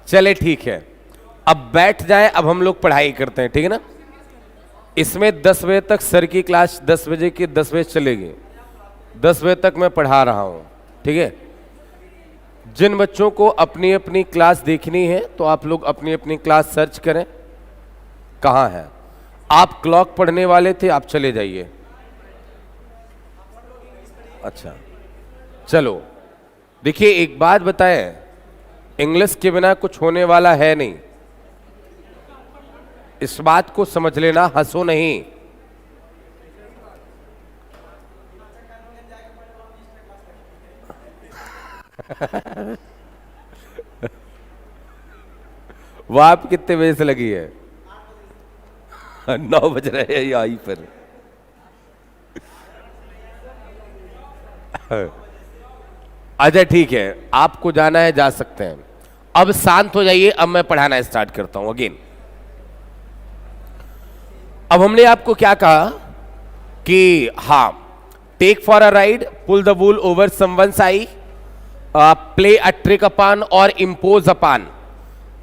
चले ठीक है, अब बैठ जाए, अब हम लोग पढ़ाई करते हैं, ठीक है ना। इसमें 10 बजे तक सर की क्लास 10 बजे की 10 बजे चलेगी। 10 बजे तक मैं पढ़ा रहा हूं, ठीक है। जिन बच्चों को अपनी अपनी क्लास देखनी है तो आप लोग अपनी अपनी क्लास सर्च करें, कहां है। आप क्लॉक पढ़ने वाले थे, आप चले जाइए। अच्छा चलो, देखिए एक बात बताएं, इंग्लिश के बिना कुछ होने वाला है नहीं, इस बात को समझ लेना, हंसो नहीं। वह आप कितने बजे से लगी है? 9 बज रहे हैं यहीं पर। अच्छा ठीक है, आपको जाना है जा सकते हैं। अब शांत हो जाइए, अब मैं पढ़ाना स्टार्ट करता हूं अगेन। अब हमने आपको क्या कहा कि हाँ, take for a ride, pull the wool over someone's eye, play a trick upon और इंपोज अपान,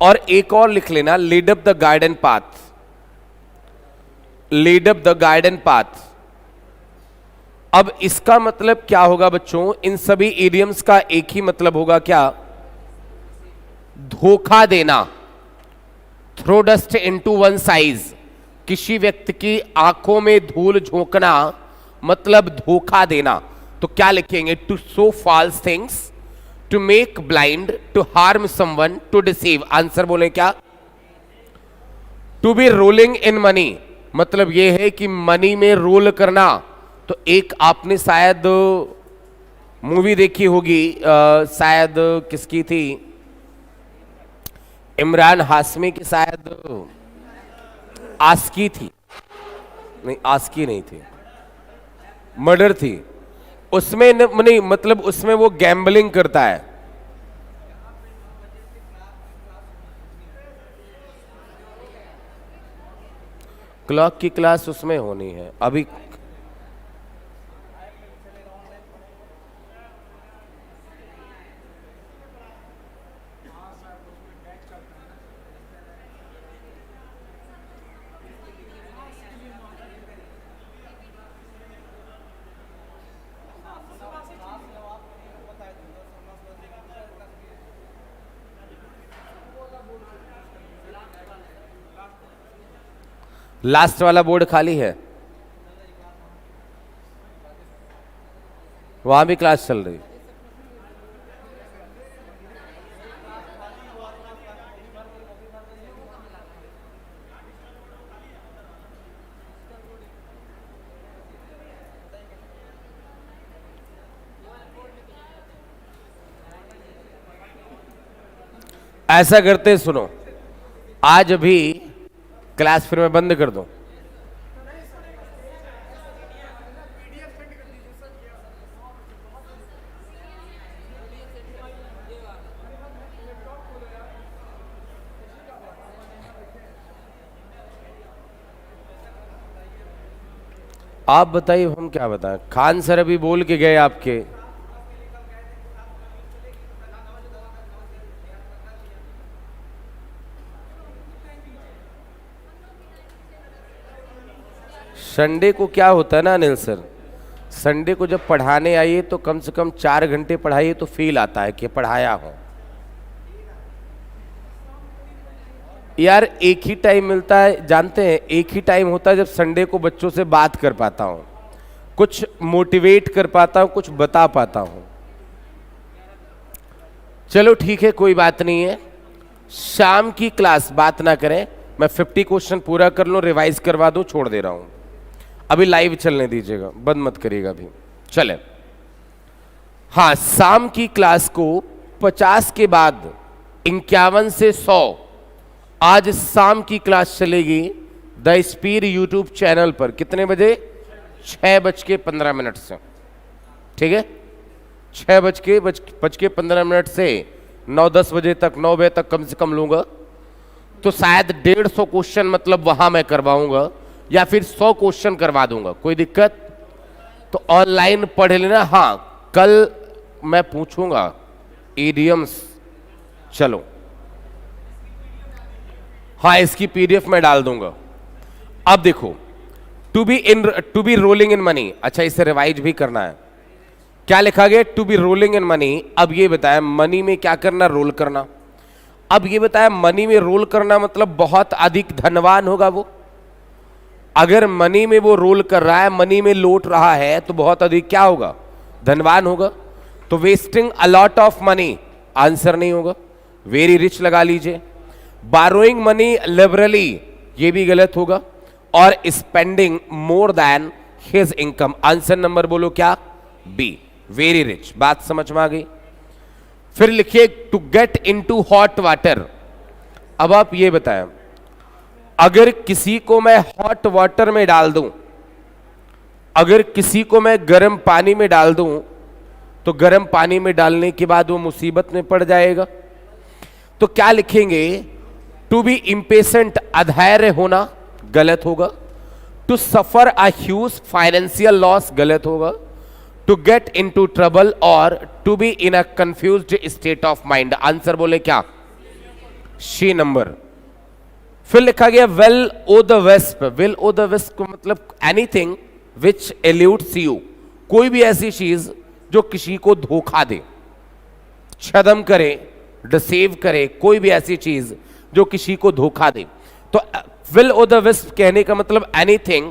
और एक और लिख लेना, lead up the garden path, lead up the garden path. अब इसका मतलब क्या होगा बच्चों? इन सभी इडियम्स का एक ही मतलब होगा, क्या? धोखा देना। Throw dust into one's eyes, किसी व्यक्ति की आंखों में धूल झोंकना मतलब धोखा देना। तो क्या लिखेंगे? To sow false things, to make blind, to harm someone, to deceive. Answer बोले क्या? To be rolling in money, मतलब यह है कि मनी में रोल करना। तो एक आपने शायद मूवी देखी होगी, शायद किसकी थी, इमरान हाशमी की, शायद आस्की थी, नहीं आस्की नहीं थी, मर्डर थी। उसमें नहीं, मतलब उसमें वो गैम्बलिंग करता है। क्लॉक की क्लास उसमें होनी है अभी। लास्ट वाला बोर्ड खाली है, वहां भी क्लास चल रही। ऐसा करते, सुनो, आज अभी क्लास फिर मैं बंद कर दूं। आप बताइए, हम क्या बताएं? खान सर अभी बोल के गए आपके। संडे को क्या होता है ना अनिल सर, संडे को जब पढ़ाने आइए तो कम से कम 4 घंटे पढ़ाइए तो फील आता है कि पढ़ाया हो। यार एक ही टाइम मिलता है, जानते हैं, एक ही टाइम होता है जब संडे को बच्चों से बात कर पाता हूं, कुछ मोटिवेट कर पाता हूं, कुछ बता पाता हूं। चलो ठीक है, कोई बात नहीं है। शाम की क्लास बात ना करें, मैं 50 क्वेश्चन पूरा कर लूं, रिवाइज करवा दूं, छोड़ दे रहा हूं। अभी लाइव चलने दीजिएगा, बंद मत करिएगा अभी। चले, हाँ, शाम की क्लास को 50 के बाद 51 से 100 आज शाम की क्लास चलेगी द स्पीड यूट्यूब चैनल पर। कितने बजे? 6:15 से, ठीक है, 6:15 से 9-10 बजे तक, 9 बजे तक कम से कम लूंगा। तो शायद 150 क्वेश्चन मतलब वहां मैं करवाऊंगा, या फिर 100 क्वेश्चन करवा दूंगा, कोई दिक्कत? तो ऑनलाइन पढ़ लेना। हाँ, कल मैं पूछूंगा इडियम्स, चलो, हाँ, इसकी पीडीएफ मैं डाल दूंगा। अब देखो, to be rolling in money, अच्छा इसे रिवाइज भी करना है। क्या लिखा गया? To be rolling in money. अब ये बताया मनी में क्या करना? रोल करना। अब ये बताया मनी में रोल करना मतलब बहुत अधिक धनवान होगा वो। अगर मनी में वो रोल कर रहा है, मनी में लौट रहा है, तो बहुत अधिक क्या होगा? धनवान होगा। तो wasting a lot of money answer नहीं होगा, वेरी रिच लगा लीजिए। बारोइंग मनी लिबरली, ये भी गलत होगा। और spending more than his income, answer number बोलो क्या? B, very rich. बात समझ में आ गई? फिर लिखिए to get into hot water. अब आप ये बताएं, अगर किसी को मैं हॉट वाटर में डाल दूं, अगर किसी को मैं गर्म पानी में डाल दूं, तो गर्म पानी में डालने के बाद वो मुसीबत में पड़ जाएगा। तो क्या लिखेंगे? टू बी इम्पेशेंट, अधैर्य होना, गलत होगा। To suffer a huge financial loss, गलत होगा। To get into trouble और to be in a confused state of mind. Answer बोले क्या? C number. फिर लिखा गया will o the wisp. Will o the wisp को मतलब एनीथिंग विच एल्यूड्स यू, कोई भी ऐसी चीज जो किसी को धोखा दे, छदम करे, डिसेव करे, कोई भी ऐसी चीज जो किसी को धोखा दे। तो विल ओ द विस्प कहने का मतलब anything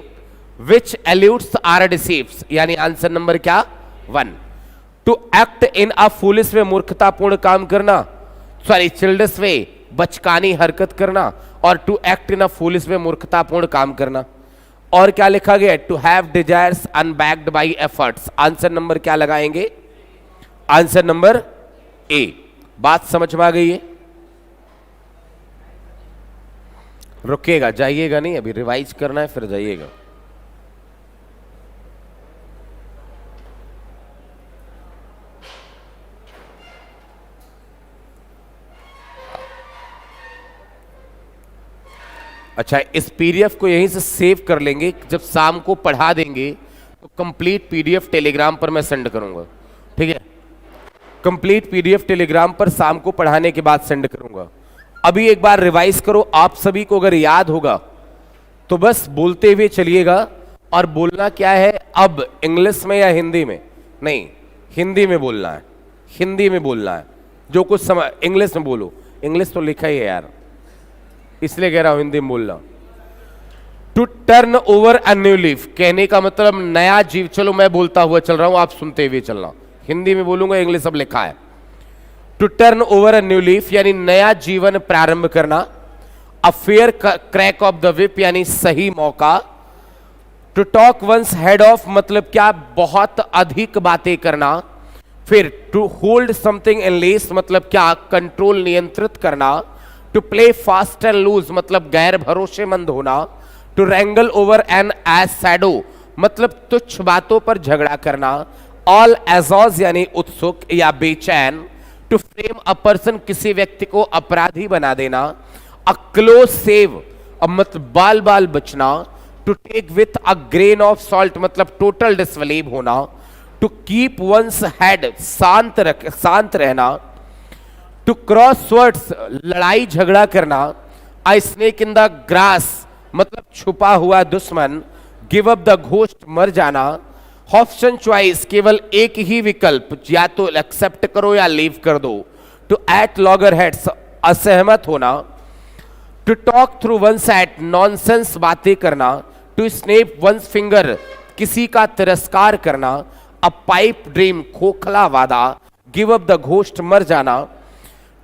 which eludes or deceives, यानी आंसर नंबर क्या? 1। To act in a foolish way, मूर्खतापूर्ण काम करना, सॉरी चिल्ड्रस वे, बचकानी हरकत करना, और to act in a foolish way, मूर्खतापूर्ण काम करना। और क्या लिखा गया? To have desires unbacked by efforts. Answer number क्या लगाएंगे? Answer number A. बात समझ में आ गई है? रुकेगा, जाइएगा नहीं, अभी रिवाइज करना है, फिर जाइएगा। अच्छा, इस पीडीएफ को यहीं से सेव कर लेंगे, जब शाम को पढ़ा देंगे तो कंप्लीट पीडीएफ टेलीग्राम पर मैं सेंड करूंगा, ठीक है? कंप्लीट पीडीएफ टेलीग्राम पर शाम को पढ़ाने के बाद सेंड करूंगा। अभी एक बार रिवाइज करो। आप सभी को अगर याद होगा तो बस बोलते हुए चलिएगा। और बोलना क्या है अब, इंग्लिश में या हिंदी में? नहीं, हिंदी में बोलना है, हिंदी में बोलना है। जो कुछ समझ, इंग्लिश में बोलो, इंग्लिश तो लिखा ही है यार, इसलिए कह रहा हूं हिंदी में बोलना। To turn over a new leaf कहने का मतलब नया जीव। चलो मैं बोलता हुआ चल रहा हूं, आप सुनते हुए चलना। हिंदी में बोलूंगा, इंग्लिश अब लिखा है। To turn over a new leaf यानी नया जीवन प्रारंभ करना। A fair crack of the whip यानी सही मौका। To talk one's head off मतलब क्या? बहुत अधिक बातें करना। फिर to hold something in leash मतलब क्या? कंट्रोल, नियंत्रित करना। To play fast and loose मतलब गैर भरोसेमंद होना। To wrangle over an ass's shadow मतलब तुच्छ बातों पर झगड़ा करना। ऑल एजॉज यानी उत्सुक या बेचैन। टू फ्रेम अ पर्सन किसी व्यक्ति को अपराधी बना देना। अ क्लोज सेव मतलब बाल बाल बचना। To take with a grain of salt मतलब टोटल डिसबिलीव होना। टू कीप वंस हेड शांत रहना। टू क्रॉस स्वर्ड्स लड़ाई झगड़ा करना। A snake in the grass मतलब छुपा हुआ दुश्मन। गिव अप द घोस्ट मर जाना। ऑप्शन चॉइस केवल एक ही विकल्प, या तो एक्सेप्ट करो या लीव कर दो। टू एट लॉगर हेड्स असहमत होना। To talk through one's hat nonsense बातें करना। टू स्नेप वंस फिंगर किसी का तिरस्कार करना। अ पाइप ड्रीम खोखला वादा। गिव अप द घोस्ट मर जाना।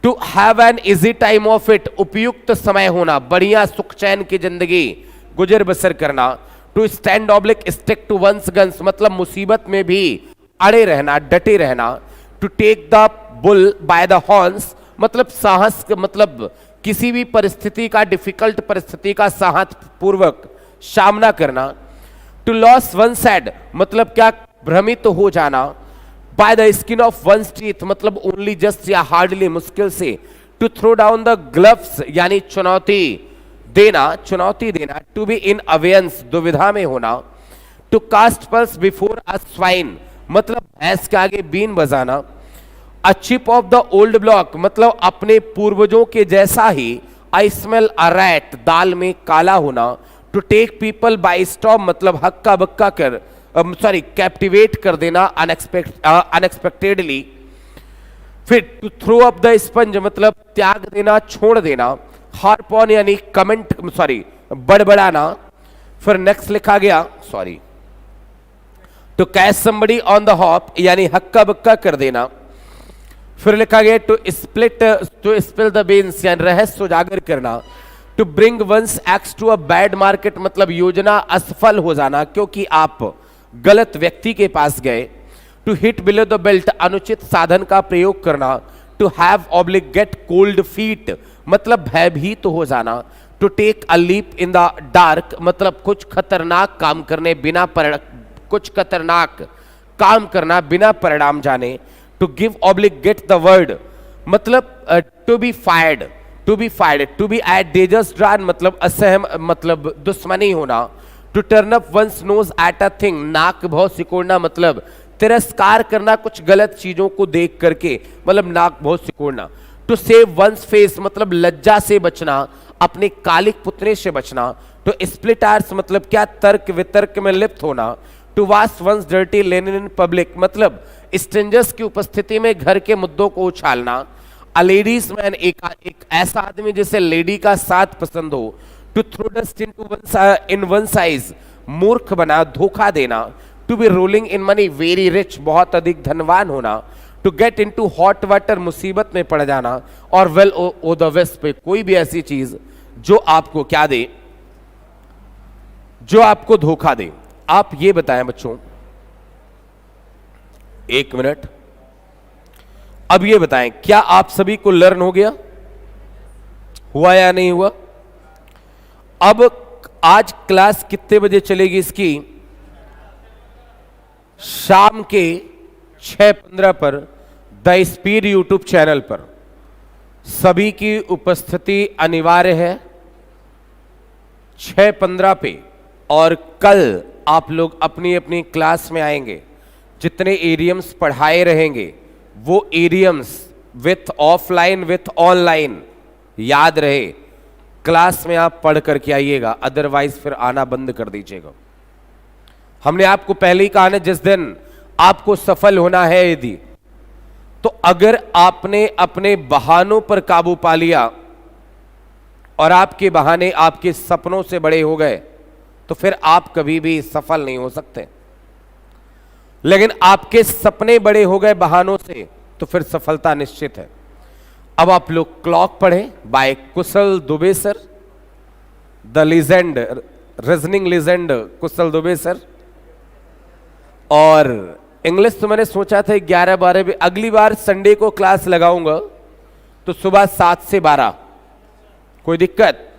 To have an easy time of it उपयुक्त समय होना, बढ़िया सुख चैन की जिंदगी गुजर बसर करना। To stand oblique stick to one's guns मतलब मुसीबत में भी अड़े रहना, डटे रहना। To take the bull by the horns मतलब साहस मतलब किसी भी परिस्थिति का, डिफिकल्ट परिस्थिति का साहस पूर्वक सामना करना। टू लॉस वन सेड मतलब क्या? भ्रमित हो जाना। By the skin of one's teeth मतलब ओनली जस्ट या हार्डली मुश्किल से। To throw down the gloves यानी चुनौती देना। टू बी इन अवेयंस दुविधा में होना। To cast pearls before a swine मतलब भैंस के आगे बीन बजाना। A chip off the old block मतलब अपने पूर्वजों के जैसा ही। आई स्मेल अ रैट दाल में काला होना। To take people by storm मतलब हक्का बक्का कर कैप्टिवेट कर देना अनएक्सपेक्टेडली। फिर to throw up the sponge मतलब त्याग देना, छोड़ देना। हार्पॉन यानी बड़बड़ाना। फिर नेक्स्ट लिखा गया to catch somebody on the hop यानी हक्का बक्का कर देना। फिर लिखा गया टू स्पिल द बीन्स यानी रहस्य उजागर करना। To bring one's eggs to a bad market मतलब योजना असफल हो जाना क्योंकि आप गलत व्यक्ति के पास गए। To hit below the belt अनुचित साधन का प्रयोग करना। To have oblique get cold feet मतलब भयभीत तो हो जाना। To take a leap in the dark मतलब कुछ खतरनाक काम काम करना बिना परिणाम जाने, to give oblique get the word मतलब to be fired, to be fired, to be at daggers drawn मतलब असहम मतलब दुश्मनी होना, to turn up one's nose at a thing नाक भौं सिकोड़ना मतलब तिरस्कार करना कुछ गलत चीजों को देख करके मतलब नाक भौं सिकोड़ना, टू सेव वंस फेस मतलब लज्जा से बचना, अपने कालिक पुतने से बचना, टू स्प्लिट आर्स मतलब क्या तर्क वितर्क में लिप्त होना, to wash one's dirty linen in public मतलब स्ट्रेंजर्स की उपस्थिति में घर के मुद्दों को उछालना, अ लेडीज मैन एक ऐसा आदमी जिसे लेडी का साथ पसंद हो, to throw dust in one's eyes मूर्ख बना धोखा देना, to be rolling in money very rich बहुत अधिक धनवान होना, to get into hot water मुसीबत में पड़ जाना, और वेल ओ द वेस्ट पे कोई भी ऐसी चीज जो आपको क्या दे, जो आपको धोखा दे। आप ये बताएं बच्चों, एक मिनट, अब ये बताएं क्या आप सभी को लर्न हो गया, हुआ या नहीं हुआ? अब आज क्लास कितने बजे चलेगी इसकी? शाम के 6:15 पर द स्पीड यूट्यूब चैनल पर सभी की उपस्थिति अनिवार्य है 6:15 पे, और कल आप लोग अपनी अपनी क्लास में आएंगे, जितने एरियम्स पढ़ाए रहेंगे वो एरियम्स विथ ऑफलाइन विथ ऑनलाइन याद रहे, क्लास में आप पढ़ करके आइएगा, अदरवाइज फिर आना बंद कर दीजिएगा। हमने आपको पहले ही कहा ना, जिस दिन आपको सफल होना है यदि, तो अगर आपने अपने बहानों पर काबू पा लिया और आपके बहाने आपके सपनों से बड़े हो गए, तो फिर आप कभी भी सफल नहीं हो सकते। लेकिन आपके सपने बड़े हो गए बहानों से, तो फिर सफलता निश्चित है। अब आप लोग क्लॉक पढ़ें by Kushal Dubey sir, the legend, reasoning legend Kushal Dubey sir. और इंग्लिश तो मैंने सोचा था 11-12 भी, अगली बार संडे को क्लास लगाऊंगा तो सुबह 7 से 12, कोई दिक्कत?